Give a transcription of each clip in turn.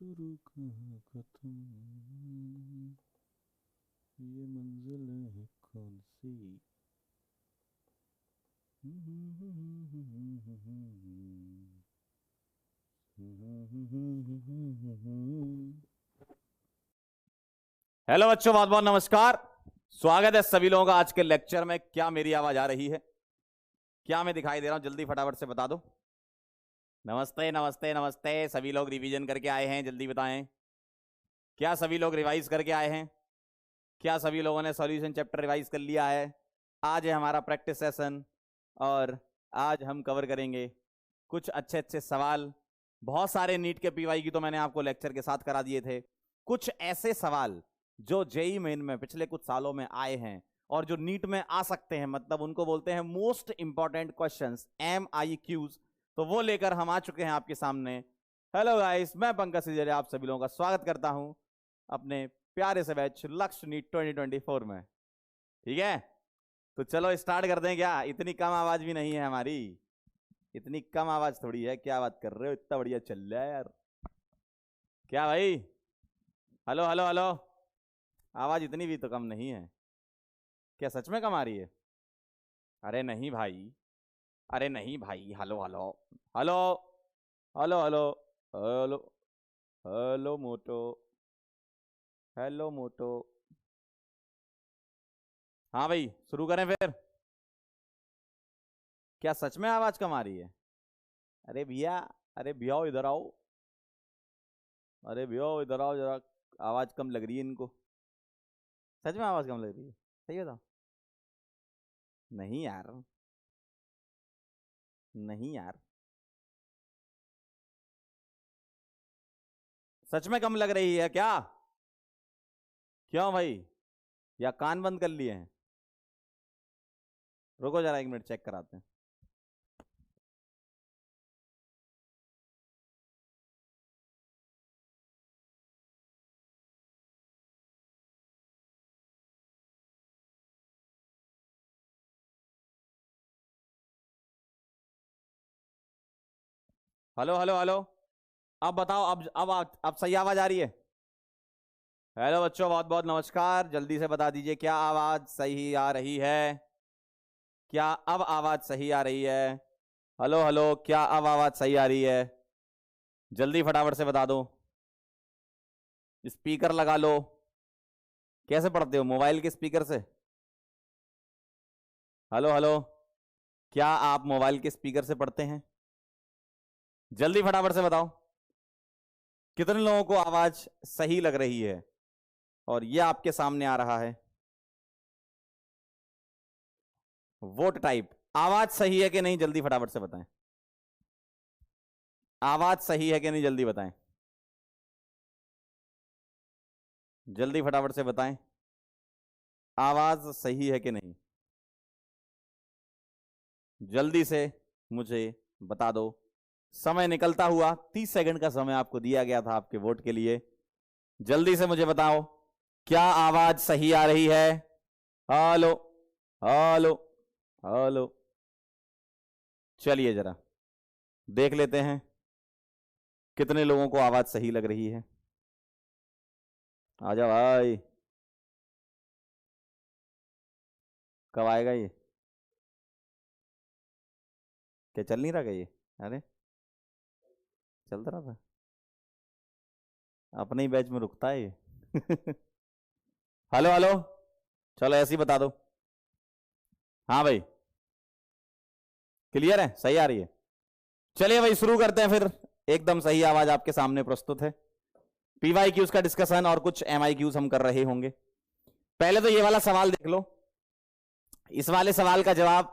शुरू कहाँ खत्म, ये मंजिल है कौन सी। हेलो बच्चों, बहुत बहुत नमस्कार। स्वागत है सभी लोगों का आज के लेक्चर में। क्या मेरी आवाज आ रही है? क्या मैं दिखाई दे रहा हूं? जल्दी फटाफट से बता दो। नमस्ते नमस्ते नमस्ते। सभी लोग रिवीजन करके आए हैं? जल्दी बताएं। क्या सभी लोग रिवाइज करके आए हैं? क्या सभी लोगों ने सॉल्यूशन चैप्टर रिवाइज कर लिया है? आज है हमारा प्रैक्टिस सेशन और आज हम कवर करेंगे कुछ अच्छे अच्छे सवाल। बहुत सारे नीट के पीवाई की तो मैंने आपको लेक्चर के साथ करा दिए थे। कुछ ऐसे सवाल जो जेई मेन में पिछले कुछ सालों में आए हैं और जो नीट में आ सकते हैं, मतलब उनको बोलते हैं मोस्ट इंपॉर्टेंट क्वेश्चंस, MIQs, तो वो लेकर हम आ चुके हैं आपके सामने। हेलो गाइस, मैं पंकज सिजरिया आप सभी लोगों का स्वागत करता हूं अपने प्यारे से बैच लक्ष्य नीट 2024 में। ठीक है, तो चलो स्टार्ट कर दें। क्या इतनी कम आवाज भी नहीं है हमारी? इतनी कम आवाज थोड़ी है, क्या बात कर रहे हो? इतना बढ़िया चल रहा है यार। क्या भाई? Hello hello hello. आवाज इतनी भी तो कम नहीं है। क्या सच में कम आ रही है? अरे नहीं भाई, अरे नहीं भाई। Hello hello hello hello hello hello hello Moto, hello Moto. हाँ भाई, शुरू करें फिर। क्या सच में आवाज कम आ रही है? अरे भैया, अरे भैया इधर आओ। अरे भैया इधर आओ जरा। आवाज कम लग रही है इनको। सच में आवाज कम लग रही है? सही बताओ। नहीं यार, नहीं यार, सच में कम लग रही है क्या? क्यों भाई? या कान बंद कर लिए हैं? रुको जरा, 1 मिनट चेक कराते हैं। Hello hello hello. अब बताओ, अब सही आवाज आ रही है? हेलो बच्चों, बहुत बहुत नमस्कार। जल्दी से बता दीजिए, क्या आवाज सही आ रही है? क्या अब आवाज सही आ रही है? हेलो हेलो, क्या अब आवाज सही आ रही है? जल्दी फटाफट से बता दो। स्पीकर लगा लो। कैसे पढ़ते हो, मोबाइल के स्पीकर से? हेलो हेलो, क्या आप मोबाइल के स्पीकर से पढ़ते हैं? जल्दी फटाफट से बताओ। कितने लोगों को आवाज सही लग रही है और ये आपके सामने आ रहा है? Vote type. आवाज सही है कि नहीं, जल्दी फटाफट से बताएं। आवाज सही है कि नहीं, जल्दी बताएं। जल्दी फटाफट से बताएं, आवाज सही है कि नहीं? जल्दी से मुझे बता दो। समय निकलता हुआ, 30 सेकंड का समय आपको दिया गया था आपके वोट के लिए। जल्दी से मुझे बताओ, क्या आवाज सही आ रही है? Hello hello hello. चलिए जरा देख लेते हैं कितने लोगों को आवाज सही लग रही है। आ जाओ भाई। कब आएगा ये? क्या चल नहीं रहा क्या ये? अरे, चलता रहा था। अपने ही बैच में रुकता है ये। Hello hello. चलो ऐसे ही बता दो। हाँ भाई, क्लियर है, सही आ रही है। चलिए भाई शुरू करते हैं फिर। एकदम सही आवाज आपके सामने प्रस्तुत है। PYQs का डिस्कशन और कुछ MIQs हम कर रहे होंगे। पहले तो ये वाला सवाल देख लो। इस वाले सवाल का जवाब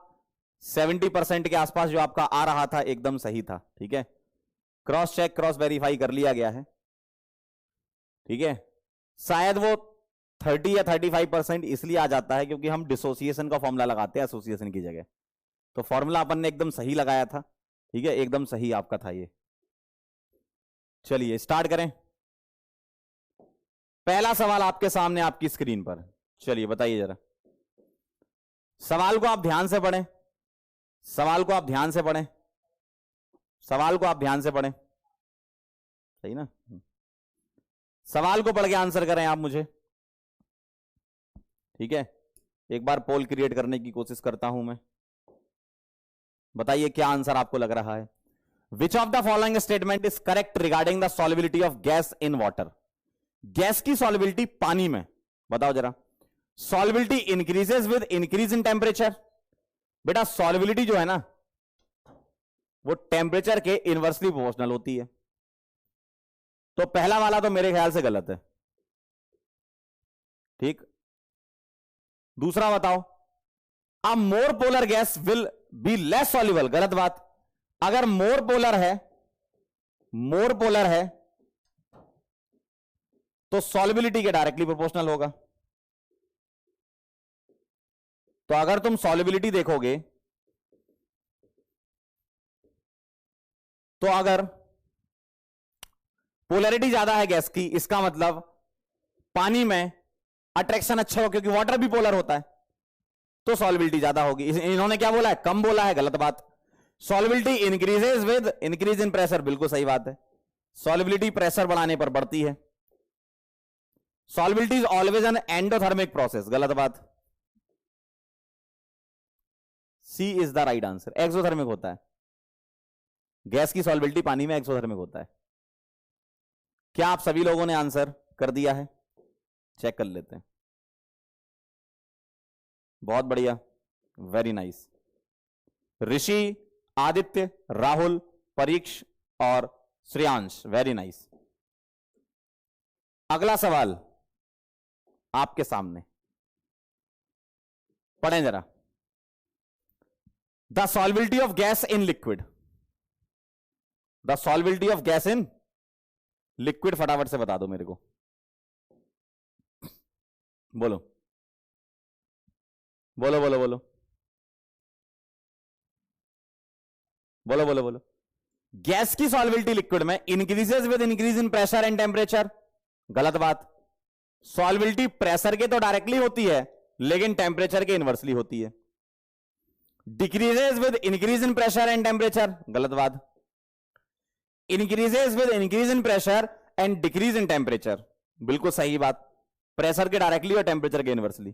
70% के आसपास जो आपका आ रहा था एकदम सही था। ठीक है, क्रॉस चेक, क्रॉस वेरीफाई कर लिया गया है। ठीक है, शायद वो 30 या 35% इसलिए आ जाता है क्योंकि हम डिसोसिएशन का फॉर्मूला लगाते हैं एसोसिएशन की जगह। तो फॉर्मूला अपन ने एकदम सही लगाया था। ठीक है, एकदम सही आपका था ये। चलिए स्टार्ट करें। पहला सवाल आपके सामने आपकी स्क्रीन पर। चलिए बताइए जरा। सवाल को आप ध्यान से पढ़ें। सवाल को आप ध्यान से पढ़ें। सवाल को आप ध्यान से पढ़ें। सही ना? सवाल को पढ़ के आंसर करें आप मुझे, ठीक है। एक बार पोल क्रिएट करने की कोशिश करता हूं मैं। बताइए क्या आंसर आपको लग रहा है। Which of the following statement is correct regarding the solubility of gas in water. Gas की सॉल्युबिलिटी पानी में, बताओ जरा। Solubility increases with increase in temperature. बेटा सॉल्युबिलिटी जो है ना वो टेम्परेचर के इनवर्सली प्रोपोर्शनल होती है, तो पहला वाला तो मेरे ख्याल से गलत है, ठीक। दूसरा बताओ, a more polar gas will be less soluble. गलत बात। अगर मोर पोलर है तो सॉल्युबिलिटी के डायरेक्टली प्रोपोर्शनल होगा। तो अगर तुम सॉल्युबिलिटी देखोगे तो अगर पोलैरिटी ज्यादा है गैस की, इसका मतलब पानी में अट्रैक्शन अच्छा हो, क्योंकि वाटर भी पोलर होता है, तो सॉल्युबिलिटी ज्यादा होगी। इन्होंने क्या बोला है, कम बोला है, गलत बात। Solubility increases with increase in pressure, बिल्कुल सही बात है। सॉल्युबिलिटी प्रेशर बढ़ाने पर बढ़ती है। Solubility is always an endothermic process, गलत बात। C is the right answer, exothermic होता है। गैस की सॉल्युबिलिटी पानी में एक्सोथर्मिक होता है। क्या आप सभी लोगों ने आंसर कर दिया है? चेक कर लेते हैं। बहुत बढ़िया, वेरी नाइस। ऋषि, आदित्य, राहुल, परीक्ष और श्रेयांश, वेरी नाइस। अगला सवाल आपके सामने, पढ़ें जरा। The solubility of gas in liquid. The solubility of gas in liquid, फटाफट से बता दो मेरे को। बोलो बोलो बोलो बोलो बोलो बोलो बोलो। गैस की सॉल्युबिलिटी लिक्विड में increases with increase in pressure and temperature, गलत बात। सॉल्युबिलिटी प्रेशर के तो डायरेक्टली होती है, लेकिन टेम्परेचर के इनवर्सली होती है। Decreases with increase in pressure and temperature, गलत बात। Increases with increase in pressure and decrease in temperature, बिल्कुल सही बात। प्रेशर के डायरेक्टली और टेम्परेचर के इनवर्सली।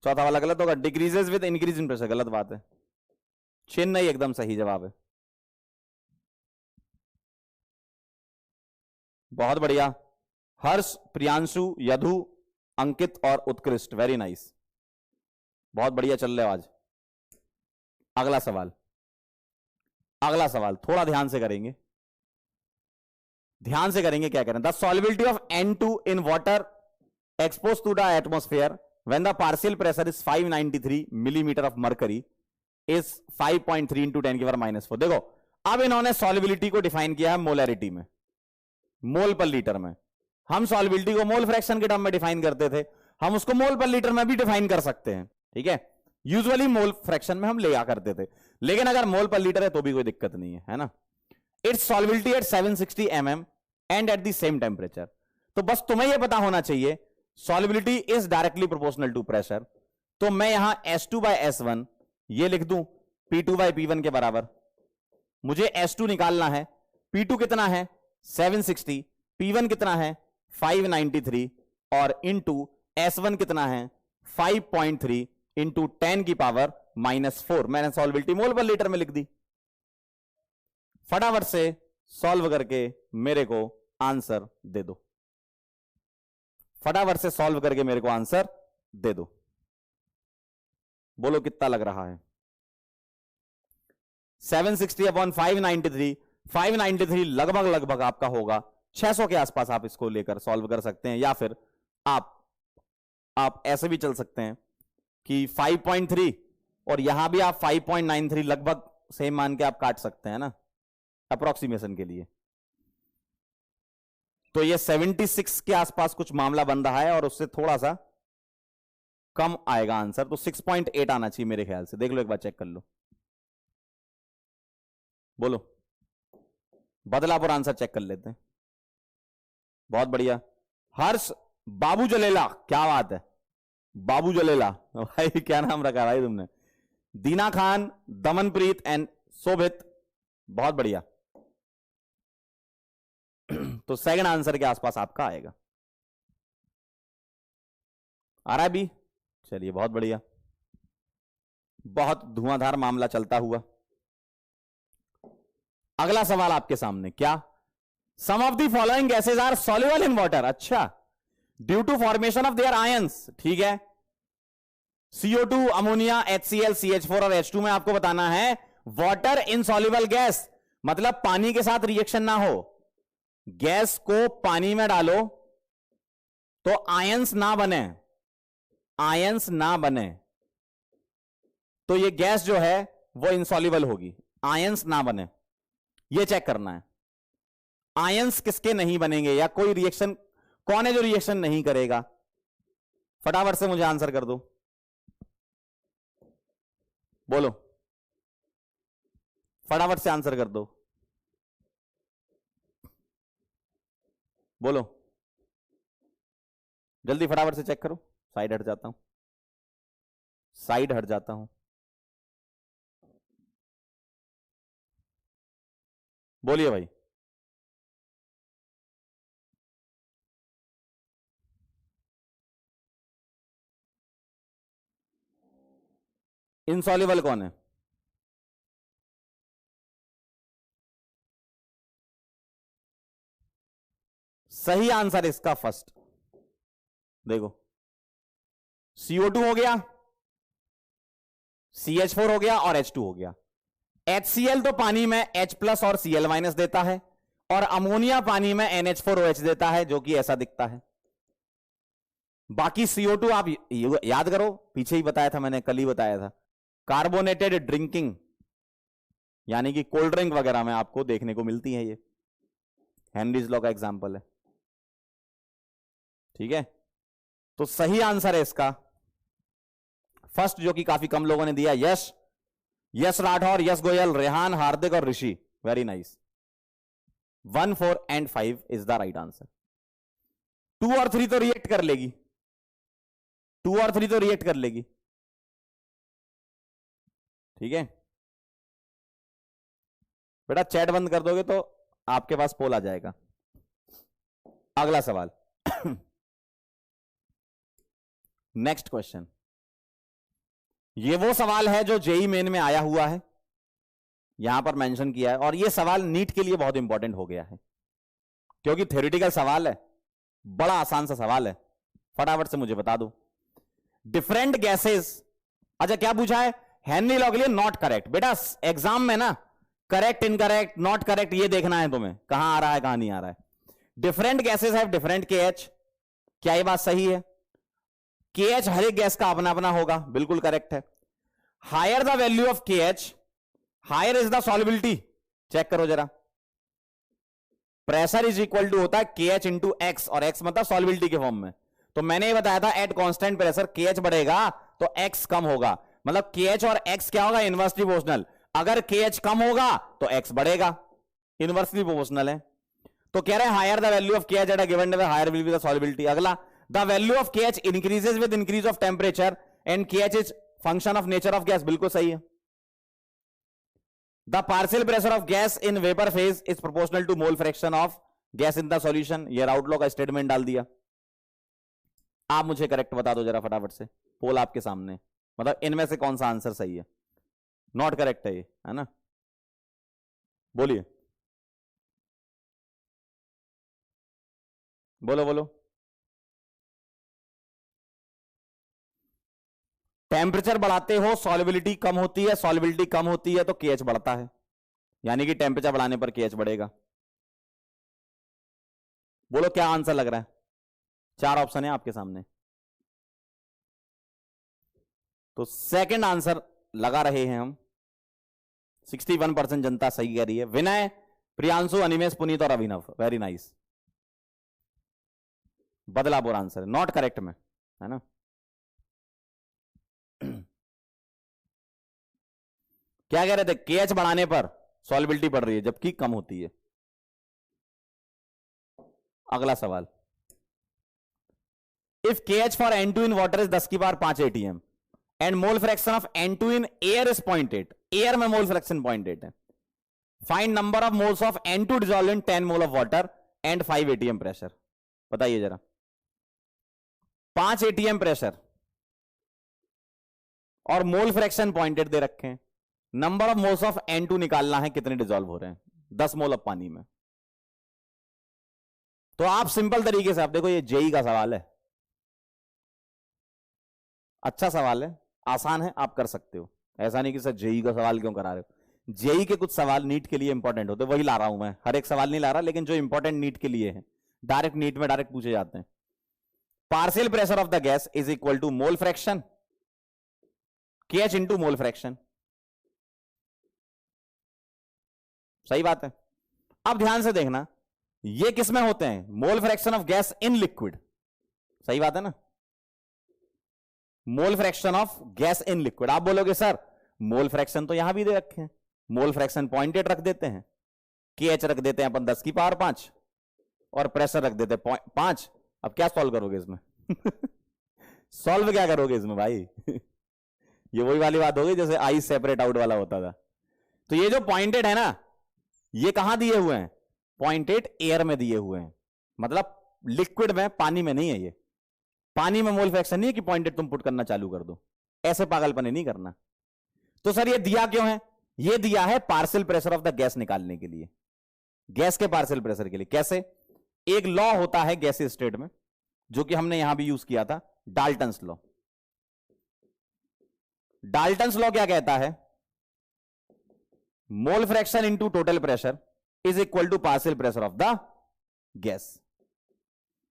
चौथा वाला गलत होगा, decreases with increase in pressure, गलत बात है। चिन्ह नहीं, एकदम सही जवाब है। बहुत बढ़िया। हर्ष, प्रियांशु, यदु, अंकित और उत्कृष्ट, वेरी नाइस। बहुत बढ़िया चल रहे हो आज। अगला सवाल, अगला सवाल थोड़ा ध्यान से करेंगे, ध्यान से करेंगे। क्या करें? The solubility of N2 in water expose to the atmosphere when the partial pressure is 593 millimetre of mercury is 5.3 into 10 की पावर -4। देखो अब इन्होंने सॉल्युबिलिटी को डिफाइन किया है मोलैरिटी में, मोल पर लीटर में। हम सॉल्युबिलिटी को मोल फ्रैक्शन के टर्म में डिफाइन करते थे, हम उसको मोल पर लीटर में भी डिफाइन कर सकते हैं, ठीक है। यूजुअली मोल फ्रैक्शन में हम लिया करते थे, लेकिन अगर मोल पर लीटर है तो भी कोई दिक्कत नहीं है, है ना। It's solubility at 760 mm and at the same temperature. तो बस तुम्हें यह पता होना चाहिए solubility is directly proportional to pressure. तो मैं यहां S2/S1 ये लिख दूं P2/P1 के बराबर। मुझे S2 निकालना है, P2 कितना है 760, P1 कितना है 593 और इंटू S1 कितना है 5.3 इंटू 10 की पावर -4। मैंने सॉल्युबिलिटी मोल पर लीटर में लिख दी। फटाफट से सॉल्व करके मेरे को आंसर दे दो, फटाफट से सॉल्व करके मेरे को आंसर दे दो। बोलो कितना लग रहा है? 760 अपॉन 593, 593 लगभग लगभग आपका होगा 600 के आसपास। आप इसको लेकर सॉल्व कर सकते हैं, या फिर आप ऐसे भी चल सकते हैं कि 5.3 और यहां भी आप 5.93 लगभग सेम मान के आप काट सकते हैं ना, अप्रोक्सीमेशन के लिए। तो ये 76 के आसपास कुछ मामला बन रहा है और उससे थोड़ा सा कम आएगा आंसर, तो 6.8 आना चाहिए मेरे ख्याल से। देख लो एक बार, चेक कर लो। बोलो बदलापुर आंसर चेक कर लेते हैं। बहुत बढ़िया। हर्ष, बाबू जलेला, क्या बात है, बाबू जलेला भाई, क्या नाम रखा भाई तुमने। दीना खान, दमनप्रीत एंड शोभित, बहुत बढ़िया। तो सेकंड आंसर के आसपास आपका आएगा। आ रहा है बी? चलिए बहुत बढ़िया, बहुत धुआंधार मामला चलता हुआ। अगला सवाल आपके सामने, क्या some of the following gases are soluble in water? अच्छा, due to formation of their ions, ठीक है। CO2, अमोनिया, HCl, CH4 और H2 में आपको बताना है वाटर इनसॉल्युबल गैस, मतलब पानी के साथ रिएक्शन ना हो। गैस को पानी में डालो तो आयंस ना बने, आयंस ना बने, तो ये गैस जो है वो इनसॉल्युबल होगी, आयंस ना बने, ये चेक करना है। आयंस किसके नहीं बनेंगे, या कोई रिएक्शन कौन है जो रिएक्शन नहीं करेगा? फटाफट से मुझे आंसर कर दो, बोलो, फटाफट से आंसर कर दो, बोलो जल्दी, फटाफट से चेक करो। साइड हट जाता हूं, साइड हट जाता हूं, बोलिए भाई। इनसॉल्युबल कौन है? सही आंसर इसका फर्स्ट, देखो CO2 हो गया, CH4 हो गया और H2 हो गया। HCl तो पानी में H+ और Cl- देता है, और अमोनिया पानी में NH4OH देता है, जो कि ऐसा दिखता है। बाकी CO2 आप याद करो, पीछे ही बताया था मैंने, कल ही बताया था, कार्बोनेटेड ड्रिंकिंग यानी कि कोल्ड ड्रिंक वगैरह में आपको देखने को मिलती है, ये हेनरीज लॉ का एग्जांपल है, ठीक है। तो सही आंसर है इसका फर्स्ट, जो कि काफी कम लोगों ने दिया, यश, यश राठौर, यश गोयल, रेहान, हार्दिक और Rishi, very nice. 1, 4 and 5 is the right answer. 2 और 3 तो रिएक्ट कर लेगी, 2 और 3 तो रिएक्ट कर लेगी, ठीक है। बेटा चैट बंद कर दोगे तो आपके पास पोल आ जाएगा। अगला सवाल नेक्स्ट क्वेश्चन, ये वो सवाल है जो जेई मेन में आया हुआ है, यहां पर मेंशन किया है, और ये सवाल नीट के लिए बहुत इंपॉर्टेंट हो गया है, क्योंकि थ्योरेटिकल सवाल है, बड़ा आसान सा सवाल है। फटाफट से मुझे बता दो, डिफरेंट गैसेस, अच्छा क्या पूछा है? हेनरी लॉ के लिए नॉट करेक्ट। बेटा एग्जाम में ना करेक्ट, इनकरेक्ट, नॉट करेक्ट, ये देखना है तुम्हें, कहां आ रहा है कहां नहीं आ रहा है। Different gases have different KH, क्या ये बात सही है? KH हर एक गैस का अपना अपना होगा, बिल्कुल करेक्ट है। Higher the value of KH, higher is the solubility, check करो जरा। प्रेशर इज इक्वल टू होता है KH इंटू X, और X मतलब सॉल्युबिलिटी के फॉर्म में। तो मैंने ये बताया था एट कांस्टेंट प्रेशर KH बढ़ेगा तो X कम होगा, मतलब KH और X क्या होगा? Inversely proportional. अगर KH कम होगा तो X बढ़ेगा, इनवर्सली प्रोपोर्शनल है। तो कह रहे हैं higher the value of KH at a given temperature, higher will be the solubility. अगला, the value of KH increases with increase of temperature and KH is function of nature of gas, बिल्कुल सही है। The partial pressure of gas in vapour phase is proportional to mole fraction of gas in the solution, ये Raoult law का statement डाल दिया। आप मुझे correct बता दो जरा फटाफट से, पोल आपके सामने, मतलब इनमें से कौन सा आंसर सही है? नॉट करेक्ट है ये, है ना? बोलिए, बोलो बोलो। टेम्परेचर बढ़ाते हो सॉल्युबिलिटी कम होती है, सॉल्युबिलिटी कम होती है तो KH बढ़ता है, यानी कि टेम्परेचर बढ़ाने पर KH बढ़ेगा। बोलो क्या आंसर लग रहा है? 4 ऑप्शन है आपके सामने, तो सेकंड आंसर लगा रहे हैं हम। 61% जनता सही कह रही है। विनय, प्रियांशु, अनिमेश, पुनीत और अभिनव, वेरी नाइस। बदलापुर आंसर है, नॉट करेक्ट में, है ना? क्या कह रहे थे? KH बढ़ाने पर सॉल्युबिलिटी बढ़ रही है जबकि कम होती है। अगला सवाल, if KH for N2 in water is 10 की power 5 ATM and mole fraction of N2 in air is 0.8, air में मोल फ्रैक्शन 0.8 है, find number of moles of N2 dissolve in 10 mole of water and 5 ATM pressure. बताइए जरा, 5 ATM pressure और mole fraction pointed दे रखे हैं। Number of moles of N2 निकालना है, कितने डिसॉल्व हो रहे हैं, 10 मोल ऑफ पानी में। तो आप सिंपल तरीके से, आप देखो ये जेई का सवाल है, अच्छा सवाल है, आसान है, आप कर सकते हो। ऐसा नहीं कि सर जेई का सवाल क्यों करा रहे हो। जेई के कुछ सवाल नीट के लिए इंपॉर्टेंट होते, वही ला रहा हूं मैं, हर एक सवाल नहीं ला रहा, लेकिन जो इंपॉर्टेंट नीट के लिए है, डायरेक्ट नीट में डायरेक्ट पूछे जाते हैं। Partial pressure of the gas is equal to mole fraction KH into mole fraction. सही बात है। अब ध्यान से देखना, ये किसमें होते हैं, मोल fraction of gas in liquid. सही बात है ना, मोल fraction of gas in liquid. आप बोलोगे सर मोल फ्रैक्शन तो यहां भी दे रखे हैं, मोल फ्रैक्शन पॉइंटेड रख देते हैं, KH रख देते हैं अपन 10 की पावर 5 और प्रेशर रख देते हैं 5। अब क्या सॉल्व करोगे इसमें सॉल्व क्या करोगे इसमें भाई ये वही वाली बात होगी जैसे आई सेपरेट आउट वाला होता था। तो ये जो पॉइंटेड है ना, ये कहां दिए हुए हैं, पॉइंटेड एयर में दिए हुए हैं, मतलब लिक्विड में, पानी में नहीं है। ये पानी में मोल फ्रैक्शन नहीं है कि पॉइंटेड तुम पुट करना चालू कर दो, ऐसे पागलपने नहीं करना। तो सर ये दिया क्यों है, ये दिया है partial pressure of the gas निकालने के लिए, गैस के पार्शियल प्रेशर के लिए। कैसे, एक लॉ होता है गैसीय स्टेट में, जो कि हमने यहां भी यूज किया था, डाल्टन्स लॉ। डाल्टन्स लॉ क्या कहता है, mole fraction into total pressure is equal to partial pressure of the gas.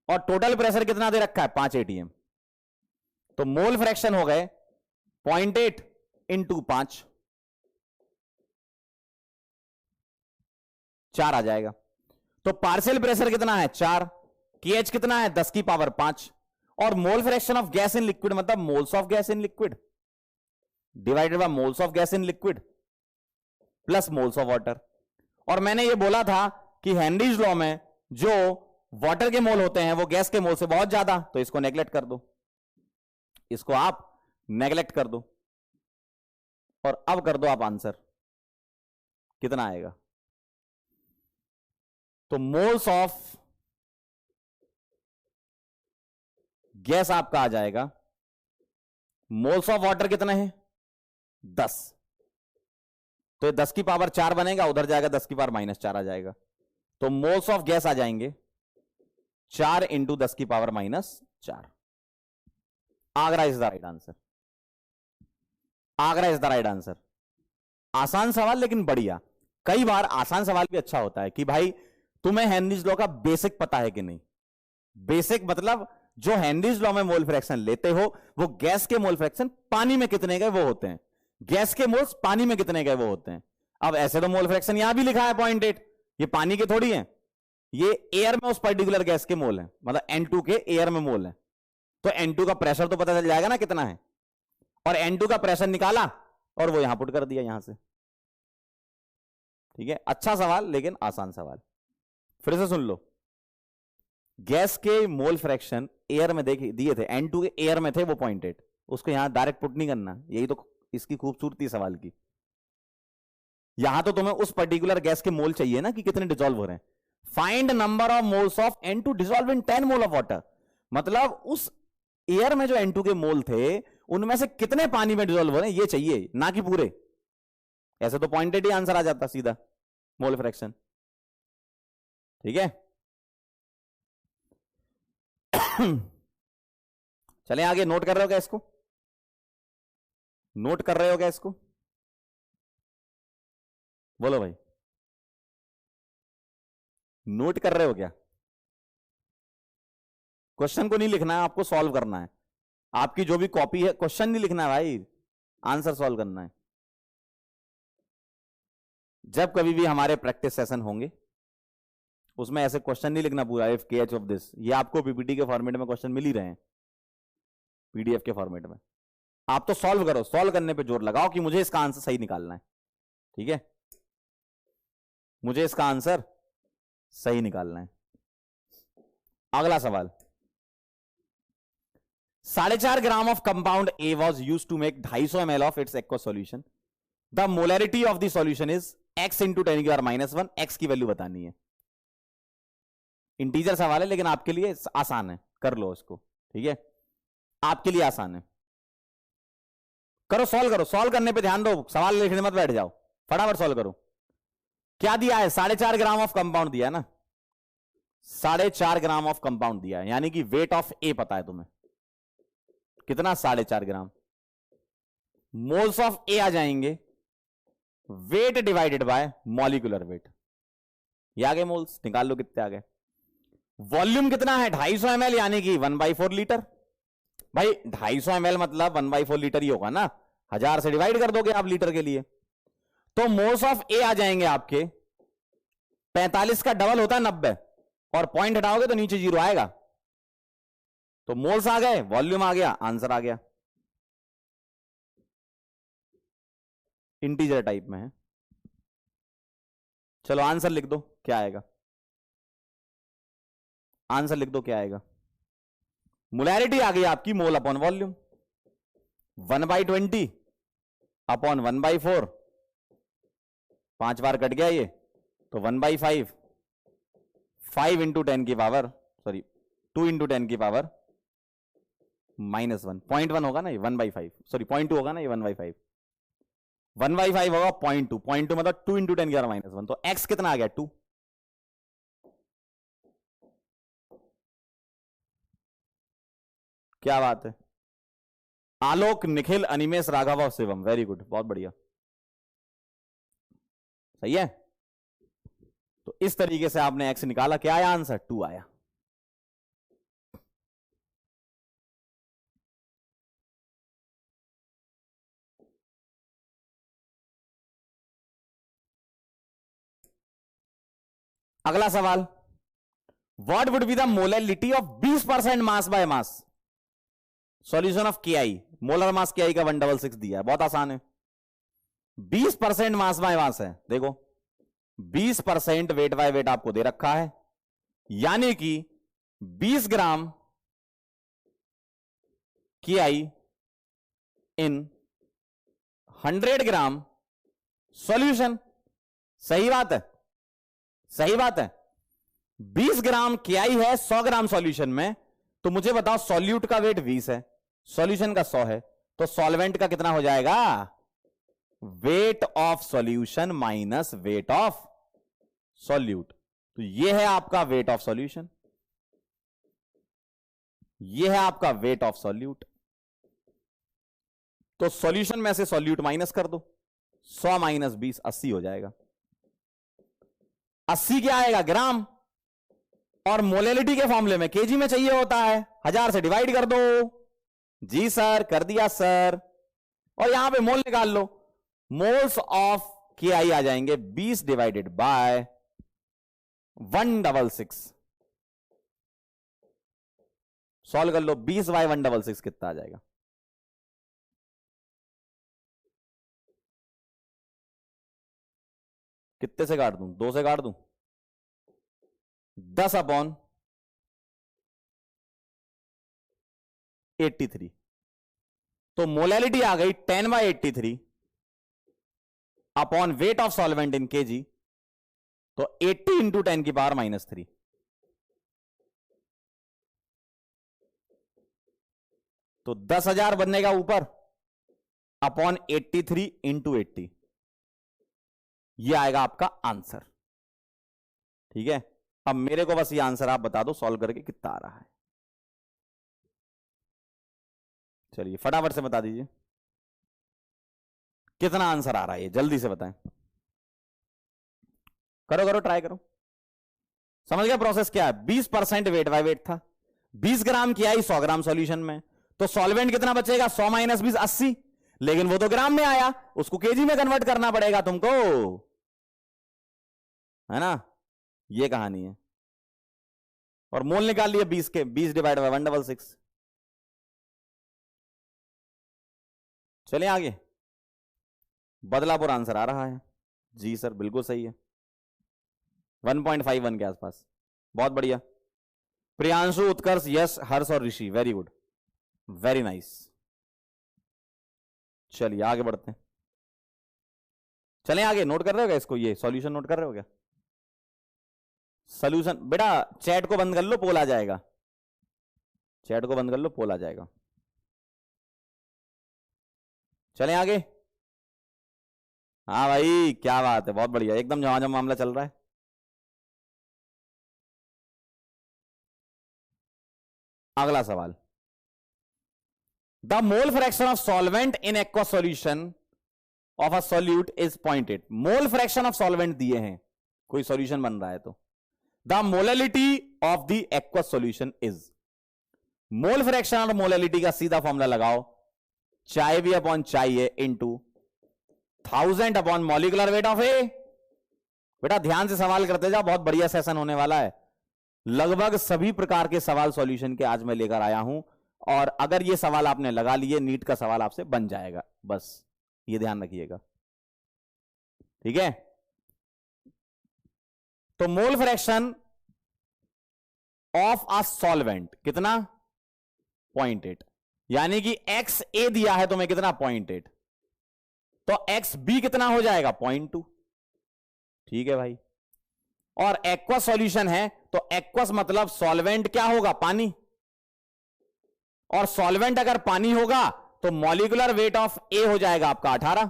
और टोटल प्रेशर कितना दे रखा है, 5 एटीएम। तो मोल फ्रैक्शन हो गए 0.8 इंटू 5, 4 आ जाएगा। तो पार्शियल प्रेशर कितना है, 4, KH कितना है, 10 की पावर 5, और mole fraction of gas in liquid मतलब moles of gas in liquid divided by moles of gas in liquid plus moles of water. और मैंने ये बोला था कि हेनरीज लॉ में जो वाटर के मोल होते हैं वो गैस के मोल से बहुत ज्यादा, तो इसको नेगलेक्ट कर दो, इसको आप नेगलेक्ट कर दो, और अब कर दो आप आंसर, कितना आएगा। तो मोल्स ऑफ गैस आपका आ जाएगा, मोल्स ऑफ वाटर कितने हैं, 10, तो 10 की पावर 4 बनेगा, उधर जाएगा 10 की पावर -4 आ जाएगा। तो मोल्स ऑफ गैस आ जाएंगे 4 इंटू 10 की power -4। Agra is the right answer, Agra is the right answer. आसान सवाल लेकिन बढ़िया। कई बार आसान सवाल भी अच्छा होता है कि भाई तुम्हें हेनरीज लॉ का बेसिक पता है कि नहीं। बेसिक मतलब जो हेनरीज लॉ में मोल फ्रैक्शन लेते हो वो गैस के मोल फ्रैक्शन पानी में कितने गए वो होते हैं, गैस के मोल्स पानी में कितने गए वो होते हैं। अब ऐसे तो मोल फ्रैक्शन यहां भी लिखा है 0.8, ये पानी के थोड़ी है, ये एयर में उस पर्टिकुलर गैस के मोल है, मतलब N2 के एयर में मोल है। तो N2 का प्रेशर तो पता चल जाएगा ना कितना है, और N2 का प्रेशर निकाला और वो यहां पुट कर दिया यहां से। ठीक है, अच्छा सवाल लेकिन आसान सवाल। फिर से सुन लो, गैस के मोल फ्रैक्शन एयर में देखिए दिए थे, N2 के एयर में थे वो 0.8, उसको यहां डायरेक्ट पुट नहीं करना, यही तो इसकी खूबसूरती सवाल की। यहां तो तुम्हें उस पर्टिकुलर गैस के मोल चाहिए ना कि कितने डिसॉल्व हो रहे हैं। Find number of moles of N2 dissolve in 10 mole of water, मतलब उस एयर में जो N2 के मोल थे उनमें से कितने पानी में डिसॉल्व हो रहे हैं ये चाहिए, ना कि पूरे। ऐसे तो 0.8 ही आंसर आ जाता सीधा मोल फ्रैक्शन। ठीक है चलें आगे। नोट कर रहे हो क्या इसको, नोट कर रहे हो क्या इसको, बोलो भाई, नोट कर रहे हो क्या। क्वेश्चन को नहीं लिखना है, आपको सॉल्व करना है। आपकी जो भी कॉपी है, क्वेश्चन नहीं लिखना है भाई, आंसर सॉल्व करना है। जब कभी भी हमारे प्रैक्टिस सेशन होंगे उसमें ऐसे क्वेश्चन नहीं लिखना पूरा इफ KH ऑफ दिस, ये आपको पीपीटी के फॉर्मेट में क्वेश्चन मिल ही रहे हैं, PDF के फॉर्मेट में। आप तो सॉल्व करो, सॉल्व करने पे जोर लगाओ कि मुझे इसका आंसर सही निकालना है। ठीक है, मुझे इसका आंसर सही निकालना है। अगला सवाल, 4.5 gram of compound A was used to make 250 ml of its aqueous solution. The molarity of the solution is x into 10⁻⁻1, x की वैल्यू बतानी है। इंटीजर सवाल है लेकिन आपके लिए आसान है, कर लो इसको, ठीक है, आपके लिए आसान है। करो, सॉल्व करो, सॉल्व करने पे ध्यान दो, सवाल लिखने मत बैठ जाओ, फटाफट सॉल्व करो। क्या दिया है? 4.5 ग्राम ऑफ कंपाउंड दिया है ना, 4.5 ग्राम ऑफ कंपाउंड दिया है, यानी कि वेट ऑफ ए पता है तुम्हें कितना, 4.5 ग्राम। मोल्स ऑफ ए आ जाएंगे weight divided by molecular weight, ये आ गए मोल्स, निकाल लो कितने आ गए। वॉल्यूम कितना है? 250 ml, यानी कि 1/4 लीटर। भाई 250 ml मतलब 1/4 लीटर ही होगा ना, 1000 से डिवाइड कर दोगे आप लीटर के लिए, तो मोल्स ऑफ ए आ जाएंगे आपके 45 का डबल होता है 90, और पॉइंट हटाओगे तो नीचे 0 आएगा, तो मोल्स आ गए, वॉल्यूम आ गया, आंसर आ गया। इंटीजर टाइप में है। चलो आंसर लिख दो, क्या आएगा? आंसर लिख दो, क्या आएगा? मोलैरिटी आ गई आपकी, मोल अपॉन वॉल्यूम, 1/20 अपॉन 1/4, 5 बार कट गया ये, तो 1/5, 5 इंटू 10 की पावर, सॉरी 2 इंटू 10 की पावर -1, 0.1 होगा ना ये, 1/5, सॉरी 0.2 होगा ना ये, 1/5, 1/5 होगा 0.2, 0.2 मतलब 2 इंटू 10 की पावर -1, तो x कितना आ गया? 2। क्या बात है, आलोक, निखिल, अनिमेश, राघव और शिवम, वेरी गुड, बहुत बढ़िया, सही है। तो इस तरीके से आपने x निकाला, क्या आया आंसर? 2 आया। अगला सवाल, what would be the molality of 20% mass by mass solution of के आई, मोलर मास के आई का 166 दिया है, बहुत आसान है। 20% मास बाय मास है, देखो 20% वेट बाय वेट आपको दे रखा है, यानी कि 20 ग्राम के आई इन 100 ग्राम सॉल्यूशन, सही बात है, सही बात है। 20 ग्राम के आई है 100 ग्राम सॉल्यूशन में, तो मुझे बताओ सॉल्यूट का वेट 20 है, सॉल्यूशन का 100 है, तो सॉल्वेंट का कितना हो जाएगा? Weight of solution minus weight of solute, तो यह है आपका वेट ऑफ सॉल्यूशन, यह है आपका वेट ऑफ सॉल्यूट। तो सॉल्यूशन में से सॉल्यूट माइनस कर दो, 100 माइनस 20 80 हो जाएगा। 80 क्या आएगा? ग्राम, और मोलैलिटी के फॉर्मूले में केजी में चाहिए होता है, 1000 से डिवाइड कर दो। जी सर, कर दिया सर, और यहां पे मोल निकाल लो, मोल्स ऑफ के आई आ जाएंगे 20 डिवाइडेड बाय 166, सॉल्व कर लो, 20 बाय 166 कितना आ जाएगा? कितने से काट दूं? 2 से काट दूं? 10/83, तो मोलैलिटी आ गई 10/83 upon weight of solvent in KG, तो 80 इंटू 10 की पावर -3, तो 10,000 बनेगा ऊपर अपॉन 83 इंटू 80, यह आएगा आपका आंसर, ठीक है। अब मेरे को बस ये आंसर आप बता दो सॉल्व करके कितना आ रहा है, चलिए फटाफट से बता दीजिए कितना आंसर आ रहा है, ये जल्दी से बताएं, करो करो, ट्राई करो। समझ गया प्रोसेस क्या है? 20% वेट बाय वेट था, 20 ग्राम की आई 100 ग्राम सॉल्यूशन में, तो सॉल्वेंट कितना बचेगा? 100 माइनस 20 80, लेकिन वो तो ग्राम में आया, उसको केजी में कन्वर्ट करना पड़ेगा तुमको, है ना, ये कहानी है। और मोल निकाल लिया 20 के, 20 डिवाइड बाय 166। चलिए आगे, बदलापुर आंसर आ रहा है, जी सर बिल्कुल सही है, 1.51 के आसपास, बहुत बढ़िया। प्रियांशु, उत्कर्ष, यश, हर्ष और Rishi, very good, very nice. चलिए आगे बढ़ते हैं, चलें आगे। नोट कर रहे हो क्या इसको? ये सॉल्यूशन नोट कर रहे हो क्या? सोल्यूशन बेटा, चैट को बंद कर लो, पोल आ जाएगा। चैट को बंद कर लो, पोल आ जाएगा। चलें आगे। हाँ भाई, क्या बात है, बहुत बढ़िया, एकदम झमाझम मामला चल रहा है। अगला सवाल, the mole fraction of solvent in aqua solution of a solute is 0.8। Mole fraction of solvent दिए हैं, कोई सॉल्यूशन बन रहा है तो the molality of the aqua solution is. Mole fraction और मोलैलिटी का सीधा फॉर्मूला लगाओ, chi V upon chi into 1000 upon molecular weight of A. बेटा ध्यान से सवाल करते जाओ, बहुत बढ़िया सेशन होने वाला है। लगभग सभी प्रकार के सवाल सॉल्यूशन के आज मैं लेकर आया हूं, और अगर ये सवाल आपने लगा लिए, नीट का सवाल आपसे बन जाएगा, बस ये ध्यान रखिएगा, ठीक है। तो मोल फ्रैक्शन ऑफ अ सॉल्वेंट कितना, 0.8, यानी कि एक्स ए दिया है तुम्हें कितना, 0.8, तो एक्स बी कितना हो जाएगा, 0.2, ठीक है भाई। और एक्वस सॉल्यूशन है, तो एक्वस मतलब सॉल्वेंट क्या होगा, पानी, और सॉल्वेंट अगर पानी होगा तो मॉलिकुलर वेट ऑफ ए हो जाएगा आपका 18,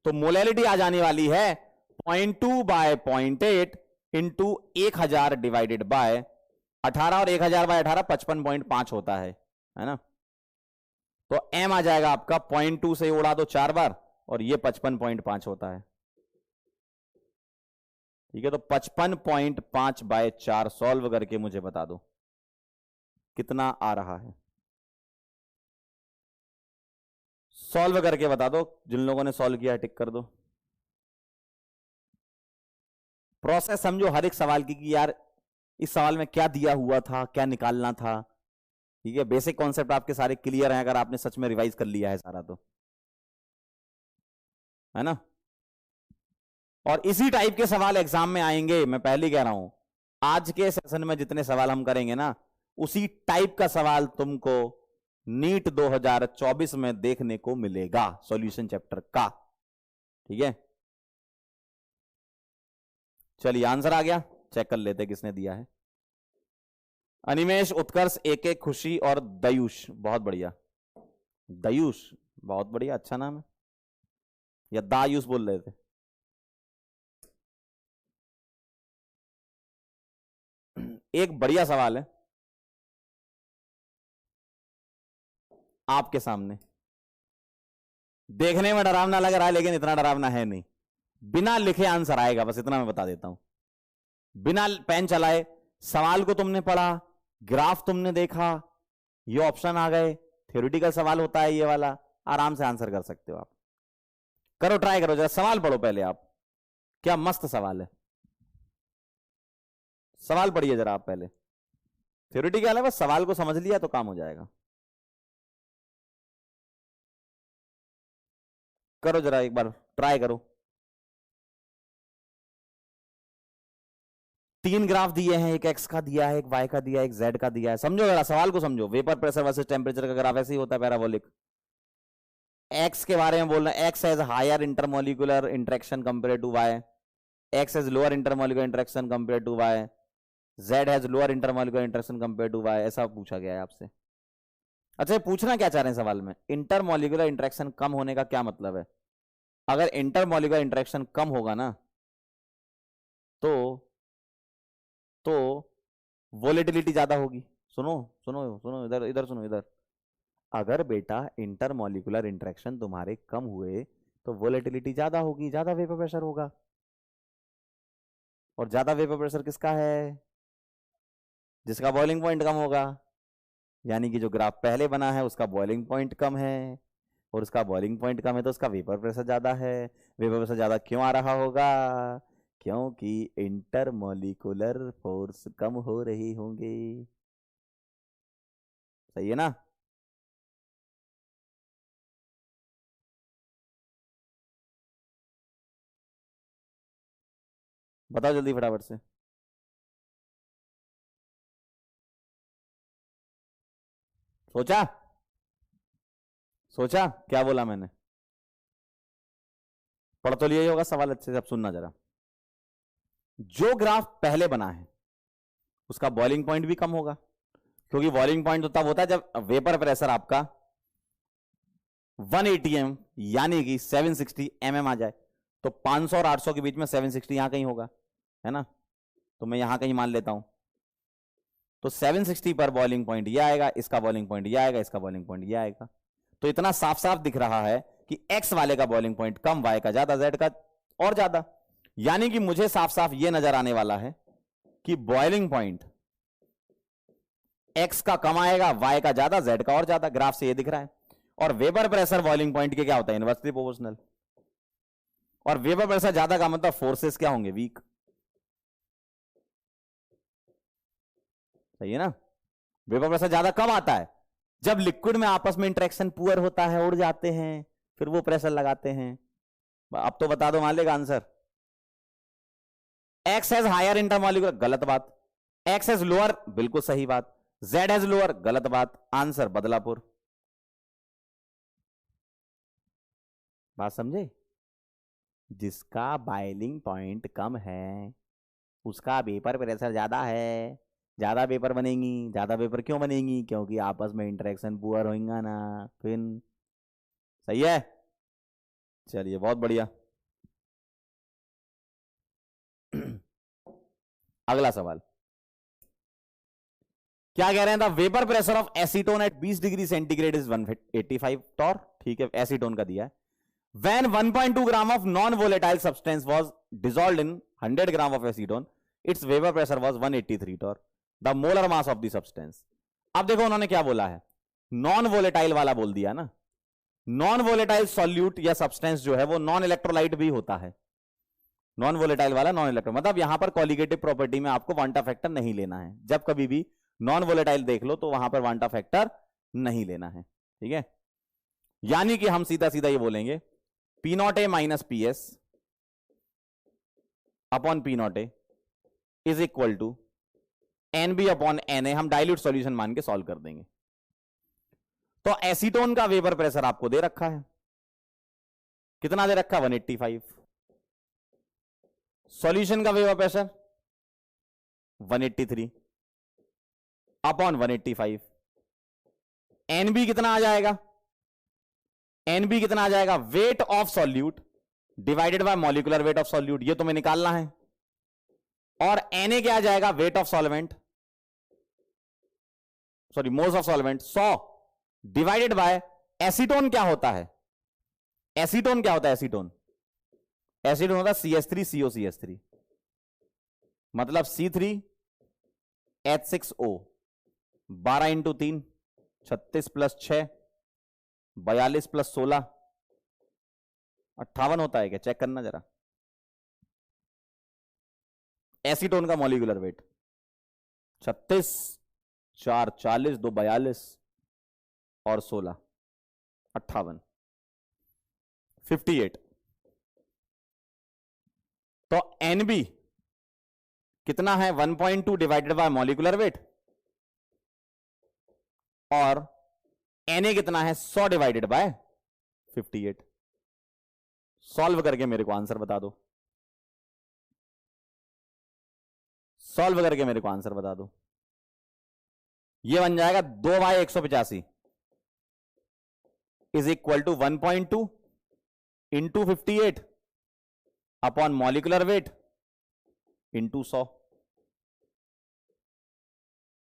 तो मोलैलिटी आ जाने वाली है 0.2 बाय 0.8 इंटू 1000 डिवाइडेड बाय 18, और 1000 बाय 18 55.5 होता है ना। तो एम आ जाएगा आपका 0.2 से उड़ा दो 4 बार, और ये 55.5 होता है, ठीक है। तो 55.5 बाय 4 सॉल्व करके मुझे बता दो कितना आ रहा है, सॉल्व करके बता दो। जिन लोगों ने सॉल्व किया है टिक कर दो। प्रोसेस समझो हर एक सवाल की कि यार इस सवाल में क्या दिया हुआ था, क्या निकालना था, ठीक है। बेसिक कॉन्सेप्ट आपके सारे क्लियर हैं अगर आपने सच में रिवाइज कर लिया है सारा, तो है ना। और इसी टाइप के सवाल एग्जाम में आएंगे, मैं पहले कह रहा हूं। आज के सेशन में जितने सवाल हम करेंगे ना, उसी टाइप का सवाल तुमको नीट 2024 में देखने को मिलेगा, सॉल्यूशन चैप्टर का, ठीक है। चलिए आंसर आ गया, चेक कर लेते किसने दिया है। अनिमेश, उत्कर्ष, एके, खुशी और दयुष, बहुत बढ़िया। दयुष बहुत बढ़िया, अच्छा नाम है, या दायुष बोल रहे थे। एक बढ़िया सवाल है आपके सामने, देखने में डरावना लग रहा है लेकिन इतना डरावना है नहीं। बिना लिखे आंसर आएगा, बस इतना मैं बता देता हूं। बिना पेन चलाए सवाल को तुमने पढ़ा, ग्राफ तुमने देखा, ये ऑप्शन आ गए, थ्योरेटिकल सवाल होता है ये वाला, आराम से आंसर कर सकते हो आप। करो, ट्राई करो, जरा सवाल पढ़ो पहले आप, क्या मस्त सवाल है। सवाल पढ़िए जरा आप पहले, थ्योरेटिकल है, बस सवाल को समझ लिया तो काम हो जाएगा। करो जरा एक बार ट्राई करो। 3 ग्राफ दिए हैं, एक एक्स का दिया है, एक वाई का दिया है, एक जेड का दिया है। समझो जरा सवाल को समझो। वेपर प्रेशर वर्सेस टेम्परेचर का ग्राफ ऐसे ही होता है, पैराबोलिक। एक्स के बारे में बोलना, X has higher intermolecular interaction compare to Y, X has lower intermolecular interaction compare to Y, Z has lower intermolecular interaction compare to Y, ऐसा पूछा गया है आपसे। अच्छा, पूछना क्या चाह रहे हैं सवाल में, इंटरमोलिकुलर इंटरेक्शन कम होने का क्या मतलब है। अगर इंटरमोलिकुलर इंटरेक्शन कम होगा ना, तो वोलेटिलिटी ज्यादा होगी। सुनो सुनो सुनो, इधर इधर सुनो इधर। अगर बेटा इंटरमोलिकुलर इंटरेक्शन तुम्हारे कम हुए तो वोलेटिलिटी ज्यादा होगी, ज्यादा वेपर प्रेशर होगा। और ज्यादा वेपर प्रेशर किसका है, जिसका बॉइलिंग पॉइंट कम होगा। यानी कि जो ग्राफ पहले बना है उसका बॉइलिंग पॉइंट कम है, और उसका बॉइलिंग पॉइंट कम है तो उसका वेपर प्रेशर ज्यादा है। वेपर प्रेशर ज्यादा क्यों आ रहा होगा, क्योंकि इंटरमोलिकुलर फोर्स कम हो रही होंगे। सही है ना। बताओ जल्दी फटाफट से। सोचा, सोचा क्या बोला मैंने, पढ़ तो लिया ही होगा सवाल अच्छे से, अब सुनना जरा। जो ग्राफ पहले बना है उसका बॉइलिंग पॉइंट भी कम होगा, क्योंकि बॉइलिंग पॉइंट तो तब होता है जब वेपर प्रेशर आपका 180 atm यानी कि 760 mm आ जाए। तो 500 और 800 के बीच में 760 यहां कहीं होगा, है ना, तो मैं यहां कहीं मान लेता हूं। तो 760 पर बॉइलिंग पॉइंट ये आएगा, इसका बॉइलिंग पॉइंट ये आएगा, इसका बॉइलिंग पॉइंट ये आएगा। तो इतना साफ साफ दिख रहा है कि एक्स वाले का बॉइलिंग पॉइंट कम, वाई का ज्यादा, जेड का और ज्यादा। यानी कि मुझे साफ साफ ये नजर आने वाला है कि बॉइलिंग पॉइंट एक्स का कम आएगा, वाई का ज्यादा, जेड का और ज्यादा। ग्राफ से ये दिख रहा है। और वेपर प्रेशर बॉइलिंग पॉइंट के क्या होता है, इनवर्सली प्रोपोर्शनल। और वेपर प्रेशर ज्यादा का मतलब फोर्सेस क्या होंगे, वीक। सही है ना। वेपर प्रेशर ज्यादा कब आता है, जब लिक्विड में आपस में इंटरेक्शन पुअर होता है, उड़ जाते हैं, फिर वो प्रेशर लगाते हैं। अब तो बता दो, मान लेगा answer. X has higher intermolecular, गलत बात। एक्स हैज लोअर, बिल्कुल सही बात। जेड हैज लोअर, गलत बात। आंसर बदलापुर। बात समझे। जिसका बॉइलिंग पॉइंट कम है उसका वेपर प्रेशर ज्यादा है, ज्यादा वेपर बनेंगी। ज्यादा वेपर क्यों बनेंगी, क्योंकि आपस में इंटरेक्शन पुअर होगा ना, फिर। सही है, चलिए बहुत बढ़िया। अगला सवाल क्या कह रहे हैं, the vapour pressure of acetone at 20 degree centigrade is 185 torr. ठीक है, एसीटोन का दिया है। When 1.2 gram of non-volatile substance was dissolved in 100 gram of acetone, its vapor pressure was 183 torr. The molar mass of the substance. अब देखो उन्होंने क्या बोला है, नॉन वोलेटाइल वाला बोल दिया ना। नॉन वोलेटाइल सॉल्यूट या सब्सटेंस जो है वो नॉन इलेक्ट्रोलाइट भी होता है। नॉन वोलेटाइल वाला नॉन इलेक्ट्रो, मतलब यहां पर कॉलिगेटिव प्रॉपर्टी में आपको वांटा फैक्टर नहीं लेना है। जब कभी भी नॉन वोलेटाइल देख लो तो वहां पर वांटा फैक्टर नहीं लेना है, ठीक है। यानी कि हम सीधा सीधा ये बोलेंगे P naught A minus P S upon P naught A is equal to N B upon N A. हम डाइल्यूट सॉल्यूशन मान के सॉल्व कर देंगे। तो एसीटोन का वेपर प्रेशर आपको दे रखा है, कितना दे रखा है, 185। सॉल्यूशन का वेपर प्रेशर 183 अपॉन 185। एनबी कितना आ जाएगा, एनबी कितना आ जाएगा, weight of solute divided by molecular weight of solute, ये तुम्हें निकालना है। और एनए क्या आ जाएगा, wait of solvent, sorry moles of solvent 100 divided by acetone क्या होता है, एसीटोन क्या होता है, एसीटोन एसीटोन होता है CH3COCH3, मतलब C3H6O 12 इंटू 3 36 प्लस 6 42 प्लस 16 58 होता है क्या, चेक करना जरा। एसीटोन का मॉलिक्यूलर वेट 36 4 40 2 42 और 16 58 58। तो एनबी कितना है, 1.2 डिवाइडेड बाय मॉलिक्यूलर वेट, और एनए कितना है 100 डिवाइडेड बाय 58। सॉल्व करके मेरे को आंसर बता दो, सॉल्व करके मेरे को आंसर बता दो। ये बन जाएगा 2/185 is equal to 1.2 into 58 upon molecular weight into 100।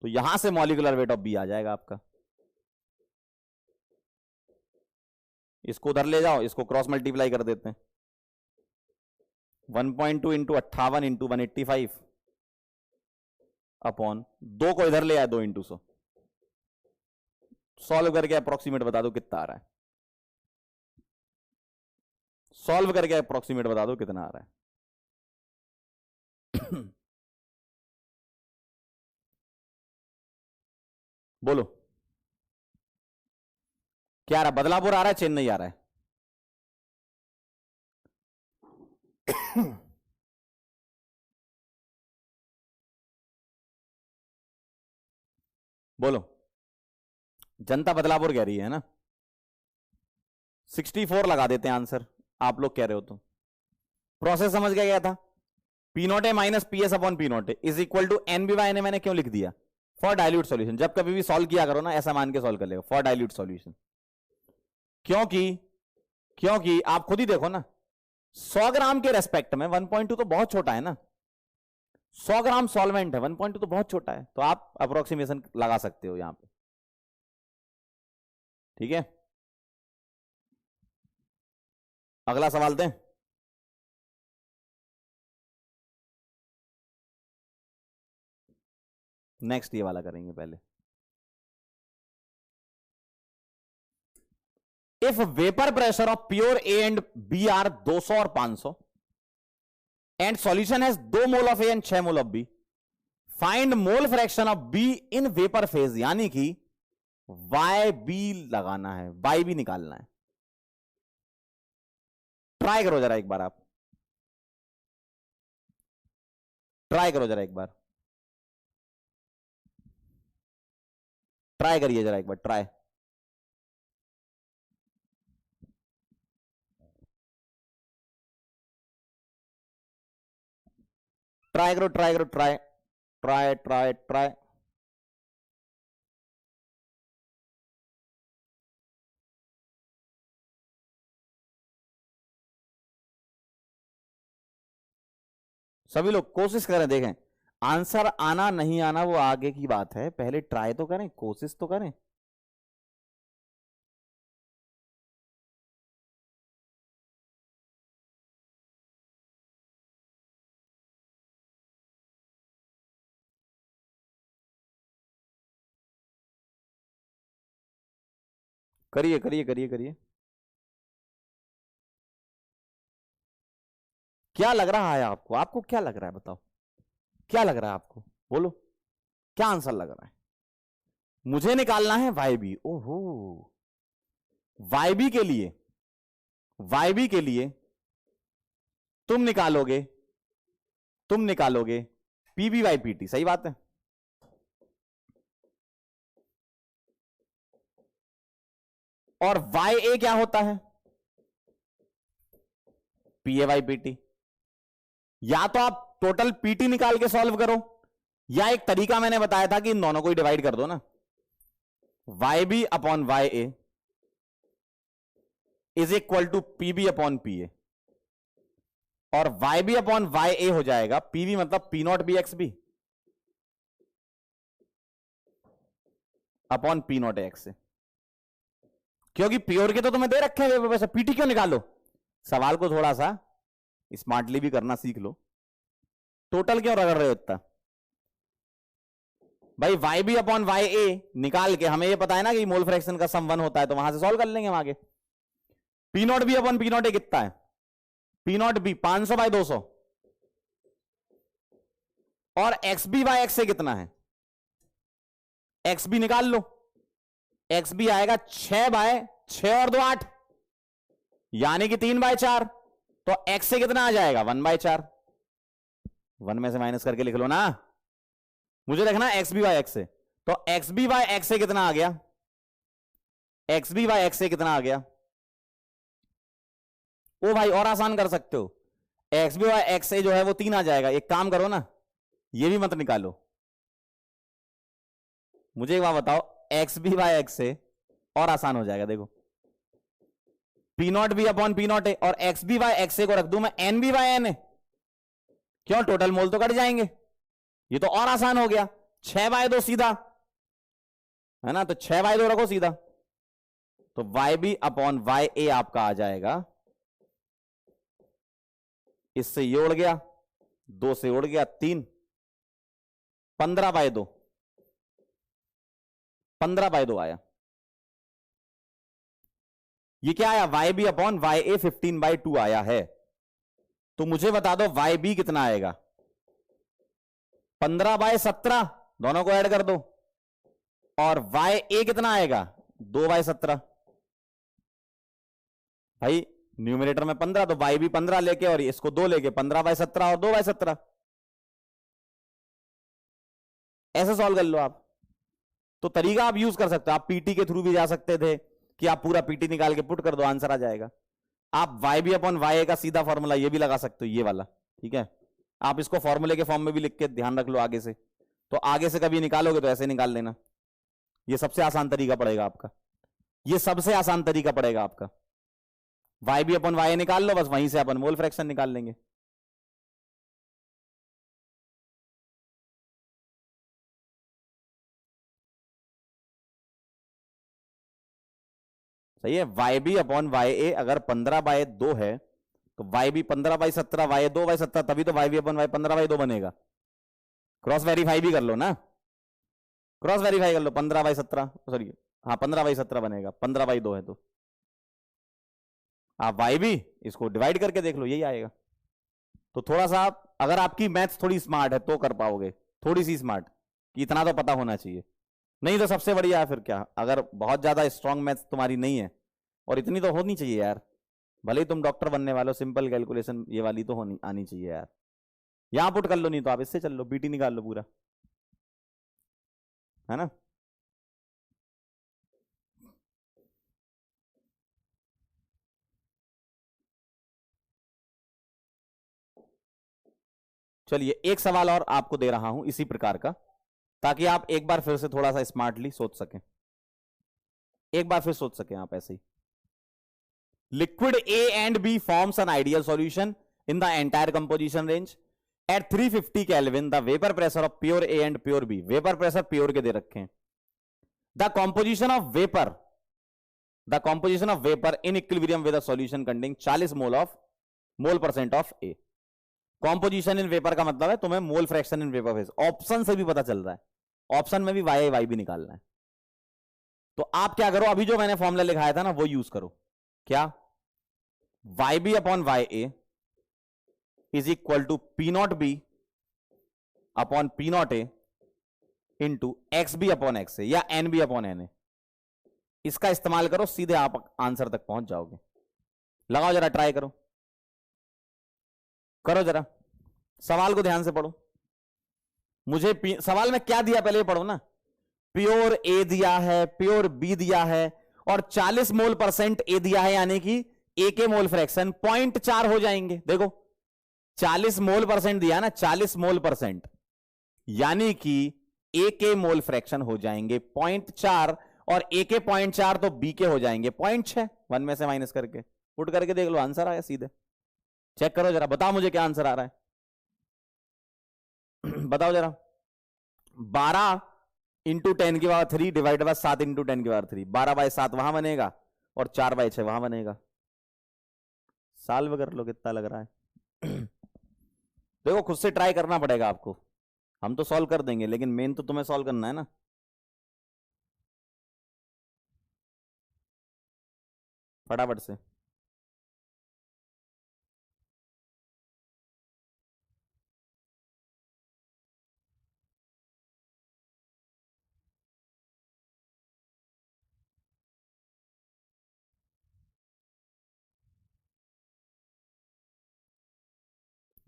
तो यहां से मॉलिक्यूलर वेट ऑफ बी आ जाएगा आपका। इसको उधर ले जाओ, इसको क्रॉस मल्टीप्लाई कर देते हैं। 1.2 इंटू 58 इंटू 185 अपॉन 2 को इधर ले आया 2 इंटू 100। सॉल्व करके अप्रोक्सीमेट बता दो कितना आ रहा है, सॉल्व करके अप्रोक्सीमेट बता दो कितना आ रहा है। बोलो क्या आ रहा है, बदलापुर आ रहा है, चेन्नई आ रहा है? बोलो, जनता बदलापुर कह रही है ना। 64 लगा देते हैं आंसर, आप लोग कह रहे हो तो। प्रोसेस समझ गया था, P naught A minus P S upon P naught A is equal to N B by N A. मैंने क्यों लिख दिया? For dilute solution. जब कभी भी सॉल्व किया करो ना, ऐसा मान के सॉल्व कर लेगा, फॉर डाइल्यूट सॉल्यूशन। क्योंकि आप खुद ही देखो ना, 100 ग्राम के रेस्पेक्ट में 1.2 तो बहुत छोटा है ना। 100 ग्राम सॉल्वेंट है, 1.2 तो बहुत छोटा है, तो आप अप्रोक्सीमेशन लगा सकते हो यहां पे। ठीक है, अगला सवाल दें। नेक्स्ट ये वाला करेंगे पहले। If vapour pressure of pure A and B are 200 और 500 and solution has 2 mole of A and 6 mole of B, find mole fraction of B in vapour phase. यानी कि वाई बी लगाना है, वाई बी निकालना है। Try करो जरा एक बार, आप ट्राई करो जरा एक बार, ट्राई करिए जरा एक बार, ट्राई। ट्राई करो, ट्राई करो, ट्राई ट्राई ट्राई ट्राई। सभी लोग कोशिश करें, देखें। आंसर आना नहीं आना वो आगे की बात है, पहले ट्राई तो करें, कोशिश तो करें। करिए करिए करिए करिए। क्या लग रहा है आपको? आपको क्या लग रहा है? बताओ, क्या लग रहा है आपको? बोलो, क्या आंसर लग रहा है? मुझे निकालना है वाई बी। ओहो, वाई बी के लिए, वाई बी के लिए तुम निकालोगे पीबी बाई पीटी। सही बात है। और वाई ए क्या होता है? P A by PT. या तो आप टोटल पीटी निकाल के सॉल्व करो, या एक तरीका मैंने बताया था कि इन दोनों को ही डिवाइड कर दो ना। Y B upon Y A is equal to PB upon P A, और Y B upon Y A हो जाएगा पीबी मतलब P naught B X B upon P naught X A. क्योंकि प्योर के तो तुम्हें दे रखे हैं, वैसे पीटी क्यों निकालो? सवाल को थोड़ा सा स्मार्टली भी करना सीख लो। टोटल क्यों रगड़ रहे हो इतना? भाई वाई बी अपॉन वाई ए निकाल के हमें ये पता है ना कि मोल फ्रैक्शन का सम 1 होता है, तो वहां से सॉल्व कर लेंगे हम आगे। P naught B upon P naught ए कितना है? पी नॉट बी 500 बाई 200, और एक्स बी बाई एक्स ए कितना है? एक्स बी निकाल लो, एक्स बी आएगा 6 बाय 6 और 2 8, यानी कि 3 बाय 4। तो एक्स से कितना आ जाएगा? 1 बाय 4। 1 में से माइनस करके लिख लो ना, मुझे देखना एक्स बी बाय एक्स से। तो एक्स बी बाय एक्स से कितना आ गया? एक्स बी बाय एक्स से कितना आ गया? ओ भाई और आसान कर सकते हो, एक्स बी बाय एक्स से जो है वो 3 आ जाएगा। एक काम करो ना, ये भी मत निकालो, मुझे एक बात बताओ, एक्स बी बाय एक्स से और आसान हो जाएगा। देखो, P naught B upon P naught A, और X B by X A को रख दूं मैं N B by N A. क्यों? टोटल मोल तो कट जाएंगे, ये तो और आसान हो गया। 6 बाय 2 सीधा है ना, तो 6 बाय 2 रखो सीधा, तो Y B upon Y A आपका आ जाएगा, इससे ये उड़ गया, 2 से उड़ गया 3, 15 बाय 2, 15 बाय 2 आया। ये क्या आया? Y B upon Y A 15 by 2 आया है। तो मुझे बता दो वाई बी कितना आएगा? 15 बाय 17, दोनों को ऐड कर दो, और वाई ए कितना आएगा? 2 बाय 17। भाई न्यूमरेटर में 15, तो वाई बी 15 लेके और इसको 2 लेके 15 बाय 17 और 2 बाय 17, ऐसे सॉल्व कर लो आप। तो तरीका आप यूज कर सकते हो, आप पीटी के थ्रू भी जा सकते थे कि आप पूरा पीटी निकाल के पुट कर दो, आंसर आ जाएगा। आप वाई बी अपॉन वाई ए का सीधा फॉर्मूला ये भी लगा सकते हो, ये वाला। ठीक है, आप इसको फॉर्मूले के फॉर्म में भी लिख के ध्यान रख लो आगे से, तो आगे से कभी निकालोगे तो ऐसे निकाल लेना। ये सबसे आसान तरीका पड़ेगा आपका, ये सबसे आसान तरीका पड़ेगा आपका। वाई बी अपन वाई निकाल लो, बस वहीं से अपन मोल फ्रैक्शन निकाल लेंगे। सही है। वाई बी अपॉन वाई ए अगर 15/2 है तो वाई बी 15/17, वाई 2/17, तभी तो वाई बी अपॉन वाई 15/2 बनेगा। क्रॉस वेरीफाई भी कर लो ना, क्रॉस वेरीफाई कर लो। 15/17, सॉरी हाँ 15/17 बनेगा, 15/2 है तो आप वाई बी इसको डिवाइड करके देख लो, यही आएगा। तो थोड़ा सा अगर आपकी मैथ्स थोड़ी स्मार्ट है तो कर पाओगे, थोड़ी सी स्मार्ट, कि इतना तो पता होना चाहिए। नहीं तो सबसे बढ़िया है फिर क्या, अगर बहुत ज्यादा स्ट्रांग मैथ्स तुम्हारी नहीं है, और इतनी तो होनी चाहिए यार, भले ही तुम डॉक्टर बनने वाले हो, सिंपल कैलकुलेशन ये वाली तो होनी आनी चाहिए यार। यहां पुट कर लो, नहीं तो आप इससे चल लो, बीटी निकाल लो पूरा, है ना। चलिए एक सवाल और आपको दे रहा हूं इसी प्रकार का, ताकि आप एक बार फिर से थोड़ा सा स्मार्टली सोच सकें, एक बार फिर सोच सकें आप ऐसे ही। Liquid A and B forms an ideal solution in the entire composition range at 350 kelvin. The vapour pressure of pure A and pure B, vapour pressure pure के दे रखे हैं। The composition of vapour, the composition of vapour in equilibrium with a solution containing 40 mole percent of A. Composition in vapour का मतलब है तुम्हें mole fraction in vapour phase, option से भी पता चल रहा है, ऑप्शन में भी वाई वाई भी निकालना है। तो आप क्या करो, अभी जो मैंने फॉर्मूला लिखाया था ना वो यूज करो। क्या, Y B upon Y A is equal to P naught B upon P naught A into X B upon X A, या N B upon N A. इसका इस्तेमाल करो, सीधे आप आंसर तक पहुंच जाओगे। लगाओ जरा, ट्राई करो, करो जरा, सवाल को ध्यान से पढ़ो। मुझे सवाल में क्या दिया पहले पढ़ो ना। प्योर ए दिया है, प्योर बी दिया है, और 40 मोल परसेंट ए दिया है, यानी कि ए के मोल फ्रैक्शन 0.4 हो जाएंगे। देखो 40 मोल परसेंट दिया ना, 40 मोल परसेंट, यानी कि ए के मोल फ्रैक्शन हो जाएंगे 0.4, और ए के 0.4 तो बी के हो जाएंगे 0.6, 1 में से माइनस करके पुट करके देख लो, आंसर आया सीधे। चेक करो जरा, बताओ मुझे क्या आंसर आ रहा है। बताओ जरा। 12 इंटू 10 की पावर 3 डिवाइड बाय 7 इंटू 10 की पावर 3, 12/7 वहां बनेगा और 4/6 वहां बनेगा। सॉल्व कर लो कितना लग रहा है। देखो खुद से ट्राई करना पड़ेगा आपको, हम तो सॉल्व कर देंगे लेकिन मेन तो तुम्हें सॉल्व करना है ना। फटाफट से।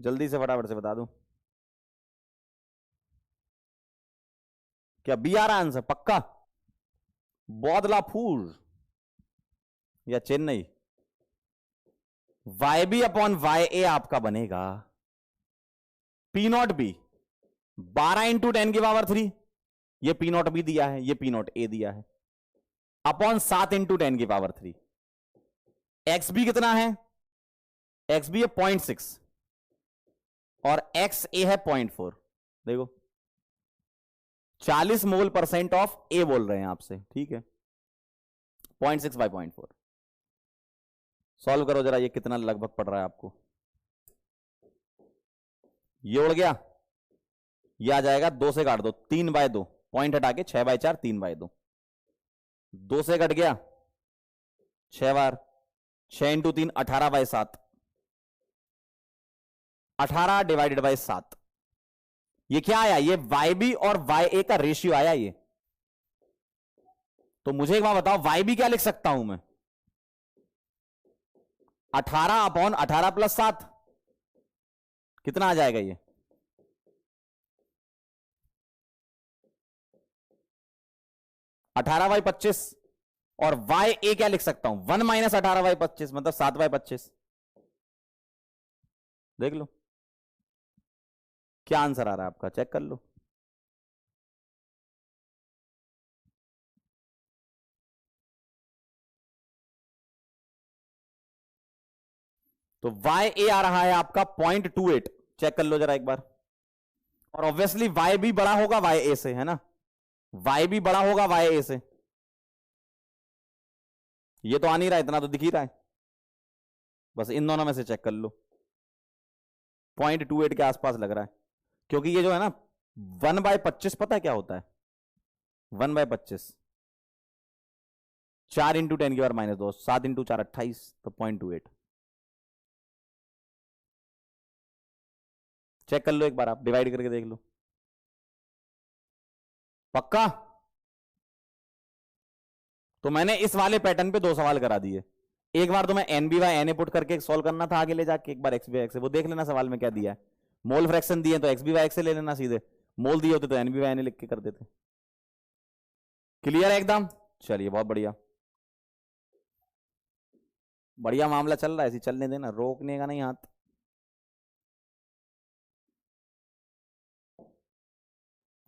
जल्दी से फटाफट से बता दूं। क्या बी आ रहा आंसर पक्का? बौदलापुर या Chennai. Y B upon Y A आपका बनेगा पी नॉट बी 12 इंटू 10 की पावर 3, ये पी नॉट बी दिया है, ये पी नॉट ए दिया है, अपॉन 7 इंटू 10 की पावर 3। एक्स बी कितना है? एक्स बी है 0.6 और एक्स ए है 0.4। देखो 40 मोल परसेंट ऑफ ए बोल रहे हैं आपसे, ठीक है, 0.6/0.4। सॉल्व करो जरा, ये कितना लगभग पड़ रहा है आपको। ये उड़ गया, ये आ जाएगा 2 से काट दो, 3/2, पॉइंट हटा के 6/4, 3/2, 2 से कट गया 6 बार, 6 इंटू 3 18/7, 18 डिवाइडेड बाई 7। ये क्या आया? ये वाई बी और वाई ए का रेशियो आया ये। तो मुझे एक बार बताओ, वाई बी क्या लिख सकता हूं मैं? 18/18 + 7 कितना आ जाएगा ये? 18/25। और वाई ए क्या लिख सकता हूं? 1 - 18/25 मतलब 7/25। देख लो क्या आंसर आ रहा है आपका, चेक कर लो। तो वाई ए आ रहा है आपका 0.28, चेक कर लो जरा एक बार। और ऑब्वियसली वाई भी बड़ा होगा वाई ए से, है ना, वाई भी बड़ा होगा वाई ए से। ये तो आ नहीं रहा, इतना तो दिख ही रहा है, बस इन दोनों में से चेक कर लो। 0.28 के आसपास लग रहा है, क्योंकि ये जो है ना 1/25 पता है क्या होता है, 1/25, 4 × 10⁻², 7 × 4 28, तो 0.28। चेक कर लो एक बार, आप डिवाइड करके देख लो, पक्का। तो मैंने इस वाले पैटर्न पे 2 सवाल करा दिए। एक बार तो मैं NB/NA पुट करके सॉल्व करना था आगे ले जाके, एक बार XB/X से, वो देख लेना सवाल में क्या दिया है। मोल फ्रैक्शन दिए तो XB/X से ले लेना सीधे, मोल दिए होते तो NB/NA लिख के कर देते। क्लियर है एकदम, चलिए बहुत बढ़िया, बढ़िया मामला चल रहा है, ऐसे चलने देना, रोकने का नहीं हाथ।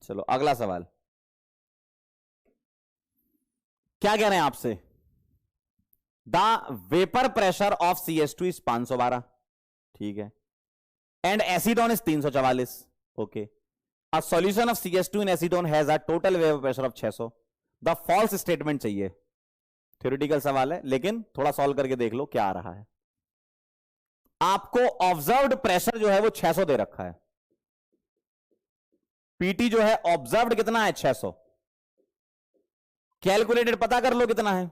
चलो अगला सवाल, क्या कह रहे हैं आपसे, the vapour pressure of CH2 is 512, ठीक है, and acetone is 344, okay. A solution of CH2 in acetone has a total vapour pressure of 600। The false statement चाहिए, थ्योरेटिकल सवाल है लेकिन थोड़ा सॉल्व करके देख लो क्या आ रहा है। आपको ऑब्जर्व्ड प्रेशर जो है वो 600 दे रखा है, पीटी जो है ऑब्जर्व्ड कितना है 600, कैलकुलेटेड पता कर लो कितना है,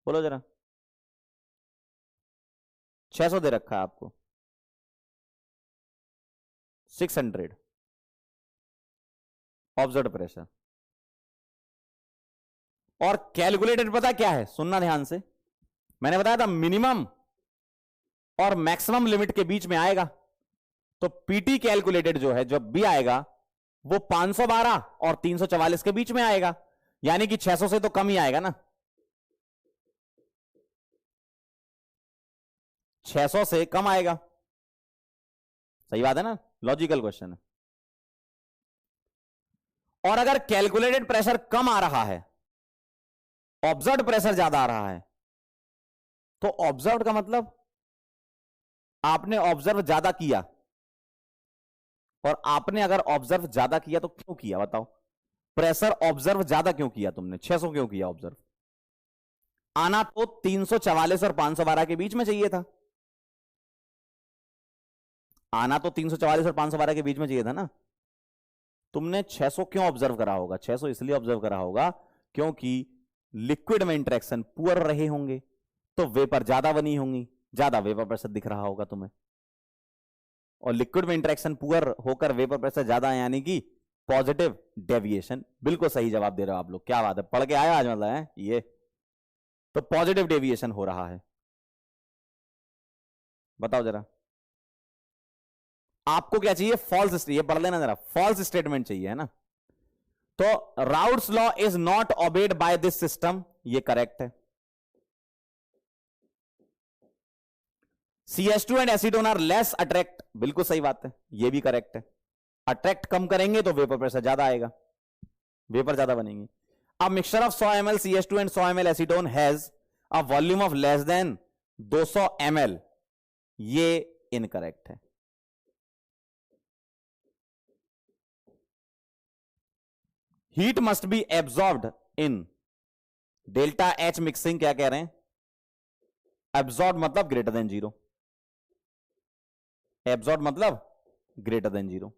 बोलो जरा। 600 दे रखा है आपको, 600 ऑब्जर्व्ड प्रेशर, और कैलकुलेटेड पता क्या है, सुनना ध्यान से, मैंने बताया था मिनिमम और मैक्सिमम लिमिट के बीच में आएगा, तो पीटी कैलकुलेटेड जो है जब भी आएगा वो 512 और 344 के बीच में आएगा, यानी कि 600 से तो कम ही आएगा ना, 600 से कम आएगा, सही बात है ना, लॉजिकल क्वेश्चन है। और अगर कैलकुलेटेड प्रेशर कम आ रहा है, ऑब्जर्व्ड प्रेशर ज्यादा आ रहा है, तो ऑब्जर्व्ड का मतलब आपने ऑब्जर्व ज्यादा किया, और आपने अगर ऑब्जर्व ज्यादा किया तो क्यों किया बताओ, प्रेशर ऑब्जर्व ज्यादा क्यों किया तुमने, 600 क्यों किया ऑब्जर्व, आना तो 344 और 512 के बीच में चाहिए था, आना तो 344 और 512 के बीच में चाहिए था ना, तुमने 600 क्यों ऑब्जर्व करा होगा, 600 इसलिए ऑब्जर्व करा होगा क्योंकि लिक्विड में इंटरेक्शन पुअर रहे होंगे, तो वेपर ज्यादा बनी होंगी, ज्यादा वेपर प्रेशर दिख रहा होगा तुम्हें, और लिक्विड में इंटरेक्शन पुअर होकर वेपर प्रेशर ज्यादा है, यानी कि पॉजिटिव डेविएशन। बिल्कुल सही जवाब दे रहे हो आप लोग, क्या बात है, पढ़ के आया आज मतलब है ये, तो पॉजिटिव डेविएशन हो रहा है। बताओ जरा आपको क्या चाहिए, फॉल्स, ये पढ़ लेना जरा, फॉल्स स्टेटमेंट चाहिए है ना, तो Raoult's law is not obeyed by this system, ये करेक्ट है। CH2 and acetone are less attract, बिल्कुल सही बात है, ये भी करेक्ट है, अट्रैक्ट कम करेंगे तो वेपर प्रेशर ज्यादा आएगा, वेपर ज्यादा बनेंगे। अब mixture of 100 ml CH2 and 100 ml acetone has a volume of less than 200 ml, ये इनकरेक्ट है। Heat must be absorbed in delta H mixing, क्या कह रहे हैं, एब्जॉर्ब मतलब ग्रेटर देन 0, एब्जॉर्ब मतलब ग्रेटर देन 0,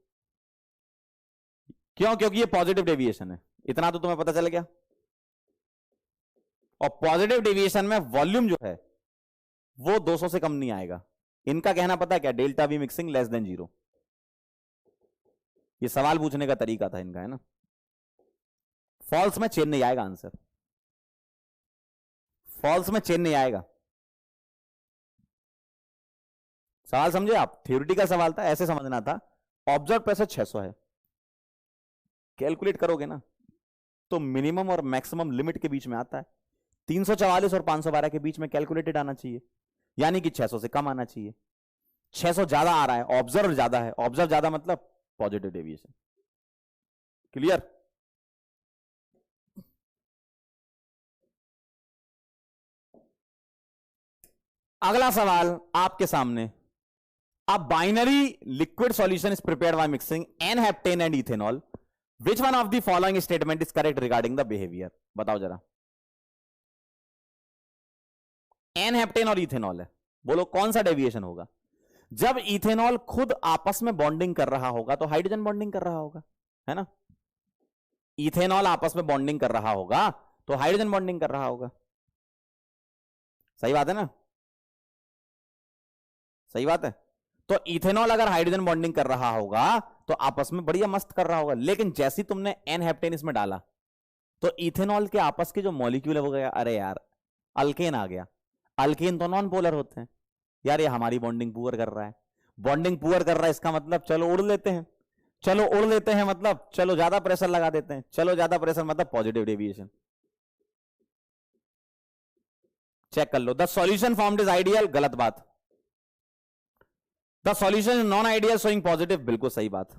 क्यों, क्योंकि ये पॉजिटिव डेविएशन है, इतना तो तुम्हें पता चल गया, और पॉजिटिव डेविएशन में वॉल्यूम जो है वो 200 से कम नहीं आएगा, इनका कहना पता है क्या, delta V mixing less than 0, ये सवाल पूछने का तरीका था इनका, है ना। फॉल्स में चेन नहीं आएगा आंसर, फॉल्स में चेन नहीं आएगा, सवाल समझे आप, थ्योरेटिकल सवाल था, ऐसे समझना था, ऑब्जर्व प्रेशर 600 है, कैलकुलेट करोगे ना तो मिनिमम और मैक्सिमम लिमिट के बीच में आता है, 344 और 512 के बीच में कैलकुलेटेड आना चाहिए, यानी कि 600 से कम आना चाहिए, 600 ज्यादा आ रहा है, ऑब्जर्व ज्यादा है, ऑब्जर्व ज्यादा मतलब पॉजिटिव डेविएशन। क्लियर? अगला सवाल आपके सामने, a binary liquid solution is prepared by mixing n-heptane and ethanol. Which one of the following statement is correct regarding the behavior? बताओ जरा। n-heptane और इथेनॉल है, बोलो कौन सा डेविएशन होगा? जब इथेनॉल खुद आपस में बॉन्डिंग कर रहा होगा तो हाइड्रोजन बॉन्डिंग कर रहा होगा, है ना? इथेनॉल आपस में बॉन्डिंग कर रहा होगा तो हाइड्रोजन बॉन्डिंग कर रहा होगा। सही बात है ना? सही बात है। तो इथेनॉल अगर हाइड्रोजन बॉन्डिंग कर रहा होगा तो आपस में बढ़िया मस्त कर रहा होगा, लेकिन जैसे तुमने एन हेप्टेन इसमें डाला तो इथेनॉल के आपस के जो मॉलिक्यूल है वो गया, अरे यार अल्केन आ गया। अल्केन तो नॉन पोलर होते हैं यार, ये हमारी बॉन्डिंग पुअर कर रहा है। बॉन्डिंग पुअर कर रहा है इसका मतलब चलो उड़ लेते हैं, चलो उड़ लेते हैं मतलब चलो ज्यादा प्रेशर लगा देते हैं, चलो ज्यादा प्रेशर मतलब पॉजिटिव डेविएशन। चेक कर लो। The solution formed is ideal, गलत बात। The solution is non ideal showing positive, बिल्कुल सही बात।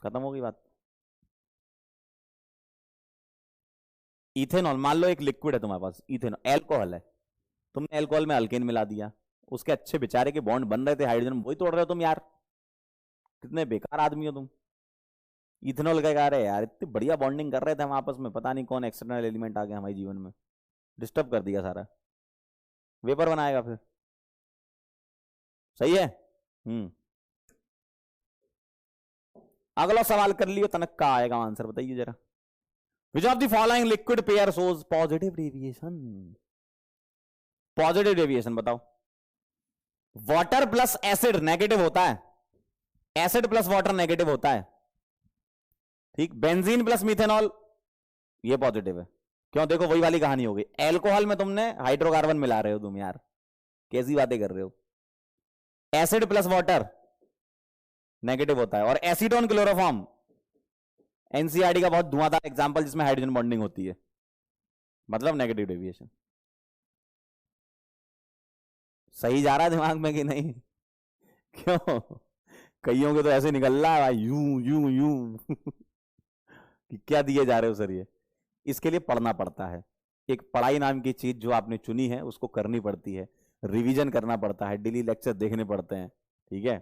खत्म हो गई बात। इथेनॉल मान लो एक लिक्विड है तुम्हारे पास, इथेनॉल एल्कोहल है, तुमने एल्कोहल में अल्केन मिला दिया, उसके अच्छे बेचारे के बॉन्ड बन रहे थे, हाइड्रोजन वही तोड़ रहे हो तुम यार, कितने बेकार आदमी हो तुम। इथेनॉल कहेगा अरे यार इतनी बढ़िया बॉन्डिंग कर रहे थे हम आपस में, पता नहीं कौन एक्सटर्नल एलिमेंट आ गया हमारे जीवन में, डिस्टर्ब कर दिया सारा, वेपर बनाएगा फिर। सही है। अगला सवाल कर लियो, तनक का आएगा आंसर, बताइए जरा। Which of the following liquid pair shows positive deviation? Positive deviation बताओ। वाटर प्लस एसिड नेगेटिव होता है, एसिड प्लस वाटर नेगेटिव होता है, ठीक। बेंजीन प्लस मिथेनॉल ये पॉजिटिव है, क्यों? देखो वही वाली कहानी हो गई, एल्कोहल में तुमने हाइड्रोकार्बन मिला रहे हो तुम यार, कैसी बातें कर रहे हो। एसिड प्लस वाटर नेगेटिव होता है, और एसीटोन क्लोरोफॉर्म एनसीईआरटी का बहुत धुआंधार एग्जांपल जिसमें हाइड्रोजन बॉन्डिंग होती है, मतलब नेगेटिव डेविएशन। सही जा रहा है दिमाग में कि नहीं? क्यों? कईयों के तो ऐसे निकल रहा है भाई, यूं यूं यूं कि क्या दिए जा रहे हो सर ये। इसके लिए पढ़ना पड़ता है, एक पढ़ाई नाम की चीज जो आपने चुनी है उसको करनी पड़ती है, रिवीजन करना पड़ता है, डेली लेक्चर देखने पड़ते हैं, ठीक है,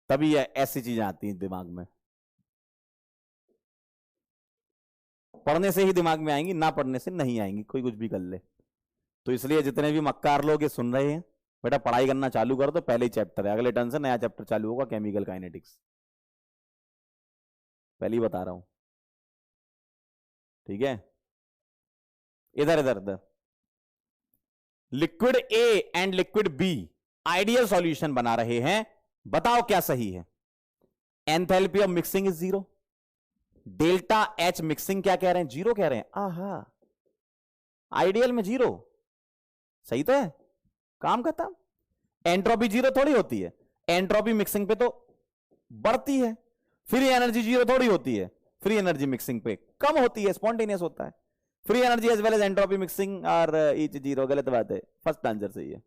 तभी ये ऐसी चीजें आती हैं दिमाग में। पढ़ने से ही दिमाग में आएंगी, ना पढ़ने से नहीं आएंगी, कोई कुछ भी कर ले। तो इसलिए जितने भी मक्कार लोग ये सुन रहे हैं, बेटा पढ़ाई करना चालू करो, तो पहले ही चैप्टर है, अगले टर्न से नया चैप्टर चालू होगा, केमिकल काइनेटिक्स, पहले ही बता रहा हूं, ठीक है। इधर इधर इधर, liquid A and liquid be ideal solution बना रहे हैं, बताओ क्या सही है? Enthalpy of mixing is 0, delta H mixing क्या कह रहे हैं? 0 कह रहे हैं। आहा, आइडियल में 0 सही तो है, काम खत्म। एंट्रोपी 0 थोड़ी होती है, एंट्रोपी मिक्सिंग पे तो बढ़ती है, फ्री एनर्जी 0 थोड़ी होती है, फ्री एनर्जी मिक्सिंग पे कम होती है, स्पॉन्टेनियस होता है। Free energy as well as entropy mixing और ईच 0, गलत बात है, फर्स्ट आंसर सही है।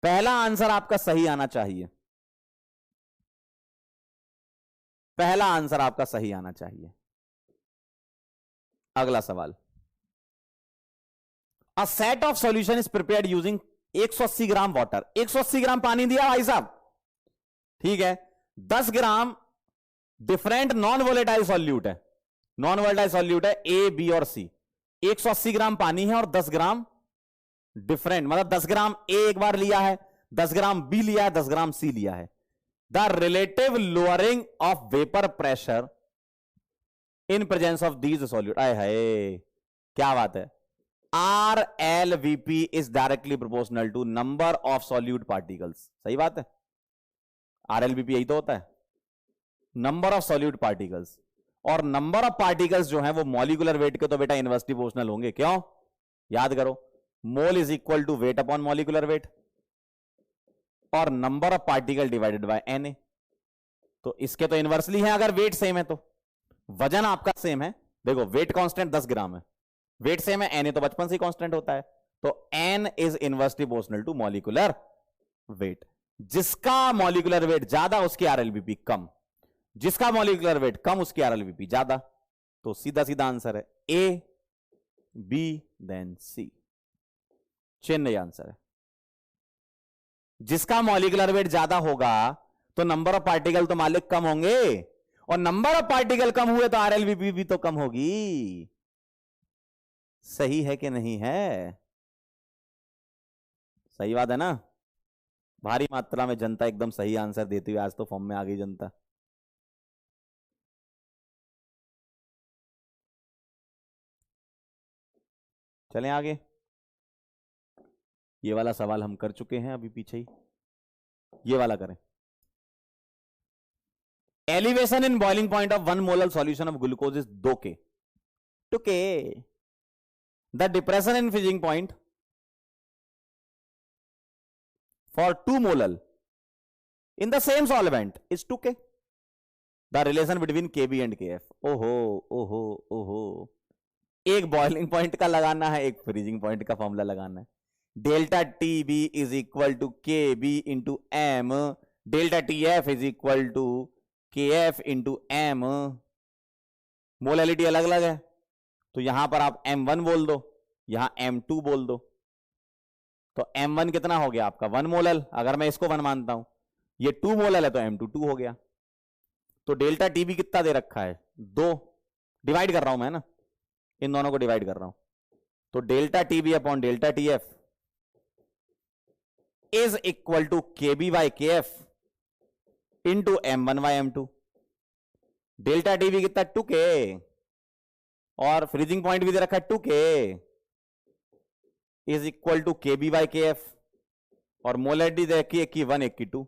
पहला आंसर आपका सही आना चाहिए, पहला आंसर आपका सही आना चाहिए। अगला सवाल, a set of solution is prepared using 180 gram water, 180 ग्राम पानी दिया भाई साहब, ठीक है, 10 ग्राम डिफरेंट नॉन वोलेटाइल सॉल्यूट है, नॉन वोलेटाइल सॉल्यूट है ए बी और सी, 180 ग्राम पानी है और 10 ग्राम डिफरेंट, मतलब 10 ग्राम ए एक बार लिया है, 10 ग्राम बी लिया है, 10 ग्राम सी लिया है। The relative lowering of vapour pressure in presence of these solute, आए हाय क्या बात है, RLVP is directly proportional to number of solute particles. सही बात है, RLVP यही तो होता है, नंबर ऑफ सॉल्यूट पार्टिकल्स, और नंबर ऑफ पार्टिकल्स जो हैं वो मॉलिक्यूलर वेट के तो बेटा इनवर्सली प्रोपोर्शनल होंगे, क्यों? याद करो, mole is equal to weight upon molecular weight, और number of particle divided by Na, तो इसके तो इनवर्सली है अगर वेट सेम है तो। वजन आपका सेम है, देखो वेट कांस्टेंट 10 ग्राम है, वेट सेम है, Na तो बचपन से कांस्टेंट होता है, तो N is inversely proportional to molecular weight. जिसका मॉलिक्यूलर वेट ज्यादा उसकी आरएलबीपी कम, जिसका मॉलिक्यूलर वेट कम उसकी आरएलबीपी ज्यादा। तो सीधा सीधा आंसर है ए बी देन सी, चेन नहीं आंसर है। जिसका मॉलिक्यूलर वेट ज्यादा होगा तो नंबर ऑफ पार्टिकल तो मालिक कम होंगे, और नंबर ऑफ पार्टिकल कम हुए तो आरएलबीपी भी तो कम होगी। सही है कि नहीं है? सही बात है ना? भारी मात्रा में जनता एकदम सही आंसर देती हुई आज तो फॉर्म में आ गई जनता। चलें आगे। ये वाला सवाल हम कर चुके हैं अभी पीछे ही, ये वाला करें। Elevation in boiling point of 1 molar solution of glucose is 2K। 2K। The depression in freezing point for 2 molar in the same solvent is 2K. The relation between KB and KF. ओहो ओहो ओहो, एक boiling point का लगाना है, एक freezing point का formula लगाना है। Delta TB is equal to KB into M, delta TF is equal to KF into M। Molality अलग अलग है, तो यहां पर आप M1 बोल दो, यहां M2 बोल दो। तो M1 कितना हो गया आपका 1 मोलल, अगर मैं इसको 1 मानता हूं, ये 2 मोलल है तो M2 2 हो गया। तो डेल्टा TB कितना दे रखा है 2, डिवाइड कर रहा हूं मैं ना, इन दोनों को डिवाइड कर रहा हूं। तो delta TB upon delta TF is equal to KB by KF into M1 by M2। Delta TB कितना 2K, और फ्रीजिंग पॉइंट भी दे रखा है 2K is equal to KB by KF, और मोलैलिटी देखिए कि 1 1 की 2,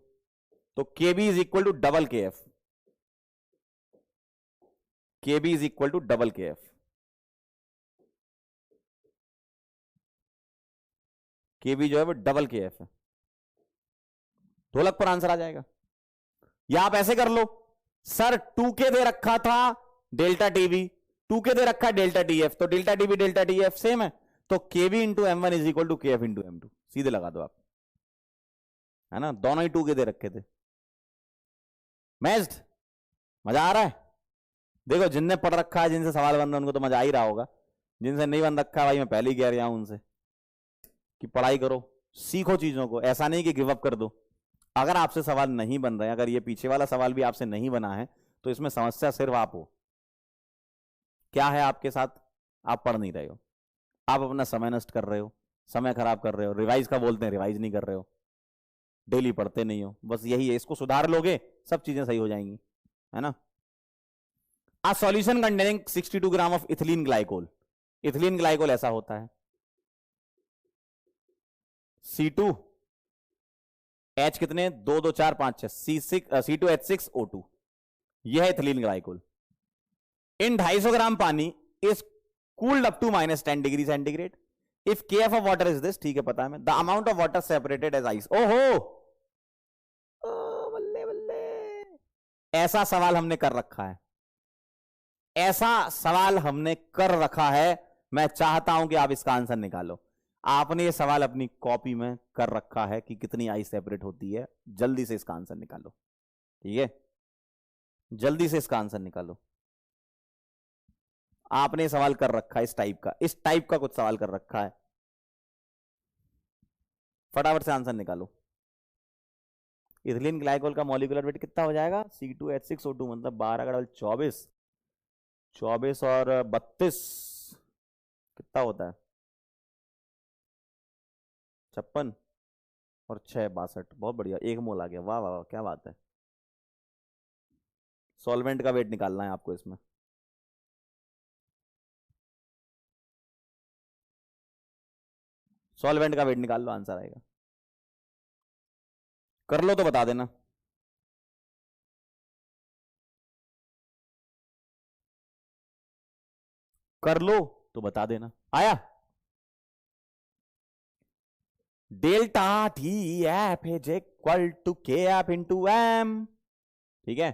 तो KB is equal to double KF। KB is equal to double KF। KB जो है वो डबल KF है। ढोलक पर आंसर आ जाएगा। या आप ऐसे कर लो, सर 2K दे रखा था डेल्टा TB, 2K दे रखा डेल्टा TF, तो delta TB delta TF same है, तो KB into M1 is equal to KF into M2, सीधे लगा दो आप, है ना? दोनों ही 2K दे रखे थे। मैच्ड। मजा आ रहा है? देखो, जिनने पढ़ रखा है, जिनसे सवाल बन रहा है, उनको तो मजा आ ही रहा होगा। जिनसे नहीं बन रखा है भाई, मैं पहले ही कह रहा हूं उनसे कि पढ़ाई करो, सीखो चीजों को, ऐसा नहीं कि गिव अप कर दो। अगर आपसे सवाल नहीं बन रहे, अगर ये पीछे वाला सवाल भी आपसे नहीं बना है, तो इसमें समस्या सिर्फ आप हो। क्या है आपके साथ? आप पढ़ नहीं रहे हो, आप अपना समय नष्ट कर रहे हो, समय खराब कर रहे हो, रिवाइज का बोलते हैं, रिवाइज नहीं कर रहे हो, डेली पढ़ते नहीं हो। बस यही है, इसको सुधार लोगे सब चीजें सही हो जाएंगी, है ना? A solution containing 62 gram of ethylene glycol. Ethylene glycol ऐसा होता है, C2 H कितने 2 2 4 5 6 C2H6O2, यह है इथिलीन ग्लाइकोल। इन 250 ग्राम पानी is cooled up to -10 degree centigrade. If KF of water is this, ठीक है पता है मैं, the amount of water separated as ice। ओहो, बल्ले बल्ले, ऐसा सवाल हमने कर रखा है, ऐसा सवाल हमने कर रखा है। मैं चाहता हूं कि आप इसका आंसर निकालो। आपने ये सवाल अपनी कॉपी में कर रखा है कि कितनी आइस सेपरेट होती है, जल्दी से इसका आंसर निकालो, ठीक है? जल्दी से इसका आंसर निकालो। आपने सवाल कर रखा है इस टाइप का कुछ सवाल कर रखा है, फटाफट से आंसर निकालो। इथिलीन ग्लाइकोल का मॉलिक्यूलर वेट कितना हो जाएगा? C2H6O2, मतलब 12 × 24, 24 और 32 कितना होता है? 56 और 6 62। बहुत बढ़िया, 1 मोल आ गया। वाह वाह वाह, क्या बात है। सॉल्वेंट का वेट निकालना है आपको इसमें। सॉल्वेंट का वेट निकाल लो, आंसर आएगा। कर लो तो बता देना। कर लो तो बता देना। आया? Delta TF is equal to KF into M, ठीक है?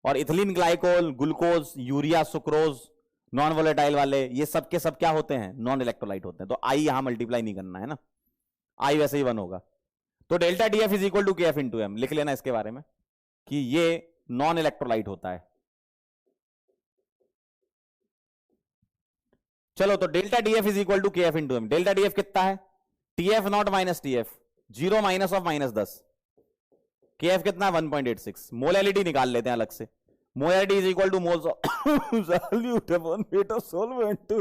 और ethylene glycol, glucose, urea, sucrose, non volatile वाले, ये सब के सब क्या होते हैं? नॉन इलेक्ट्रोलाइट होते हैं। तो आई यहां मल्टीप्लाई नहीं करना है ना, आई वैसे ही 1 होगा। तो delta D F is equal to K F into M, लिख लेना इसके बारे में कि ये नॉन इलेक्ट्रोलाइट होता है। चलो, तो delta D F is equal to K F into M. Delta D F कितना है? T F naught minus T F, 0 minus of -10। K F कितना है? 1.86। मोलैलिटी निकाल लेते हैं अलग से। Molality is equal two moles of solute upon weight of solvent.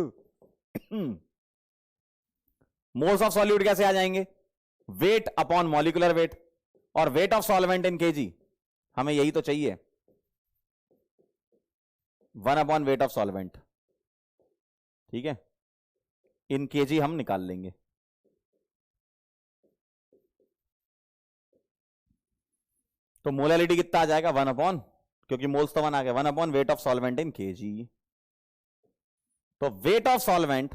Moles of solute कैसे आ जाएंगे? वेट अपॉन मॉलिक्यूलर वेट, और wait of solvent in KG, हमें यही तो चाहिए, 1 अपॉन वेट ऑफ सॉल्वेंट। ठीक है, इन केजी हम निकाल लेंगे। तो मोलैलिटी कितना आ जाएगा? 1 अपॉन, क्योंकि मोल्स तो 1 आ गया, 1 upon weight of solvent in KG. तो weight of solvent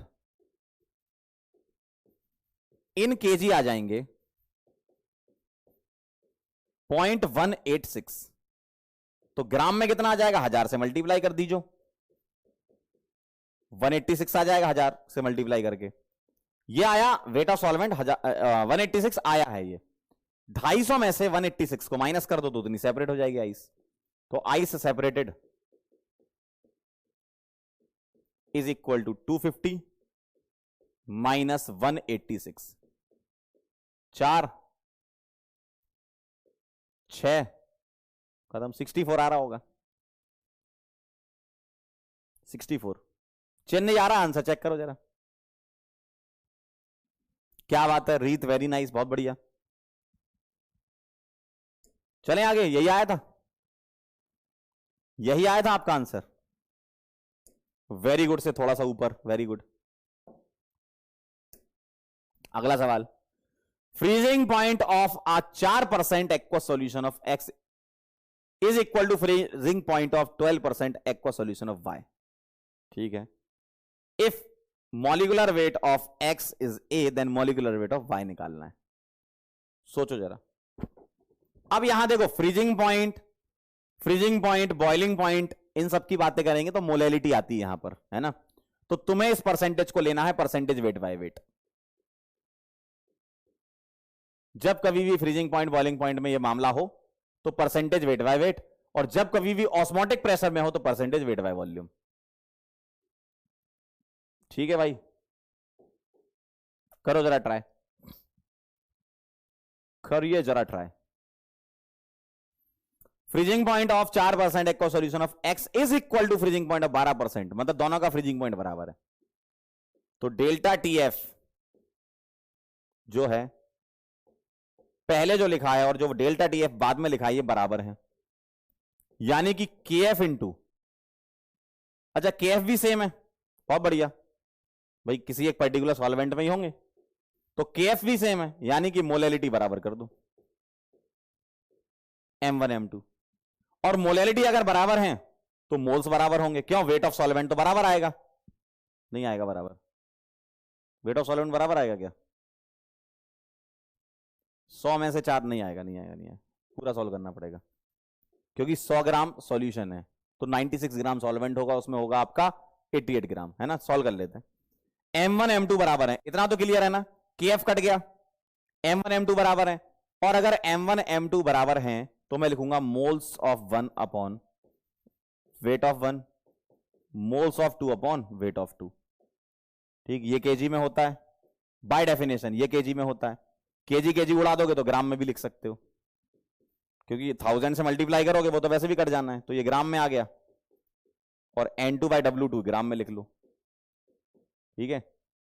in KG आ जाएंगे 0.186। तो ग्राम में कितना आ जाएगा? 1000 से मल्टीप्लाई कर दीजिए, 186 आ जाएगा 1000 से मल्टीप्लाई करके। ये आया वेट ऑफ सॉल्वेंट 186 आया है। ये 250 में से 186 को माइनस कर दो तो उतनी सेपरेट हो जाएगी आइस। तो ice separated is equal to 250 minus 186, 4 6 खत्म। 64 आ रहा होगा, 64। चेन्नई आ रहा आंसर, चेक करो जरा। क्या बात है रीत, वेरी नाइस, बहुत बढ़िया। चलें आगे। यही आया था, यही आया था आपका आंसर। वेरी गुड से थोड़ा सा ऊपर, वेरी गुड। अगला सवाल, freezing point of a 4% aqueous solution of X is equal to freezing point of 12% aqueous solution of Y. ठीक है, if molecular weight of X is A then molecular weight of Y निकालना है। सोचो जरा। अब यहां देखो, फ्रीजिंग पॉइंट, बॉइलिंग पॉइंट, इन सब की बातें करेंगे तो मोलैलिटी आती है यहां पर, है ना। तो तुम्हें इस परसेंटेज को लेना है परसेंटेज वेट बाय वेट। जब कभी भी फ्रीजिंग पॉइंट, बॉइलिंग पॉइंट में यह मामला हो तो परसेंटेज वेट बाय वेट, और जब कभी भी ऑस्मोटिक प्रेशर में हो तो परसेंटेज वेट बाय वॉल्यूम। ठीक है भाई, करो जरा ट्राई, करिए जरा try. Freezing point of 4% aqua solution of X is equal to freezing point of 12%, मतलब दोनों का फ्रीजिंग पॉइंट बराबर है। तो डेल्टा टी एफ जो है पहले जो लिखा है और जो डेल्टा टी एफ बाद में लिखा है ये बराबर है, यानी कि के एफ इंटू, अच्छा के एफ भी सेम है, बहुत बढ़िया भाई, किसी एक पर्टिकुलर सॉल्वेंट में ही होंगे तो के एफ भी सेम है, यानी कि मोलैलिटी बराबर कर दो M1 M2। और मोलैलिटी अगर बराबर है तो मोल्स बराबर होंगे, क्यों? वेट ऑफ सॉल्वेंट तो बराबर आएगा, नहीं आएगा बराबर? वेट ऑफ सॉल्वेंट बराबर आएगा क्या? 100 में से 4 नहीं आएगा, नहीं आएगा, नहीं आएगा, पूरा सॉल्व करना पड़ेगा, क्योंकि 100 ग्राम सॉल्यूशन है तो 96 ग्राम सॉल्वेंट होगा, उसमें होगा आपका 88 ग्राम, है ना। सॉल्व कर लेते हैं। M1 M2 बराबर है, इतना तो क्लियर है ना, KF कट गया, M1 M2 बराबर है, और अगर M1 M2 बराबर हैं तो मैं लिखूंगा moles of 1 upon weight of 1, moles of 2 upon weight of 2। ठीक, ये केजी में होता है बाय डेफिनेशन, ये केजी में होता है। केजी केजी उड़ा दोगे तो ग्राम में भी लिख सकते हो, क्योंकि 1000 से मल्टीप्लाई करोगे वो तो वैसे भी कट जाना है, तो ये ग्राम में आ गया, और N2 बाय W2 ग्राम में लिख लो। ठीक है,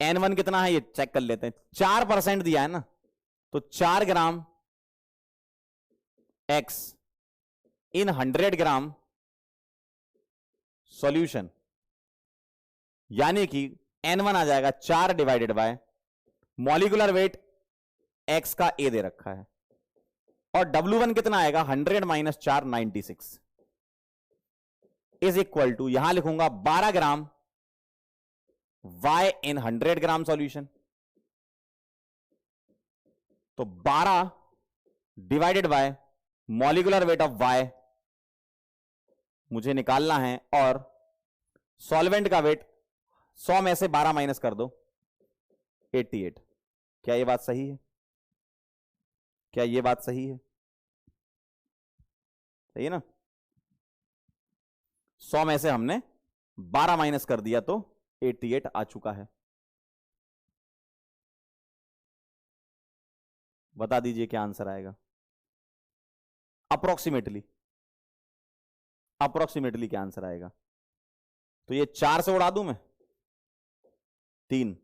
N1 कितना है ये चेक कर लेते हैं, 4% दिया है ना, तो 4 ग्राम X इन 100 ग्राम सॉल्यूशन, यानी कि N1 आ जाएगा 4 divided by molecular weight X का A दे रखा है, और W1 कितना आएगा 100 माइनस 4 96 इज इक्वल टू, यहां लिखूंगा 12 ग्राम Y इन 100 ग्राम सॉल्यूशन। तो 12 divided by molecular weight of Y मुझे निकालना है, और सॉल्वेंट का वेट 100 में से 12 माइनस कर दो 88। क्या ये बात सही है? क्या ये बात सही है? सही है ना? 100 में से हमने 12 माइनस कर दिया तो 88 आ चुका है। बता दीजिए क्या आंसर आएगा अप्रोक्सीमेटली। अप्रोक्सीमेटली क्या आंसर आएगा? तो ये 4 से उड़ा दूं मैं 3,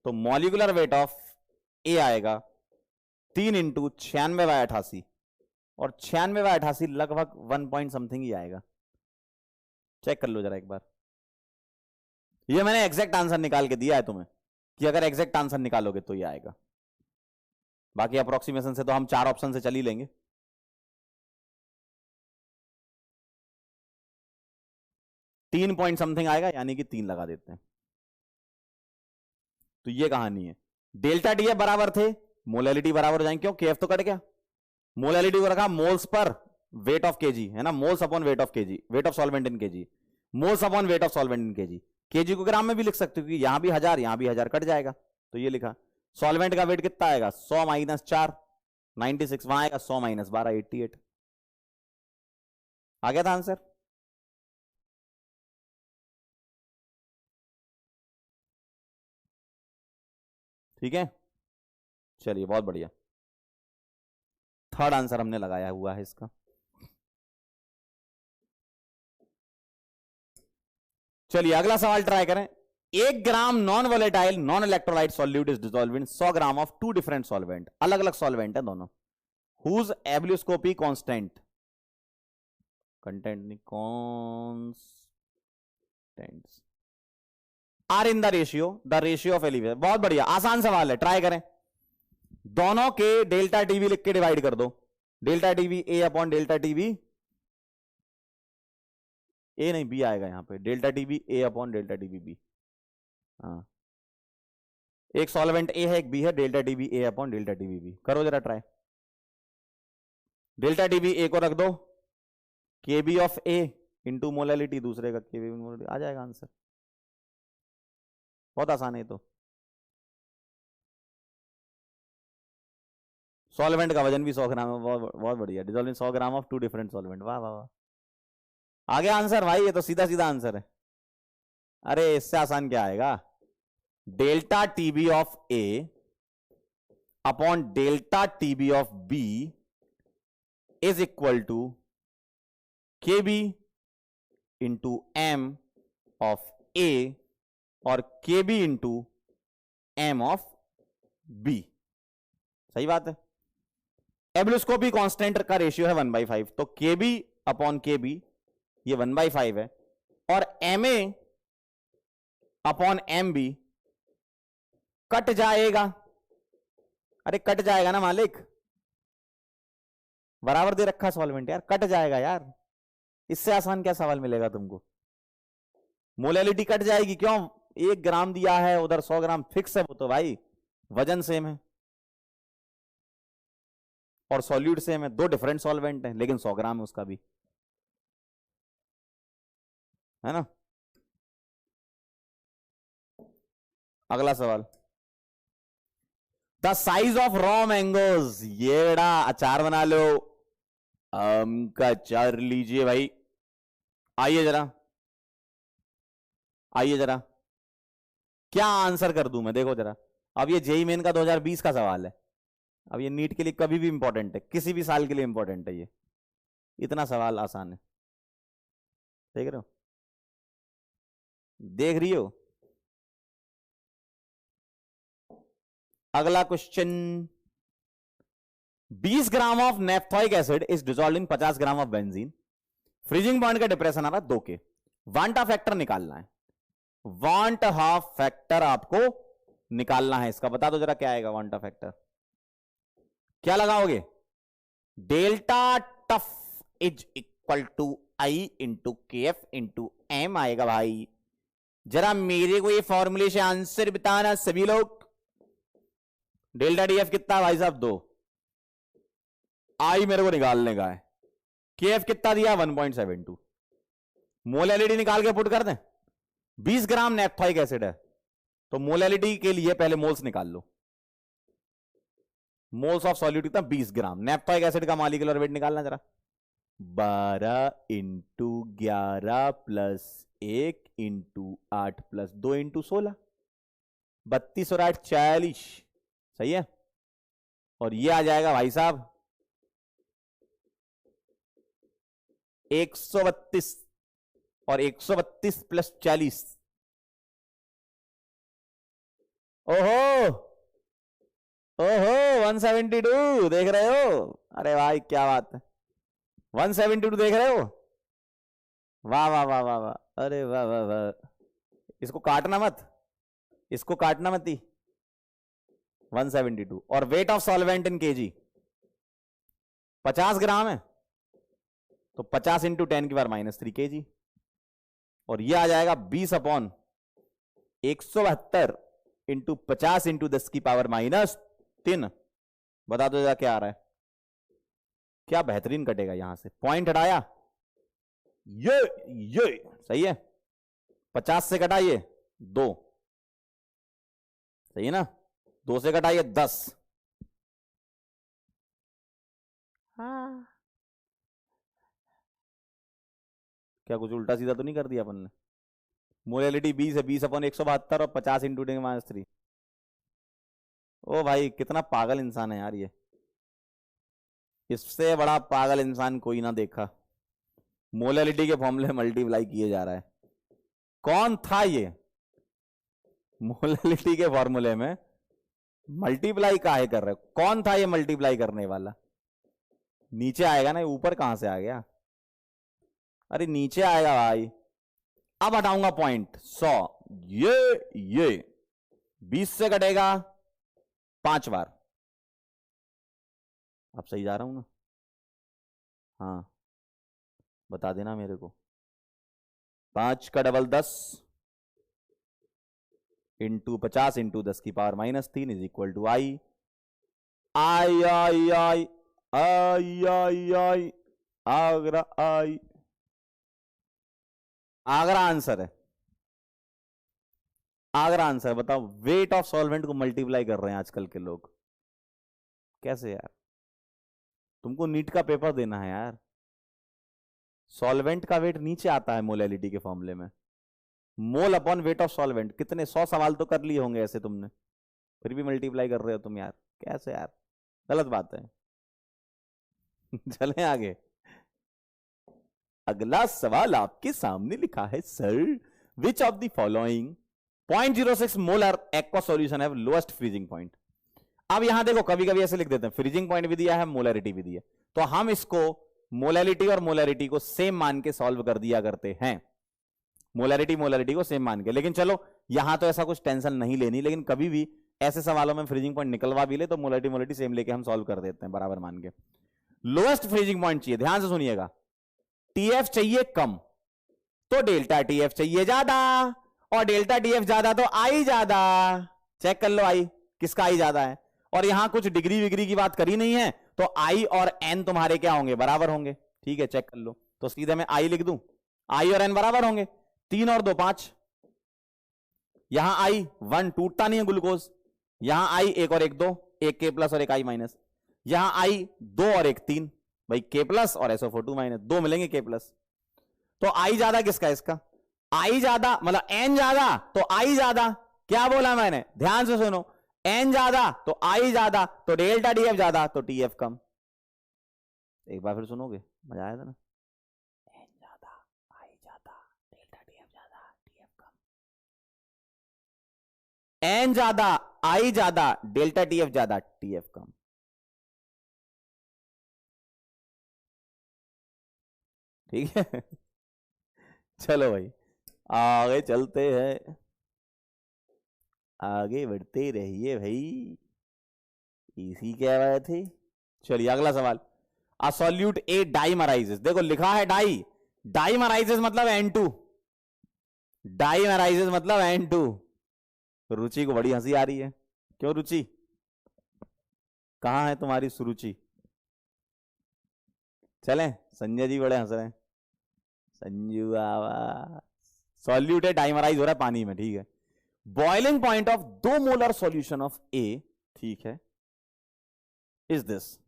तो मॉलिक्यूलर वेट ऑफ ए आएगा 3 इंटू 96/88, और 96/88 लगभग 1 पॉइंट समथिंग ही आएगा। चेक कर लो जरा एक बार। ये मैंने एग्जैक्ट आंसर निकाल के दिया है तुम्हें कि अगर एग्जैक्ट आंसर निकालोगे तो ये आएगा। बाकी अप्रोक्सीमेशन से तो हम 4 ऑप्शन से चल ही लेंगे। तीन पॉइंट समथिंग आएगा, यानी कि 3 लगा देते हैं। तो ये कहानी है। डेल्टा डी बराबर थे, मोलैलिटी बराबर हो जाएंगे। क्यों? केएफ तो कट गया। मोलैलिटी को रखा moles per weight of KG, है ना, moles upon weight of KG, wait of solvent in KG, moles upon weight of solvent in KG. KG को ग्राम में भी लिख सकते हो कि यहां भी 1000 यहां भी 1000 कट जाएगा, तो ये लिखा। सॉल्वेंट का वेट कितना आएगा? 100 माइनस 4 96, वहां आएगा 100 माइनस 12 88। आ गया था आंसर। ठीक है, चलिए बहुत बढ़िया। थर्ड आंसर हमने लगाया हुआ है इसका। चलिए अगला सवाल ट्राई करें। 1 gram non volatile non electrolyte solute is dissolved in 100 gram of 2 different solvent. अलग अलग सॉल्वेंट है दोनों। हुज एब्ल्यूस्कोपी कांस्टेंट, कंटेंट नहीं, constants are in the ratio of elevation. बहुत बढ़िया, आसान सवाल है, ट्राई करें। दोनों के डेल्टा टीवी लिख के डिवाइड कर दो। Delta TV A upon delta TV, A नहीं बी आएगा यहां पे, delta TV A upon delta TV B. हाँ, एक सॉल्वेंट ए है एक बी है, delta TV A upon delta TV B. करो जरा ट्राई। डेल्टा टीवी ए को रख दो K B of A into molality, दूसरे का के बी मोलैलिटी, आ जाएगा आंसर। बहुत आसान है तो। सॉल्वेंट का वजन भी 100 ग्राम है, बहुत बहुत बढ़िया। Dissolve in 100 gram of 2 different solvent. वाह वाह वाह, आ गया आंसर भाई, ये तो सीधा सीधा आंसर है। अरे इससे आसान क्या आएगा? Delta TB of A upon delta TB of B is equal to K B into M of A और K B into M of B. सही बात है। एब्ल्यूस्कोपी कांस्टेंट का रेशियो है 1/5, तो के बी अपॉन के बी ये 1/5 है, और M A upon M B cut जाएगा। अरे कट जाएगा ना मालिक, बराबर दे रखा सॉल्वेंट यार, कट जाएगा यार। इससे आसान क्या सवाल मिलेगा तुमको? मोलैलिटी कट जाएगी। क्यों? 1 ग्राम दिया है, उधर 100 ग्राम फिक्स है, वो तो भाई वजन सेम है और सॉल्यूट सेम है। 2 डिफरेंट सॉल्वेंट है लेकिन 100 ग्राम है उसका भी, है ना। अगला सवाल। The size of raw mangoes, ये बड़ा अचार बना लो, आम का अचार लीजिए भाई। आइए जरा, आइए जरा, क्या आंसर कर दूं मैं, देखो जरा। अब ये जेईई मेन का 2020 का सवाल है। अब ये नीट के लिए कभी भी इंपॉर्टेंट है, किसी भी साल के लिए इंपॉर्टेंट है ये। इतना सवाल आसान है, देख रहे हो, देख रही हो। अगला question. 20 gram of naphthoic acid is dissolved in 50 gram of benzene. Freezing point का डिप्रेशन आ रहा है 2 के। वांट ऑफ फैक्टर निकालना है। वांट हाफ फैक्टर आपको निकालना है इसका, बता दो जरा क्या आएगा वांट ऑफ फैक्टर। क्या लगाओगे? Delta TF is equal to I into K F into M आएगा भाई। जरा मेरे को ये फॉर्मूले से आंसर बताना सभी लोग। डेल्टा डी एफ कितना भाई साहब? 2। आई मेरे को निकालने का है। के एफ कितना दिया? 1.72। मोलैलिटी निकाल के पुट कर दें। 20 ग्राम नेफ्थोइक एसिड है तो मोलैलिटी के लिए पहले मोल्स निकाल लो। मोल्स ऑफ सॉल्यूट कितना 20 ग्राम। नेप्थोइक एसिड का मॉलिक्यूलर वेट निकालना जरा। 12 into 11 plus 1 into 8 plus 2 into 16, 32 और 8 40। सही है। और ये आ जाएगा भाई साहब 132, और 132 प्लस 40, ओहो ओहो 172 देख रहे हो। अरे भाई क्या बात है, 172 देख रहे हो। वाह वाह वाह वाह वाह, अरे वाह वाह वाह। इसको काटना मत, इसको काटना मत ही। 172 और wait of solvent in KG 50 ग्राम है, तो 50 इंटू 10 की पावर -3 kg। और ये आ जाएगा 20 अपॉन 172 इंटू 50 इंटू 10 की पावर -3। बता दो जरा क्या आ रहा है, क्या बेहतरीन कटेगा। यहां से पॉइंट हटाया, ये सही है। 50 से घटाइए 2, सही है ना। 2 से घटाइए 10। हाँ, क्या कुछ उल्टा सीधा तो नहीं कर दिया अपन ने। मोलैलिटी 20 है, 20 अपॉन 172 और 50 इंटू 10⁻3। ओ भाई कितना पागल इंसान है यार ये, इससे बड़ा पागल इंसान कोई ना देखा। मोलैलिटी के फॉर्मूले मल्टीप्लाई किए जा रहा है। कौन था ये मोलैलिटी के फॉर्मूले में मल्टीप्लाई काहे कर रहे हो? कौन था ये मल्टीप्लाई करने वाला? नीचे आएगा ना, ऊपर कहां से आ गया? अरे नीचे आएगा भाई। अब हटाऊंगा पॉइंट 100, ये 20 से कटेगा 5 बार। अब सही जा रहा हूं ना? हाँ बता देना मेरे को। 5 का डबल 10 इंटू 50 इंटू 10 की power -3 is equal to I. I I I I I I आगरा आई, आगरा आंसर है, आगरा आंसर। बताओ वेट ऑफ सॉल्वेंट को मल्टीप्लाई कर रहे हैं आजकल के लोग, कैसे यार? तुमको नीट का पेपर देना है यार। सॉल्वेंट का वेट नीचे आता है मोलैलिटी के फॉर्मूले में, mole upon weight of solvent. कितने 100 सवाल तो कर लिए होंगे ऐसे तुमने, फिर भी मल्टीप्लाई कर रहे हो तुम यार, कैसे यार? गलत बात है। चलें आगे। अगला सवाल आपके सामने लिखा है, sir which of the following 0.06 molar aqua solution है लोएस्ट फ्रीजिंग पॉइंट। अब यहां देखो कभी कभी ऐसे लिख देते हैं, फ्रीजिंग पॉइंट भी दिया है, मोलैरिटी भी दिया है, तो हम इसको मोलैलिटी और मोलैरिटी को सेम मान के सॉल्व कर दिया करते हैं। मोलैरिटी को सेम मान के। लेकिन चलो यहां तो ऐसा कुछ टेंशन नहीं लेनी, लेकिन कभी भी ऐसे सवालों में फ्रीजिंग पॉइंट निकलवा भी ले तो मोलैरिटी सेम लेके हम सॉल्व कर देते हैं, बराबर मान के। लोएस्ट फ्रीजिंग पॉइंट चाहिए, ध्यान से सुनिएगा। टीएफ चाहिए कम तो डेल्टा टीएफ चाहिए ज्यादा, और डेल्टा टीएफ ज्यादा तो आई ज्यादा। चेक कर लो आई किसका आई ज्यादा है। और यहां कुछ डिग्री विग्री की बात करी नहीं है, तो आई और एन तुम्हारे क्या होंगे? बराबर होंगे। ठीक है चेक कर लो, तो सीधे मैं आई लिख दूं, आई और एन बराबर होंगे, 3 और 2 5। यहां आई 1 टूटता नहीं है ग्लूकोज, यहां आई 1 और 1 2, 1 के प्लस और 1 आई माइनस। यहां आई 2 और 1 3, भाई के प्लस और SO4 माइनस, 2 मिलेंगे के प्लस। तो आई ज्यादा किसका? इसका। आई ज्यादा मतलब एन ज्यादा तो आई ज्यादा। क्या बोला मैंने? ध्यान से सुनो, एन ज्यादा तो आई ज्यादा, तो डेल्टा टीएफ ज्यादा तो टीएफ कम। एक बार फिर सुनोगे, मजा आया था ना? एन ज्यादा, आई ज्यादा, डेल्टा टीएफ ज्यादा, टीएफ कम। एन ज्यादा, आई ज्यादा, डेल्टा टीएफ ज्यादा, टीएफ कम। ठीक है। चलो भाई आगे चलते हैं, आगे बढ़ते रहिए भाई, इसी क्या बात है। चलिए अगला सवाल। अ सॉल्यूट ए डाइमराइजेस, देखो लिखा है डाई, डाइमराइजेस मतलब N2, डाइमराइजेस मतलब N2। रुचि को बड़ी हंसी आ रही है, क्यों रुचि? कहां है तुम्हारी सुरुचि? चलें, संजय जी बड़े हंस रहे हैं। संजू बाबा, सॉल्यूट है डाइमराइज हो रहा है पानी में, ठीक है। Boiling point of 2 molar solution of A, ठीक है, इज दिस।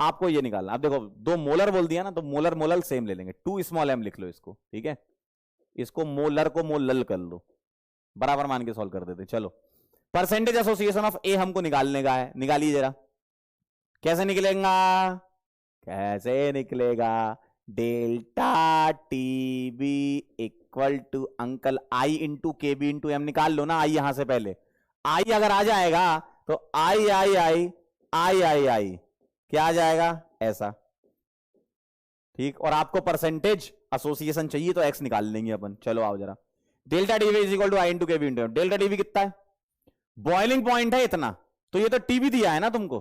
आपको ये निकालना। अब देखो दो मोलर बोल दिया ना, तो मोलर मोलर सेम ले लेंगे, 2 स्मॉल m लिख लो इसको, ठीक है। इसको मोलर को मोलल कर लो, बराबर मान के सॉल्व कर देते। चलो परसेंटेज एसोसिएशन ऑफ ए हमको निकालने का है, निकालिए जरा। कैसे निकलेगा, कैसे निकलेगा? डेल्टा टीबी इक्वल टू अंकल I into K B into M. निकाल लो ना आई यहां से पहले। आई अगर आ जाएगा तो आई आई आई आई आई आई क्या आ जाएगा, ऐसा, ठीक। और आपको परसेंटेज एसोसिएशन चाहिए तो एक्स निकाल लेंगे अपन। चलो आओ जरा। Delta TB is equal to I into K B into M. Delta TB कितना है, बॉइलिंग पॉइंट है इतना, तो ये तो टीबी दिया है ना तुमको,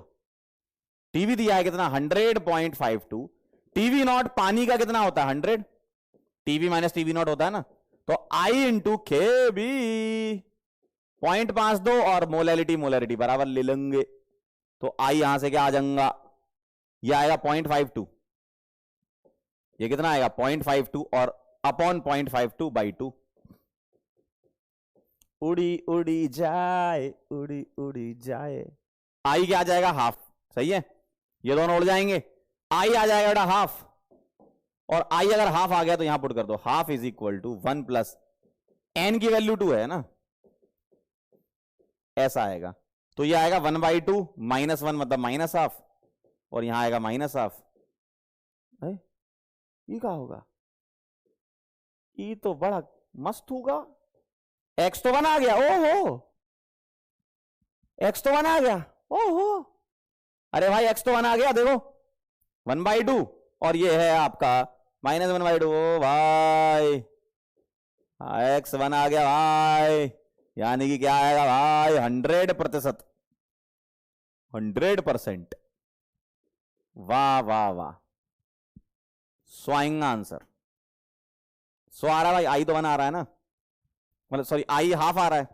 टीबी दिया है कितना 100.52। टीवी नॉट पानी का कितना होता है 100, टीवी माइनस टीवी नॉट होता है ना, तो आई इंटू के बी 0.52 और मोलैलिटी मोलैलिटी बराबर ले लेंगे, तो आई यहां से क्या आ जाएगा, ये आएगा 0.52, ये कितना आएगा 0.52 और अपॉन 0.52 बाई 2। उड़ी उड़ी जाए उड़ी उड़ी जाए, आई क्या आ जाएगा हाफ, सही है, ये दोनों उड़ जाएंगे, आई आ जाएगा बेटा हाफ, और आई अगर हाफ आ गया तो यहां पुट कर दो, half is equal to 1 plus N की वैल्यू 2 है ना, ऐसा आएगा। तो ये आएगा 1/2 -1 मतलब माइनस हाफ, और यहां आएगा माइनस हाफ। ये क्या होगा, ये तो बड़ा मस्त होगा। एक्स तो 1 आ गया, ओहो एक्स तो 1 आ गया, ओहो अरे भाई एक्स तो 1 आ गया, देखो 1/2 और ये है आपका -1/2। ओ भाई एक्स 1 आ गया भाई, यानी कि क्या आएगा भाई 100%, 100%। वाह वाह वाह, स्वाइंग आंसर। सो आ रहा है भाई, आई तो 1 आ रहा है ना, मतलब सॉरी आई हाफ आ रहा है,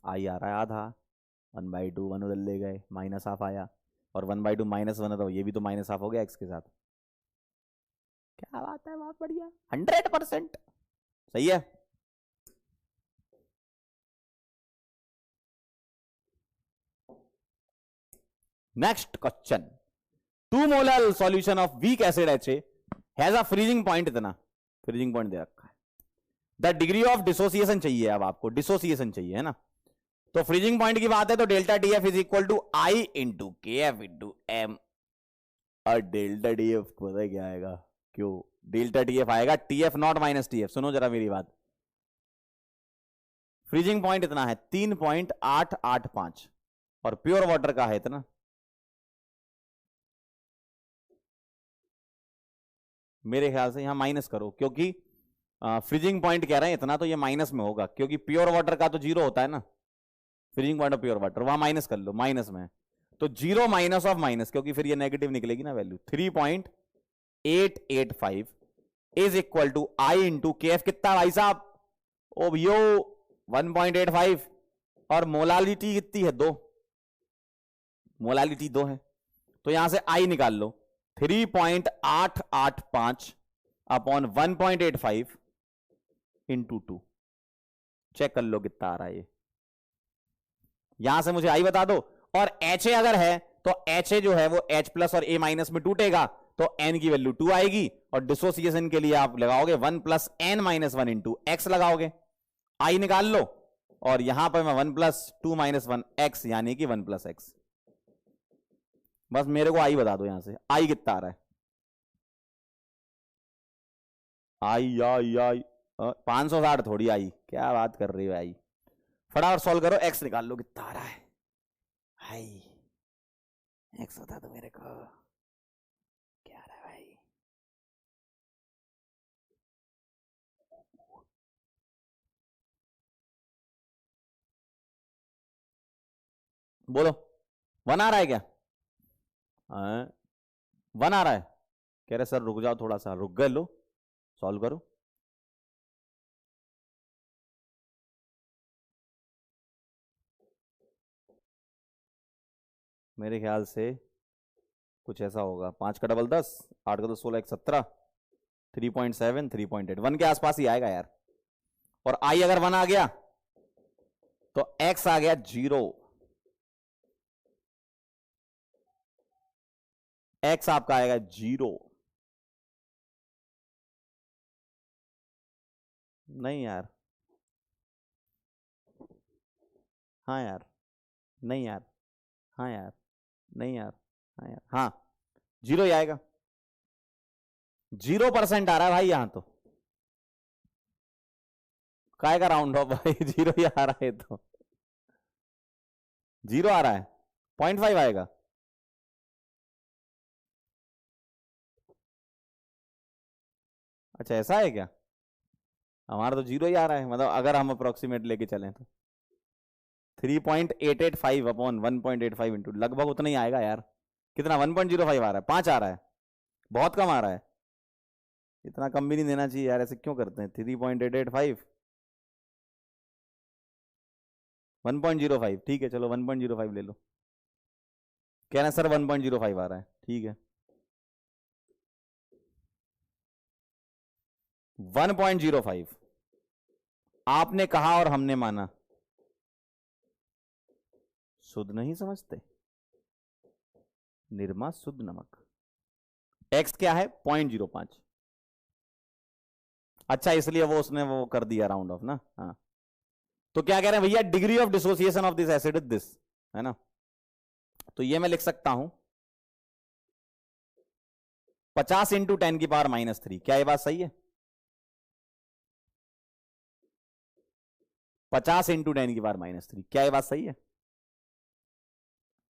आई आ रहा है आधा, 1/2 1 उधर ले गए, माइनस हाफ आया, और 1/2 -1 है तो ये भी तो माइनस हाफ हो गया एक्स के साथ। क्या बात है, बहुत बढ़िया, 100% सही है। Next question, 2 molar solution of weak acid HA has a freezing point, इतना फ्रीजिंग पॉइंट दे रखा है। द डिग्री ऑफ डिसोसिएशन चाहिए, अब आपको डिसोसिएशन चाहिए है ना, तो फ्रीजिंग पॉइंट की बात है तो delta TF is equal to I into KF into M, और डेल्टा TF पता है क्या आएगा, क्यों डेल्टा TF आएगा TF नॉट माइनस TF। सुनो जरा मेरी बात, फ्रीजिंग पॉइंट इतना है 3.885 और प्योर वाटर का है इतना, मेरे ख्याल से यहां माइनस करो, क्योंकि फ्रीजिंग पॉइंट कह रहे हैं इतना, तो ये माइनस में होगा, क्योंकि प्योर वाटर का तो 0 होता है ना, freezing point of pure water, वहां माइनस कर लो, माइनस में तो 0 माइनस ऑफ माइनस, क्योंकि फिर ये नेगेटिव निकलेगी ना value. 3.885 is equal to I into KF कितना भाई साहब, ओ भैयो 1.85, और मोलालिटी कितनी है 2, मोलालिटी 2 है, तो यहां से आई निकाल लो, 3.885 अपॉन 1.85 इंटू 2, चेक कर लो कितना आ रहा है ये, यहां से मुझे आई बता दो। और HA अगर है तो HA जो है वो H प्लस और A माइनस में टूटेगा, तो N की वैल्यू 2 आएगी, और डिसोसिएशन के लिए आप लगाओगे 1 plus N minus 1 into x लगाओगे, आई निकाल लो, और यहां पर मैं 1 प्लस 2 माइनस 1 एक्स यानी कि 1 प्लस एक्स। बस मेरे को आई बता दो यहां से, आई कितना आ रहा है, आई आई आई 560 थोड़ी आई, क्या बात कर रही हो आई, फटाफट सॉल्व करो, एक्स निकाल लो कितना आ रहा है, आई एक्स बता दो मेरे को क्या आ रहा है भाई। बोलो 1 आ रहा है क्या, 1 आ रहा है, कह रहे सर रुक जाओ थोड़ा सा, रुक गए, लो सॉल्व करो। मेरे ख्याल से कुछ ऐसा होगा, 5 का डबल 10, 8 का 10 16 1 17, 3.7 3.8 1 के आसपास ही आएगा यार। और आई अगर 1 आ गया तो एक्स आ गया 0, एक्स आपका आएगा 0। नहीं यार, हाँ यार, नहीं यार, हाँ यार, नहीं यार, हाँ यार, हाँ 0 ही आएगा। 0% आ रहा है भाई यहां तो, काय का राउंड ऑफ भाई 0 ही आ रहा है तो, 0 आ रहा है, 0.5 आएगा। अच्छा ऐसा है क्या? हमारा तो 0 ही आ रहा है, मतलब अगर हम अप्रोक्सीमेट लेके चलें तो 3.885 अपॉन 1.85 इंटू, लगभग उतना ही आएगा यार। कितना? 1.05 आ रहा है, 5 आ रहा है, बहुत कम आ रहा है। इतना कम भी नहीं देना चाहिए यार, ऐसे क्यों करते हैं? 3.885 1.05, ठीक है चलो 1.05 ले लो। कहना सर 1.05 आ रहा है, ठीक है 1.05 आपने कहा और हमने माना। शुद्ध नहीं समझते? निरमा शुद्ध नमक। एक्स क्या है? 0.05। अच्छा इसलिए वो उसने वो कर दिया राउंड ऑफ ना, हाँ। तो क्या कह रहे हैं भैया? Degree of dissociation of this acid is this, है ना। तो ये मैं लिख सकता हूं 50 इंटू 10⁻³ क्या ये बात सही है? 50 इंटू 10⁻³ क्या ये बात सही है?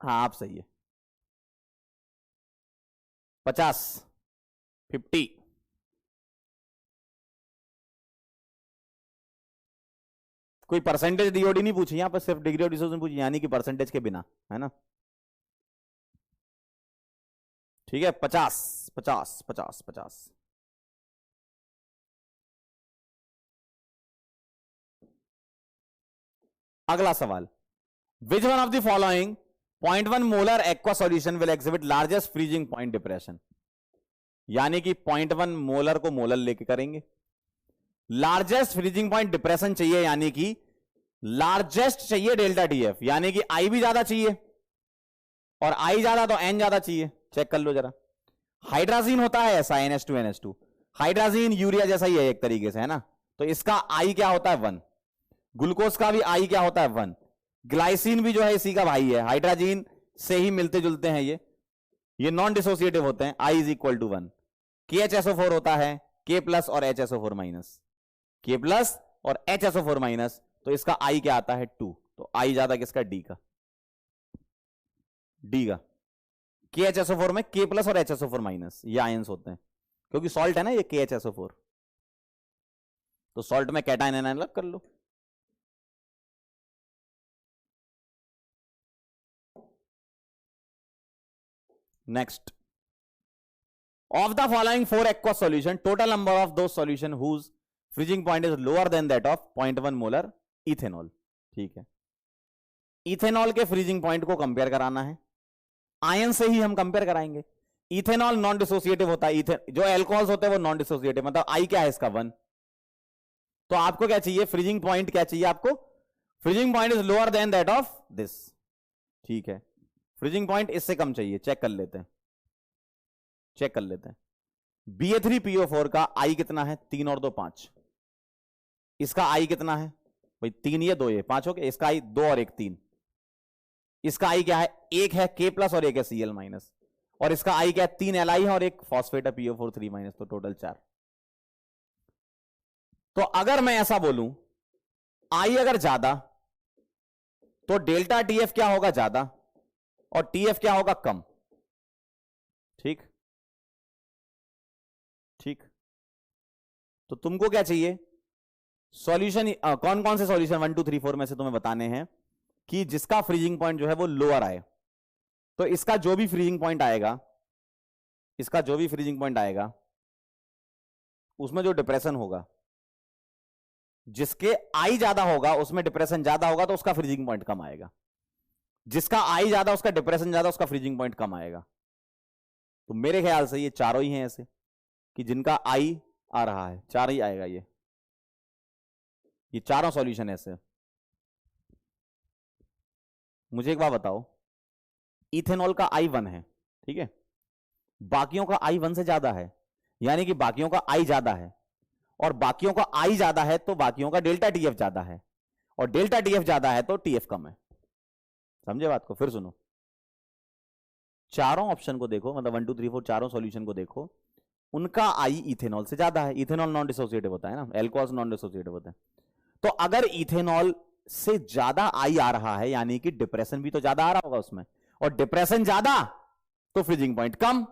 हाँ आप सही है। 50 50 कोई परसेंटेज डीओडी नहीं पूछी यहां पर, सिर्फ डिग्री ऑफ डिसोसिएशन पूछी, यानी कि परसेंटेज के बिना, है ना। ठीक है 50 50 50 50। अगला सवाल, which one of the following 0.1 molar aqua solution will exhibit largest freezing point depression. यानी कि 0.1 मोलर को मोलर लेके करेंगे, लार्जेस्ट फ्रीजिंग पॉइंट डिप्रेशन चाहिए, यानी कि लार्जेस्ट चाहिए डेल्टा टीएफ, यानी कि आई भी ज्यादा चाहिए, और आई ज्यादा तो एन ज्यादा चाहिए। चेक कर लो जरा, हाइड्राजीन होता है ऐसा NH2NH2, हाइड्राजीन यूरिया जैसा ही है एक तरीके से, है ना। तो इसका आई क्या होता है? 1। ग्लूकोज का भी आई क्या होता है? 1। ग्लाइसिन भी जो है इसी का भाई है, हाइड्राजीन से ही मिलते जुलते हैं ये नॉन डिसोसिएटिव होते हैं। आई इज इक्वल टू 1। KHSO4 होता है K प्लस और HSO4 माइनस, K प्लस और HSO4 माइनस, तो इसका आई क्या आता है? 2। तो आई ज्यादा किसका? डी का, डी का। KHSO4 में K प्लस और HSO4 माइनस ये आयंस होते हैं, क्योंकि सॉल्ट है ना ये KHSO4, तो सॉल्ट में कैटायन एनायन अलग कर लो। Next, of the following 4 aqua solution total number of दो solution whose freezing point is lower than that of 0.1 molar ethanol. ठीक है, इथेनॉल के फ्रीजिंग पॉइंट को कंपेयर कराना है, आयन से ही हम कंपेयर कराएंगे। इथेनॉल नॉन डिसोसिएटिव होता है, जो एल्कोहल्स होते हैं वो नॉन डिसोसिएटिव, मतलब आई क्या है इसका? 1। तो आपको क्या चाहिए? फ्रीजिंग पॉइंट क्या चाहिए आपको? Freezing point is lower than that of this. ठीक है, फ्रीजिंग पॉइंट इससे कम चाहिए, चेक कर लेते हैं, चेक कर लेते हैं। Ba3PO4 का आई कितना है? 3 और 2 5। इसका आई कितना है भाई? 3 ये 2 ये 5 हो गया। इसका आई 2 और 1 3। इसका आई क्या है? 1 है K प्लस और 1 है Cl माइनस, और इसका आई क्या है? 3 Li है और 1 फॉस्फेट है PO4 3 माइनस, तो टोटल 4। तो अगर मैं ऐसा बोलूं, आई अगर ज्यादा तो डेल्टा TF क्या होगा? ज्यादा, और TF क्या होगा? कम। ठीक ठीक, तो तुमको क्या चाहिए? सॉल्यूशन कौन कौन से सॉल्यूशन 1 2 3 4 में से तुम्हें बताने हैं कि जिसका फ्रीजिंग पॉइंट जो है वो लोअर आए। तो इसका जो भी फ्रीजिंग पॉइंट आएगा, इसका जो भी फ्रीजिंग पॉइंट आएगा उसमें जो डिप्रेशन होगा, जिसके आई ज्यादा होगा उसमें डिप्रेशन ज्यादा होगा, तो उसका फ्रीजिंग पॉइंट कम आएगा। जिसका आई ज्यादा उसका डिप्रेशन ज्यादा, उसका फ्रीजिंग पॉइंट कम आएगा। तो मेरे ख्याल से ये चारों ही हैं ऐसे कि जिनका आई आ रहा है, चार ही आएगा ये चारों सॉल्यूशन ऐसे। मुझे एक बात बताओ, इथेनॉल का आई 1 है, ठीक है, बाकियों का आई 1 से ज्यादा है, यानी कि बाकियों का आई ज्यादा है, और बाकियों का आई ज्यादा है तो बाकियों का डेल्टा टीएफ ज्यादा है, और डेल्टा टीएफ ज्यादा है तो टीएफ कम है। समझे बात को? फिर सुनो, चारों ऑप्शन को देखो, मतलब 1 2 3 4 चारों सॉल्यूशन को देखो, उनका आई इथेनॉल से ज्यादा है। इथेनॉल नॉन डिसोसिएटिव होता है ना, एल्कोहॉल्स नॉन डिसोसिएटिव होता है। तो अगर इथेनॉल से ज्यादा आई आ रहा है, यानी कि डिप्रेशन भी तो ज्यादा आ रहा होगा उसमें, और डिप्रेशन ज्यादा तो फ्रीजिंग पॉइंट कम,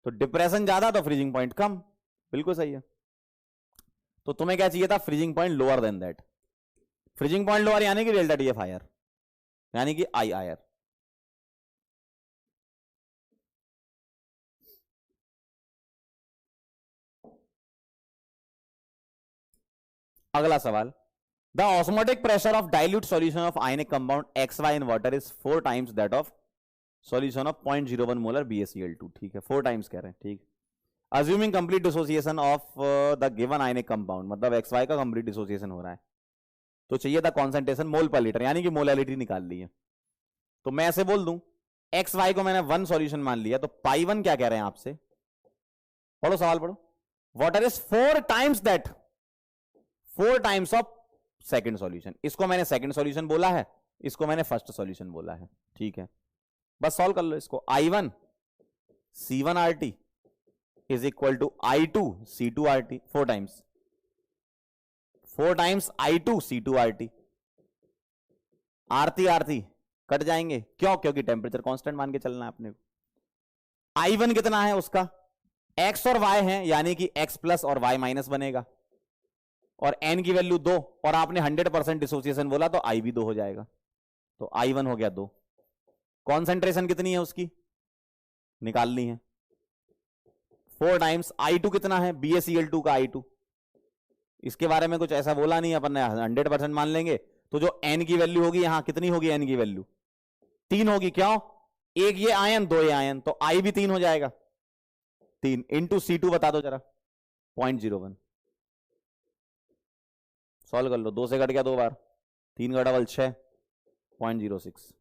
तो डिप्रेशन ज्यादा तो फ्रीजिंग पॉइंट कम। बिल्कुल सही है। तो तुम्हें क्या चाहिए था? Freezing point lower than that. Freezing point lower यानी कि डेल्टा टीएफ हायर, यानी कि आई हायर। अगला सवाल, the osmotic pressure of dilute solution of ionic compound XY in water is 4 times that of solution of 0.01 molar BaCl2। ठीक है, 4 times कह रहे हैं। ठीक, assuming complete dissociation of the given ionic compound, मतलब XY का कंप्लीट डिसोसिएशन हो रहा है, तो चाहिए था कॉन्सेंट्रेशन मोल पर लीटर, यानी कि मोलैलिटी निकाल ली है। तो मैं ऐसे बोल दूं, XY को मैंने 1 सॉल्यूशन मान लिया, तो पाई 1 क्या कह रहे हैं आपसे? पढ़ो सवाल पढ़ो। Water is 4 times that, 4 times of second solution. इसको मैंने सेकंड सॉल्यूशन बोला है, इसको मैंने फर्स्ट सॉल्यूशन बोला है। ठीक है, बस सॉल्व कर लो इसको। I1 C1RT is equal to I2 C2RT, 4 times, 4 times I2 C2RT। RT RT cut जाएंगे, क्यों? क्योंकि टेम्परेचर कांस्टेंट मान के चलना है अपने को। I1 कितना है उसका? X और Y है, यानी कि X प्लस और Y माइनस बनेगा, और N की वैल्यू 2, और आपने 100% डिसोसिएशन बोला तो I भी 2 हो जाएगा, तो I1 हो गया 2। कॉन्सेंट्रेशन कितनी है उसकी निकालनी है, 4 टाइम्स I2 कितना है? BaCl2 का I2, इसके बारे में कुछ ऐसा बोला नहीं अपन ने, 100% मान लेंगे। तो जो N की वैल्यू होगी यहां, कितनी होगी N की वैल्यू? 3 होगी। क्यों? एक ये आयन, 2 ये आयन, तो I भी 3 हो जाएगा। 3 इंटू C2 बता दो जरा, 0.01। सॉल्व कर लो, 2 से कट गया 2 बार, 3 का डबल 6, 0.06,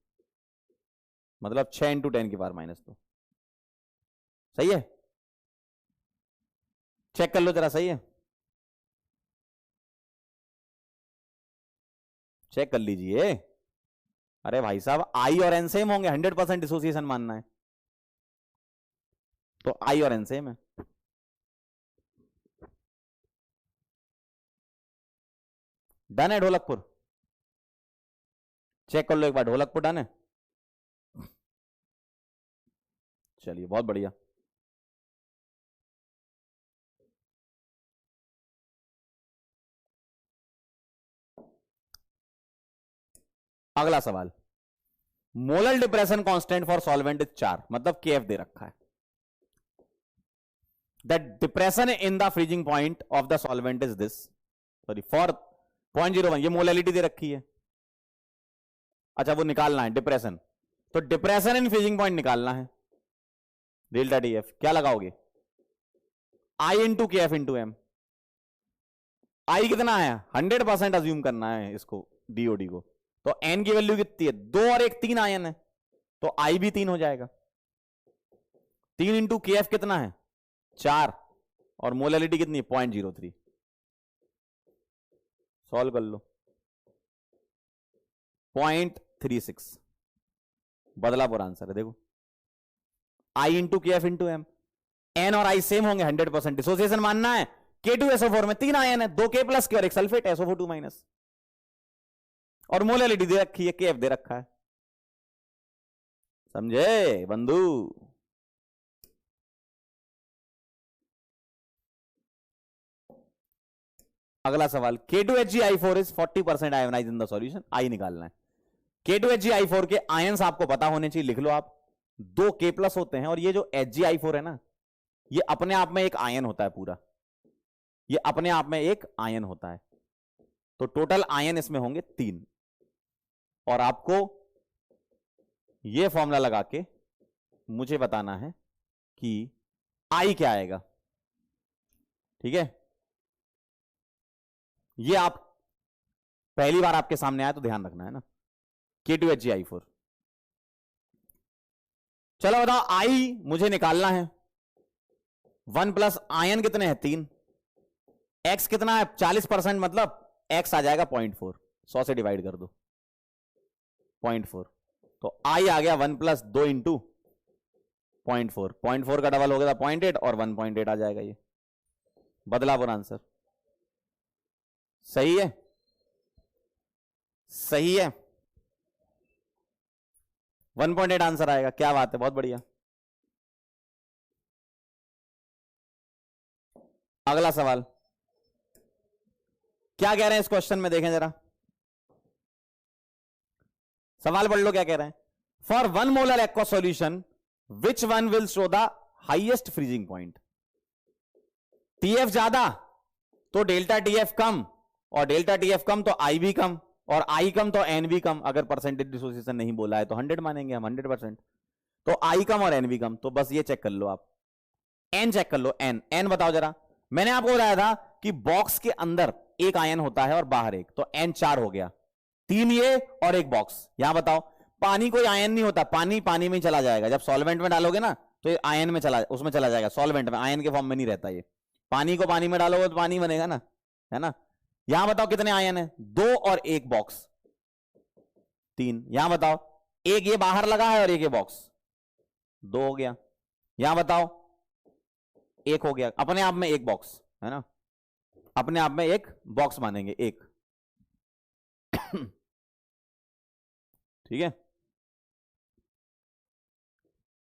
मतलब 6 इंटू 10 की पावर -2। सही है? चेक कर लो जरा, सही है? चेक कर लीजिए। अरे भाई साहब, आई और एन सेम होंगे, 100% डिसोसिएशन मानना है, तो आई और एन सेम है। डन है ढोलकपुर? चेक कर लो एक बार, ढोलकपुर डन है? चलिए बहुत बढ़िया। अगला सवाल, molar depression constant for solvent is 4, मतलब KF दे रखा है। The depression in the freezing point of the solvent is this, sorry for 0.01, ये मोलैलिटी दे रखी है। अच्छा, वो निकालना है डिप्रेशन, तो डिप्रेशन इन फ्रीजिंग पॉइंट निकालना है। डेल्टा TF क्या लगाओगे? I into KF into M। आई कितना है? 100% अज्यूम करना है इसको, DOD को, तो N की वैल्यू कितनी है? 2 और 1 3 आयन है, तो I भी 3 हो जाएगा। 3 इंटू KF कितना है? 4, और मोलैलिटी कितनी है? 0.03। सॉल्व कर लो, 0.36 बदलापुर आंसर है। देखो, I into KF into M, N और I सेम होंगे, 100% डिसोसिएशन मानना है। K2SO4 में 3 आयन है, 2 K प्लस के और 1 सल्फेट, SO4 माइनस, और मोलैलिटी दे रखी है, KF दे रखा है। समझे बंधु? अगला सवाल, K2HgI4 is 40% ionise in the solution, I निकालना है। K2HgI4 के आयंस आपको पता होने चाहिए, लिख लो आप, 2 K प्लस होते हैं, और ये जो HgI4 है ना, ये अपने आप में एक आयन होता है पूरा, ये अपने आप में एक आयन होता है, तो टोटल आयन इसमें होंगे 3, और आपको ये फॉर्मूला लगा के मुझे बताना है कि आई क्या आएगा। ठीक है, ये आप पहली बार आपके सामने आया तो ध्यान रखना है ना, K2HgI4। चलो बताओ, आई मुझे निकालना है। 1 प्लस आयन कितने हैं 3, एक्स कितना है 40%, मतलब एक्स आ जाएगा 0.4, 100 से डिवाइड कर दो 0.4, तो आई आ गया 1 प्लस 2 इंटू 0.4, 0.4 का डबल हो गया 0.8 और 1.8 आ जाएगा। ये बदलापुर आंसर सही है, सही है, 1.8 आंसर आएगा। क्या बात है, बहुत बढ़िया। अगला सवाल क्या कह रहे हैं इस क्वेश्चन में, देखें जरा, सवाल पढ़ लो क्या कह रहे हैं। For 1 molar aqua solution which one will show the highest freezing point. TF ज्यादा तो डेल्टा टीएफ कम, और डेल्टा टीएफ कम तो आई भी कम, और आई कम तो एन भी कम। अगर परसेंटेज डिसोसिएशन नहीं बोला है तो 100 मानेंगे हम, 100%। तो आई कम और एन भी कम, तो बस ये चेक कर लो आप, एन चेक कर लो, एन, एन बताओ जरा। मैंने आपको बताया था कि बॉक्स के अंदर एक आयन होता है और बाहर एक, तो एन 4 हो गया, 3 ये और एक बॉक्स। यहां बताओ, पानी कोई आयन नहीं होता, पानी पानी में चला जाएगा, जब सॉल्वेंट में डालोगे ना तो ये आयन में उसमें चला जाएगा, सॉल्वेंट में, आयन के फॉर्म में नहीं रहता ये। पानी को पानी में डालोगे तो पानी बनेगा ना, है ना। यहां बताओ कितने आयन है, 2 और एक बॉक्स, 3। यहां बताओ, एक ये बाहर लगा है और एक ये बॉक्स, 2 हो गया। यहां बताओ, एक हो गया, अपने आप में एक बॉक्स है ना, अपने आप में एक बॉक्स मानेंगे, एक। ठीक है,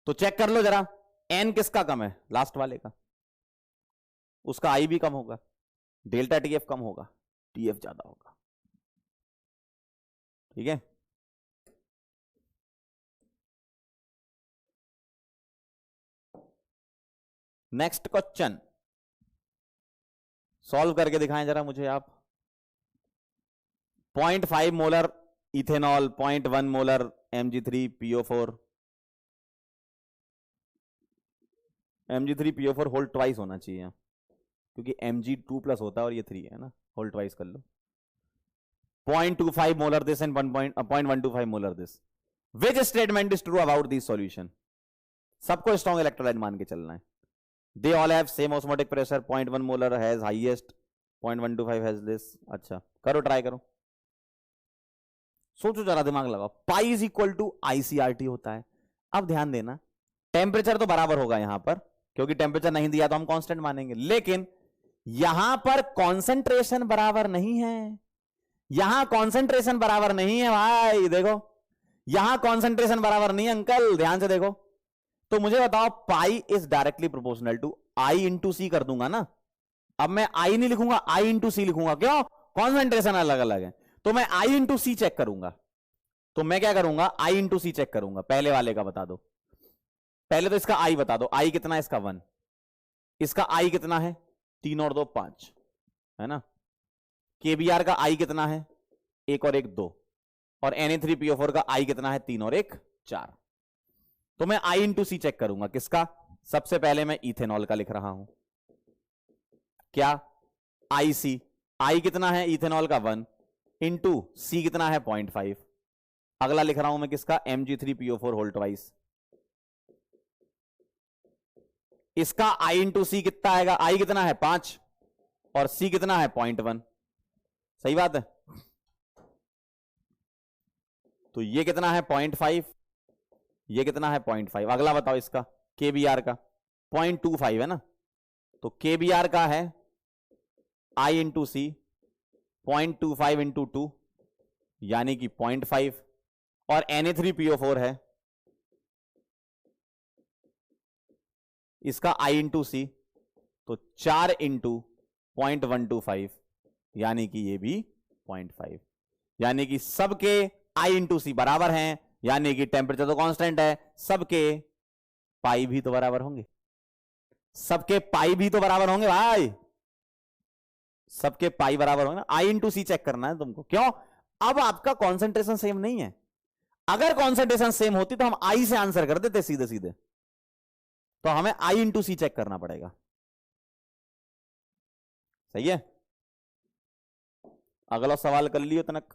तो चेक कर लो जरा, एन किसका कम है, लास्ट वाले का, उसका आई भी कम होगा, डेल्टा टीएफ कम होगा, टीएफ ज्यादा होगा। ठीक है, नेक्स्ट क्वेश्चन सॉल्व करके दिखाएं जरा मुझे आप। 0.5 molar ethanol, 0.1 molar Mg3PO4, Mg3PO4 whole twice होना चाहिए क्योंकि Mg2+ होता है और ये 3 है ना, होल ट्वाइस कर लो। 0.25 molar this and 0.125 molar this. Which statement is true about this solution. सबको स्ट्रॉन्ग इलेक्ट्रोलाइट मान के चलना है। They all have same osmotic pressure, 0.1 molar has highest, 0.125 has this. अच्छा करो, ट्राई करो, सोचो जरा, दिमाग लगाओ। Pi is equal to ICRT होता है। अब ध्यान देना, टेम्परेचर तो बराबर होगा यहां पर, क्योंकि टेम्परेचर नहीं दिया तो हम कांस्टेंट मानेंगे, लेकिन यहां पर कॉन्सेंट्रेशन बराबर नहीं है। यहां कॉन्सेंट्रेशन बराबर नहीं है भाई, देखो यहां कॉन्सेंट्रेशन बराबर नहीं है अंकल, ध्यान से देखो। तो मुझे बताओ, pi is directly proportional to I into C कर दूंगा ना। अब मैं आई नहीं लिखूंगा, आई इंटू सी लिखूंगा, क्यों, कॉन्सेंट्रेशन अलग अलग है। तो मैं आई इंटू सी चेक करूंगा, तो मैं क्या करूंगा, आई इंटू सी चेक करूंगा। पहले वाले का बता दो, पहले तो इसका आई बता दो, आई कितना है इसका 1, इसका आई कितना है 3 और 2 5, है ना। केबीआर का आई कितना है 1 और 1 2, और Na3PO4 का आई कितना है 3 और 1 4। तो मैं आई इंटू सी चेक करूंगा, किसका, सबसे पहले मैं इथेनॉल का लिख रहा हूं, क्या, आई सी, आई कितना है इथेनॉल का 1 इंटू सी कितना है 0.5। अगला लिख रहा हूं मैं किसका, Mg3PO4 होल ट्वाइस। इसका आई इंटू सी कितना आएगा, आई कितना है 5 और सी कितना है 0.1। सही बात है, तो ये कितना है 0.5, ये कितना है 0.5। अगला बताओ इसका, केबीआर का 0.25 है ना, तो केबीआर का है आई इंटू सी 0.25 इंटू 2 यानी कि 0.5, और Na3PO4 है इसका आई इंटू सी, तो 4 इंटू 0.125 यानी कि ये भी 0.5, यानी कि सबके आई इंटू सी बराबर हैं, यानी कि टेम्परेचर तो कांस्टेंट है, सबके पाई भी तो बराबर होंगे, सबके पाई भी तो बराबर होंगे भाई, सबके पाई बराबर होंगे ना। आई इंटू सी चेक करना है तुमको, क्यों, अब आपका कॉन्सेंट्रेशन सेम नहीं है। अगर कॉन्सेंट्रेशन सेम होती तो हम आई से आंसर कर देते सीधे सीधे, तो हमें आई इंटू सी चेक करना पड़ेगा। सही है, अगला सवाल कर लियो तनक।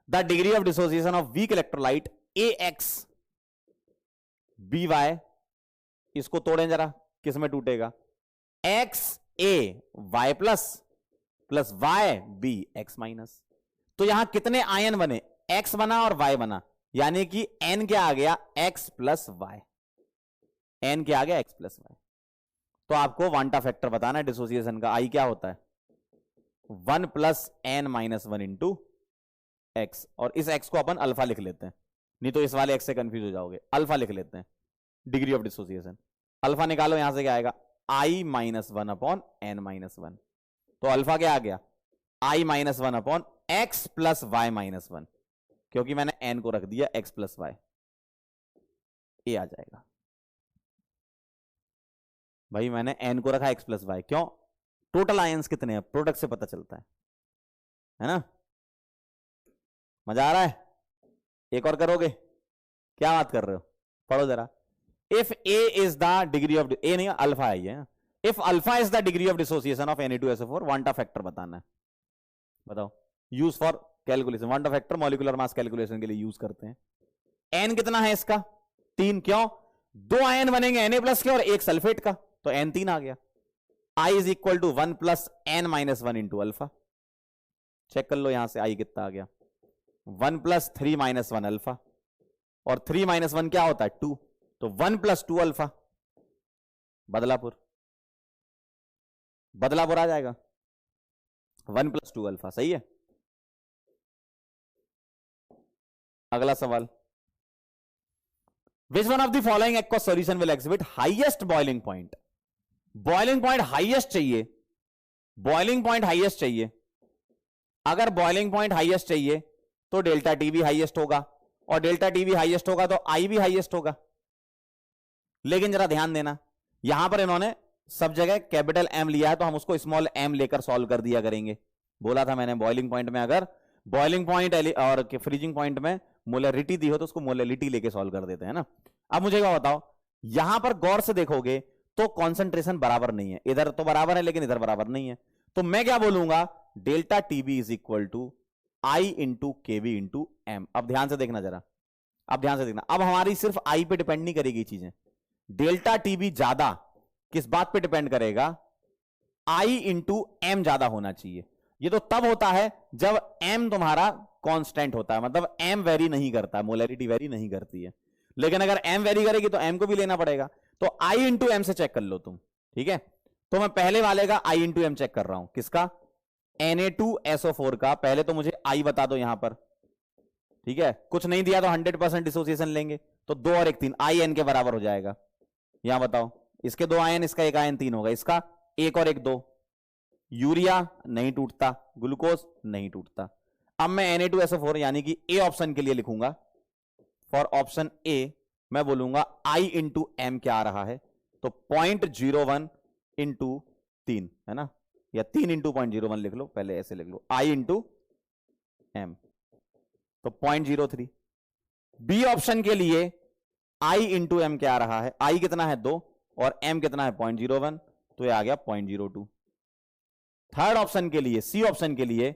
The degree of dissociation of weak electrolyte AX B Y, इसको तोड़ें जरा, किस में टूटेगा? X A Y plus, plus Y B X minus. तो यहां कितने आयन बने? एक्स बना और वाई बना, यानी कि एन क्या आ गया? X plus Y. एन क्या आ गया? X plus Y. तो आपको वांटा फैक्टर बताना है डिसोसिएशन का। आई क्या होता है? 1 plus N minus 1 into X, और इस एक्स को अपन अल्फा लिख लेते हैं, नहीं तो इस वाले एक्स से कंफ्यूज हो जाओगे। अल्फा लिख लेते हैं, डिग्री ऑफ डिसोसिएशन। अल्फा निकालो, यहां से क्या आएगा? I minus 1 upon N minus 1। तो अल्फा क्या आ गया? I minus 1 upon X plus Y minus 1, क्योंकि मैंने एन को रख दिया एक्स प्लस वाई। ए आ जाएगा भाई, मैंने एन को रखा एक्स प्लस वाई, क्यों? टोटल आयंस कितने हैं प्रोडक्ट से पता चलता है ना? मजा आ रहा है? एक और करोगे? क्या बात कर रहे हो? पढ़ो जरा। If A is the degree of, A नहीं अल्फा है, if alpha is the degree of dissociation of Na2SO4, van't factor बताना है। बताओ। Use for calculation, van't factor molecular mass calculation के लिए यूज करते हैं। एन कितना है इसका? 3। क्यों? 2 आयन बनेंगे Na प्लस के और एक सल्फेट का, तो एन 3 आ गया। I is equal to 1 plus N minus 1 into alpha. Check कर लो यहां से आई कितना आ गया? 1 प्लस 3 माइनस 1 अल्फा, और 3 माइनस 1 क्या होता है? 2, तो 1 प्लस 2 अल्फा। बदलापुर, बदलापुर आ जाएगा। 1 प्लस 2 अल्फा, सही है। अगला सवाल, which one of the following aqueous solution will exhibit highest boiling point? Boiling point highest चाहिए, बॉइलिंग पॉइंट हाईएस्ट चाहिए। अगर बॉइलिंग पॉइंट हाईएस्ट चाहिए तो डेल्टा टी भी हाईएस्ट होगा, और डेल्टा टी भी हाईएस्ट होगा तो आई भी हाईएस्ट होगा। लेकिन जरा ध्यान देना, यहां पर इन्होंने सब जगह कैपिटल एम लिया है, तो हम उसको स्मॉल एम लेकर सॉल्व कर दिया करेंगे। बोला था मैंने, बॉइलिंग पॉइंट में अगर बॉइलिंग पॉइंट और फ्रीजिंग पॉइंट में मोलरिटी दी हो तो उसको मोलरिटी लेके सॉल्व कर देते हैं ना। अब मुझे क्या बताओ, यहां पर गौर से देखोगे तो कॉन्सेंट्रेशन बराबर नहीं है, इधर तो बराबर है लेकिन इधर बराबर नहीं है। तो मैं क्या बोलूंगा? Delta TB is equal to I into KV into M. अब ध्यान से देखना जरा, अब ध्यान से देखना, अब हमारी सिर्फ आई पे डिपेंड नहीं करेगी चीजें। डेल्टा टीबी ज्यादा किस बात पे डिपेंड करेगा? आई इंटू एम ज्यादा होना चाहिए। ये तो तब होता है जब एम तुम्हारा कांस्टेंट होता है, मतलब एम वेरी नहीं करता, मोलरिटी वेरी नहीं करती है। लेकिन अगर एम वेरी करेगी तो एम को भी लेना पड़ेगा। तो आई इंटू एम से चेक कर लो तुम, ठीक है? तो मैं पहले वाले का आई इंटू एम चेक कर रहा हूं। किसका? Na2SO4 का। पहले तो मुझे आई बता दो यहां पर, ठीक है? कुछ नहीं दिया तो 100% डिसोसिएशन लेंगे, तो 2 और 1 3, आई एन के बराबर हो जाएगा। यहां बताओ, इसके 2 आयन, इसका 1 आयन 3 होगा, इसका 1 और 1 2। यूरिया नहीं टूटता, ग्लूकोज नहीं टूटता। अब मैं Na2SO4 यानी कि ए ऑप्शन के लिए लिखूंगा। फॉर ऑप्शन ए मैं बोलूंगा आई इंटू एम क्या आ रहा है? तो 0.01 इंटू 3 है ना, या 3 इंटू 0.01 लिख लो, पहले ऐसे लिख लो, आई इंटू एम, तो 0.03। बी ऑप्शन के लिए आई इंटू एम क्या आ रहा है? आई कितना है? 2, और एम कितना है? 0.01, तो ये आ गया 0.02। थर्ड ऑप्शन के लिए, सी ऑप्शन के लिए,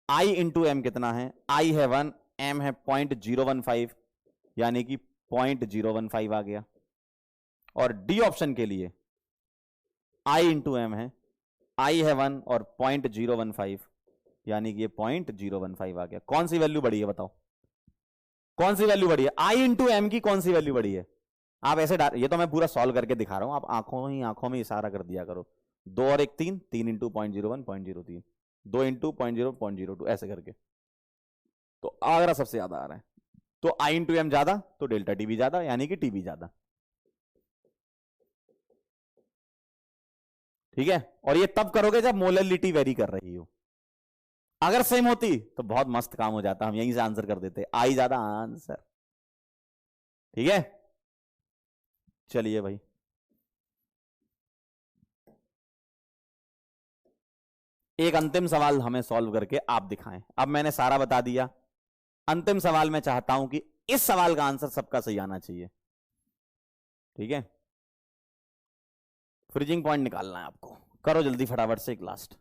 आई इंटू एम कितना है? आई है 1, एम है 0.015, यानी कि 0.015 आ गया। और डी ऑप्शन के लिए आई इंटू एम है, आई है 1 और 0.015, यानी कि ये 0.015 आ गया। कौन सी वैल्यू बड़ी है बताओ? कौन सी वैल्यू बड़ी है? आई इंटू एम की कौन सी वैल्यू बड़ी है? आप ऐसे ये तो मैं पूरा सॉल्व करके दिखा रहा हूं, आप आंखों में इशारा कर दिया करो। 2 और 1 3, 3 इंटू 0.01 0.03, 2 इंटू 0.02 ऐसे करके। तो आगरा सबसे ज्यादा आ रहा है, तो आई इंटू एम ज्यादा तो डेल्टा टी भी ज्यादा, यानी कि टी भी ज्यादा, ठीक है? और ये तब करोगे जब मोलरिटी वेरी कर रही हो। अगर सेम होती तो बहुत मस्त काम हो जाता, हम यहीं से आंसर कर देते, आई ज्यादा आंसर, ठीक है? चलिए भाई, एक अंतिम सवाल हमें सॉल्व करके आप दिखाएं। अब मैंने सारा बता दिया, अंतिम सवाल मैं चाहता हूं कि इस सवाल का आंसर सबका सही आना चाहिए, ठीक है? फ्रीजिंग पॉइंट निकालना है आपको, करो जल्दी फटाफट से एक लास्ट।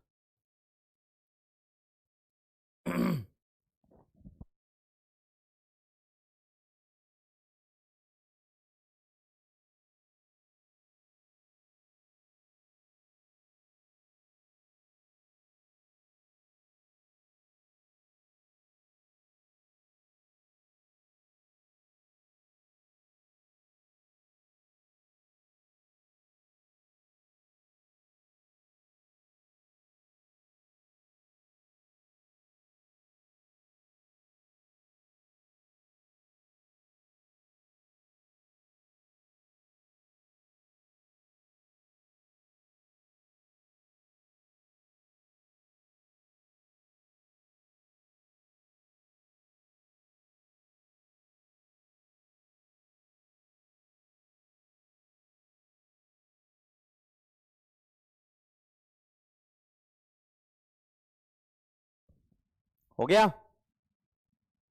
हो गया?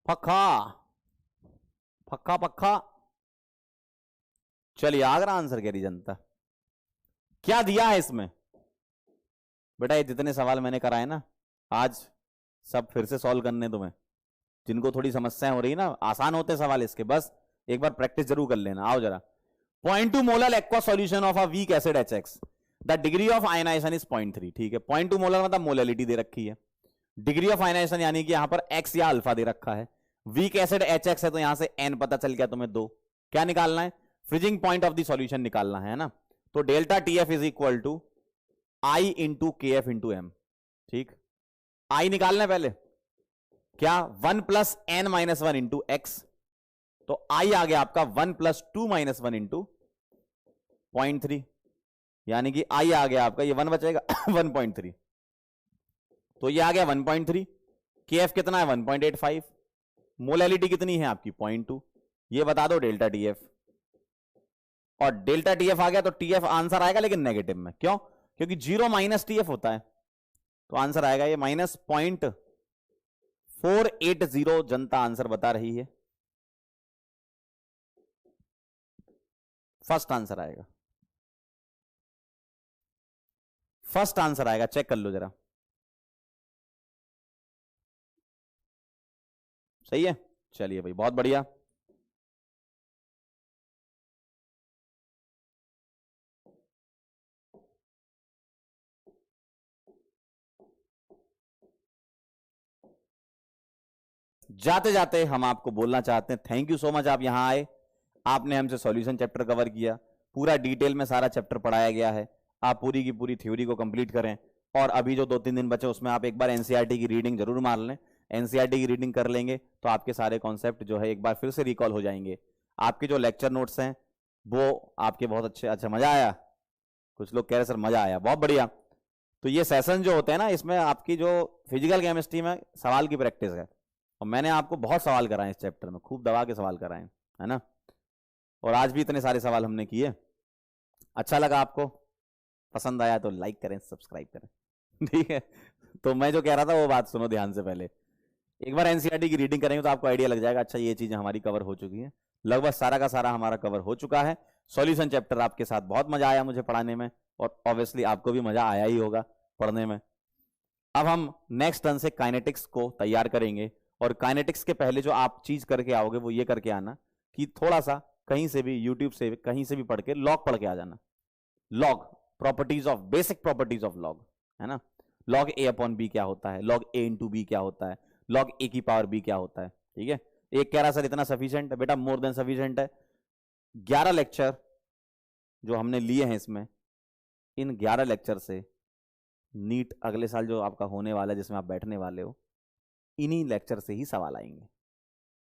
पक्का पक्का पक्का। चलिए आगरा आंसर कह रही जनता। क्या दिया है इसमें बेटा? ये जितने सवाल मैंने कराए ना आज, सब फिर से सॉल्व करने तुम्हें। जिनको थोड़ी समस्याएं हो रही ना, आसान होते सवाल इसके, बस एक बार प्रैक्टिस जरूर कर लेना। आओ जरा। 0.2 molar aqua solution of a weak acid HX, the degree of ionisation is 0.3। ठीक है, 0.2 मोलर मतलब मोलैलिटी दे रखी है, डिग्री ऑफ आयनाइजेशन यानी कि यहां पर x या अल्फा दे रखा है, वीक एसिड HX है तो यहां से n पता चल गया तुम्हें 2। क्या निकालना है? Freezing point of the solution निकालना है ना। तो delta TF is equal to I into KF into M। ठीक, I निकालना है पहले, क्या 1 plus n minus 1 into X, तो I आ गया आपका 1 प्लस 2 माइनस 1 इंटू 0.3, यानी कि I आ गया आपका, ये 1 बचेगा 1.3, तो ये आ गया 1.3। KF कितना है? 1.85। मोलैलिटी कितनी है आपकी? 0.2। ये बता दो डेल्टा TF, और डेल्टा TF आ गया तो TF आंसर आएगा लेकिन नेगेटिव में। क्यों? क्योंकि 0 माइनस TF होता है, तो आंसर आएगा ये माइनस 0.480। जनता आंसर बता रही है, फर्स्ट आंसर आएगा, फर्स्ट आंसर आएगा। चेक कर लो जरा, सही है? चलिए भाई, बहुत बढ़िया। जाते जाते हम आपको बोलना चाहते हैं थैंक यू सो मच, आप यहां आए, आपने हमसे सॉल्यूशन चैप्टर कवर किया, पूरा डिटेल में सारा चैप्टर पढ़ाया गया है। आप पूरी की पूरी थ्योरी को कंप्लीट करें, और अभी जो 2-3 दिन बचे उसमें आप एक बार एनसीईआरटी की रीडिंग जरूर मार लें। एनसीईआरटी की रीडिंग कर लेंगे तो आपके सारे कॉन्सेप्ट जो है एक बार फिर से रिकॉल हो जाएंगे। आपके जो लेक्चर नोट्स हैं वो आपके बहुत अच्छे। अच्छा, मजा आया? कुछ लोग कह रहे सर मजा आया, बहुत बढ़िया। तो ये सेशन जो होते हैं ना, इसमें आपकी जो फिजिकल केमिस्ट्री में सवाल की प्रैक्टिस है, और मैंने आपको बहुत सवाल कराए इस चैप्टर में, खूब दबा के सवाल कराए, है ना। और आज भी इतने सारे सवाल हमने किए। अच्छा लगा आपको? पसंद आया तो लाइक करें, सब्सक्राइब करें ठीक है। तो मैं जो कह रहा था वो बात सुनो ध्यान से। पहले एक बार एनसीईआरटी की रीडिंग करेंगे तो आपको आइडिया लग जाएगा, अच्छा ये चीजें हमारी कवर हो चुकी है। लगभग सारा का सारा हमारा कवर हो चुका है। सॉल्यूशन चैप्टर आपके साथ बहुत मजा आया मुझे पढ़ाने में, और ऑब्वियसली आपको भी मजा आया ही होगा पढ़ने में। अब हम नेक्स्ट टर्न से काइनेटिक्स को तैयार करेंगे, और काइनेटिक्स के पहले जो आप चीज करके आओगे वो ये करके आना कि थोड़ा सा कहीं से भी, यूट्यूब से कहीं से भी पढ़ के लॉग पढ़ के आ जाना। Log, properties of, basic properties of log, है ना। लॉग ए अपॉन बी क्या होता है, लॉग ए इंटू बी क्या होता है, लॉग ए की पावर बी क्या होता है। ठीक है, एक कह रहा सर इतना सफिशिएंट है, बेटा मोर देन सफिशिएंट है। 11 लेक्चर जो हमने लिए हैं इसमें, इन 11 लेक्चर से नीट अगले साल जो आपका होने वाला है, जिसमें आप बैठने वाले हो, इन्हीं लेक्चर से ही सवाल आएंगे,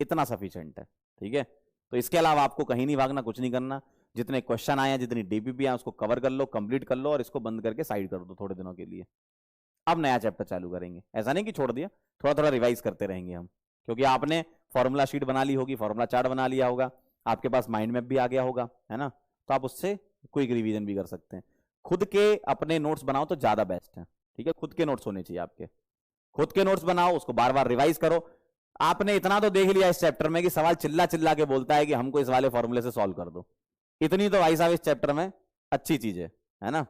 इतना सफिशिएंट है। ठीक है, तो इसके अलावा आपको कहीं नहीं भागना, कुछ नहीं करना। जितने क्वेश्चन आए हैं, जितनी डीपीपी आए, उसको कवर कर लो, कंप्लीट कर लो, और इसको बंद करके साइड कर दो थोड़े दिनों के लिए। अब नया चैप्टर चालू करेंगे, ऐसा नहीं कि छोड़ दिया, थोड़ा थोड़ा रिवाइज करते रहेंगे हम, क्योंकि आपने फॉर्मूला शीट बना ली होगी, फॉर्मूला चार्ट बना लिया होगा, आपके पास माइंड मैप भी आ गया होगा, है ना। तो आप उससे क्विक रिवीजन भी कर सकते हैं। खुद के अपने नोट्स बनाओ तो ज्यादा बेस्ट है। ठीक है, खुद के नोट्स होने चाहिए आपके, खुद के नोट्स बनाओ, उसको बार बार रिवाइज करो। आपने इतना तो देख लिया इस चैप्टर में कि सवाल चिल्ला चिल्ला के बोलता है कि हमको इस वाले फॉर्मूले से सॉल्व कर दो। इतनी तो भाई साहब इस चैप्टर में अच्छी चीज है ना।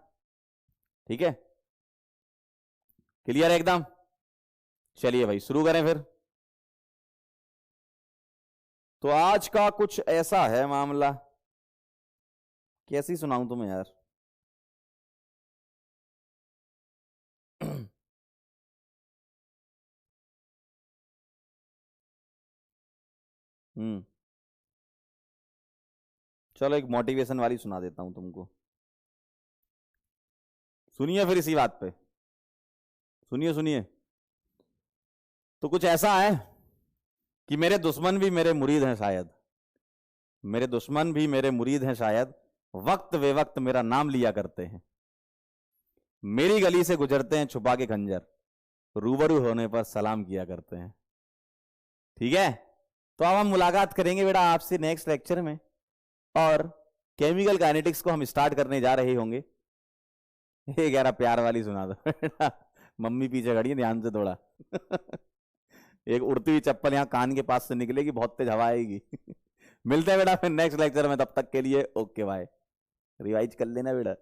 ठीक है, क्लियर है एकदम? चलिए भाई शुरू करें फिर। तो आज का कुछ ऐसा है मामला, कैसी सुनाऊं तुम्हें यार चलो एक मोटिवेशन वाली सुना देता हूं तुमको, सुनिए फिर इसी बात पे, सुनिए सुनिए। तो कुछ ऐसा है कि मेरे दुश्मन भी मेरे मुरीद हैं शायद, मेरे दुश्मन भी मेरे मुरीद हैं शायद, वक्त वे वक्त मेरा नाम लिया करते हैं, मेरी गली से गुजरते हैं छुपा के खंजर, रूबरू होने पर सलाम किया करते हैं। ठीक है, तो अब हम मुलाकात करेंगे बेटा आपसे नेक्स्ट लेक्चर में, और केमिकल काइनेटिक्स को हम स्टार्ट करने जा रहे होंगे। ये कह रहा प्यार वाली सुना दो मम्मी पीछे खड़ी है, ध्यान से थोड़ा एक उड़ती हुई चप्पल यहाँ कान के पास से निकलेगी, बहुत तेज हवा आएगी। मिलते हैं बेटा फिर नेक्स्ट लेक्चर में, तब तक के लिए ओके बाय। रिवाइज कर लेना बेटा।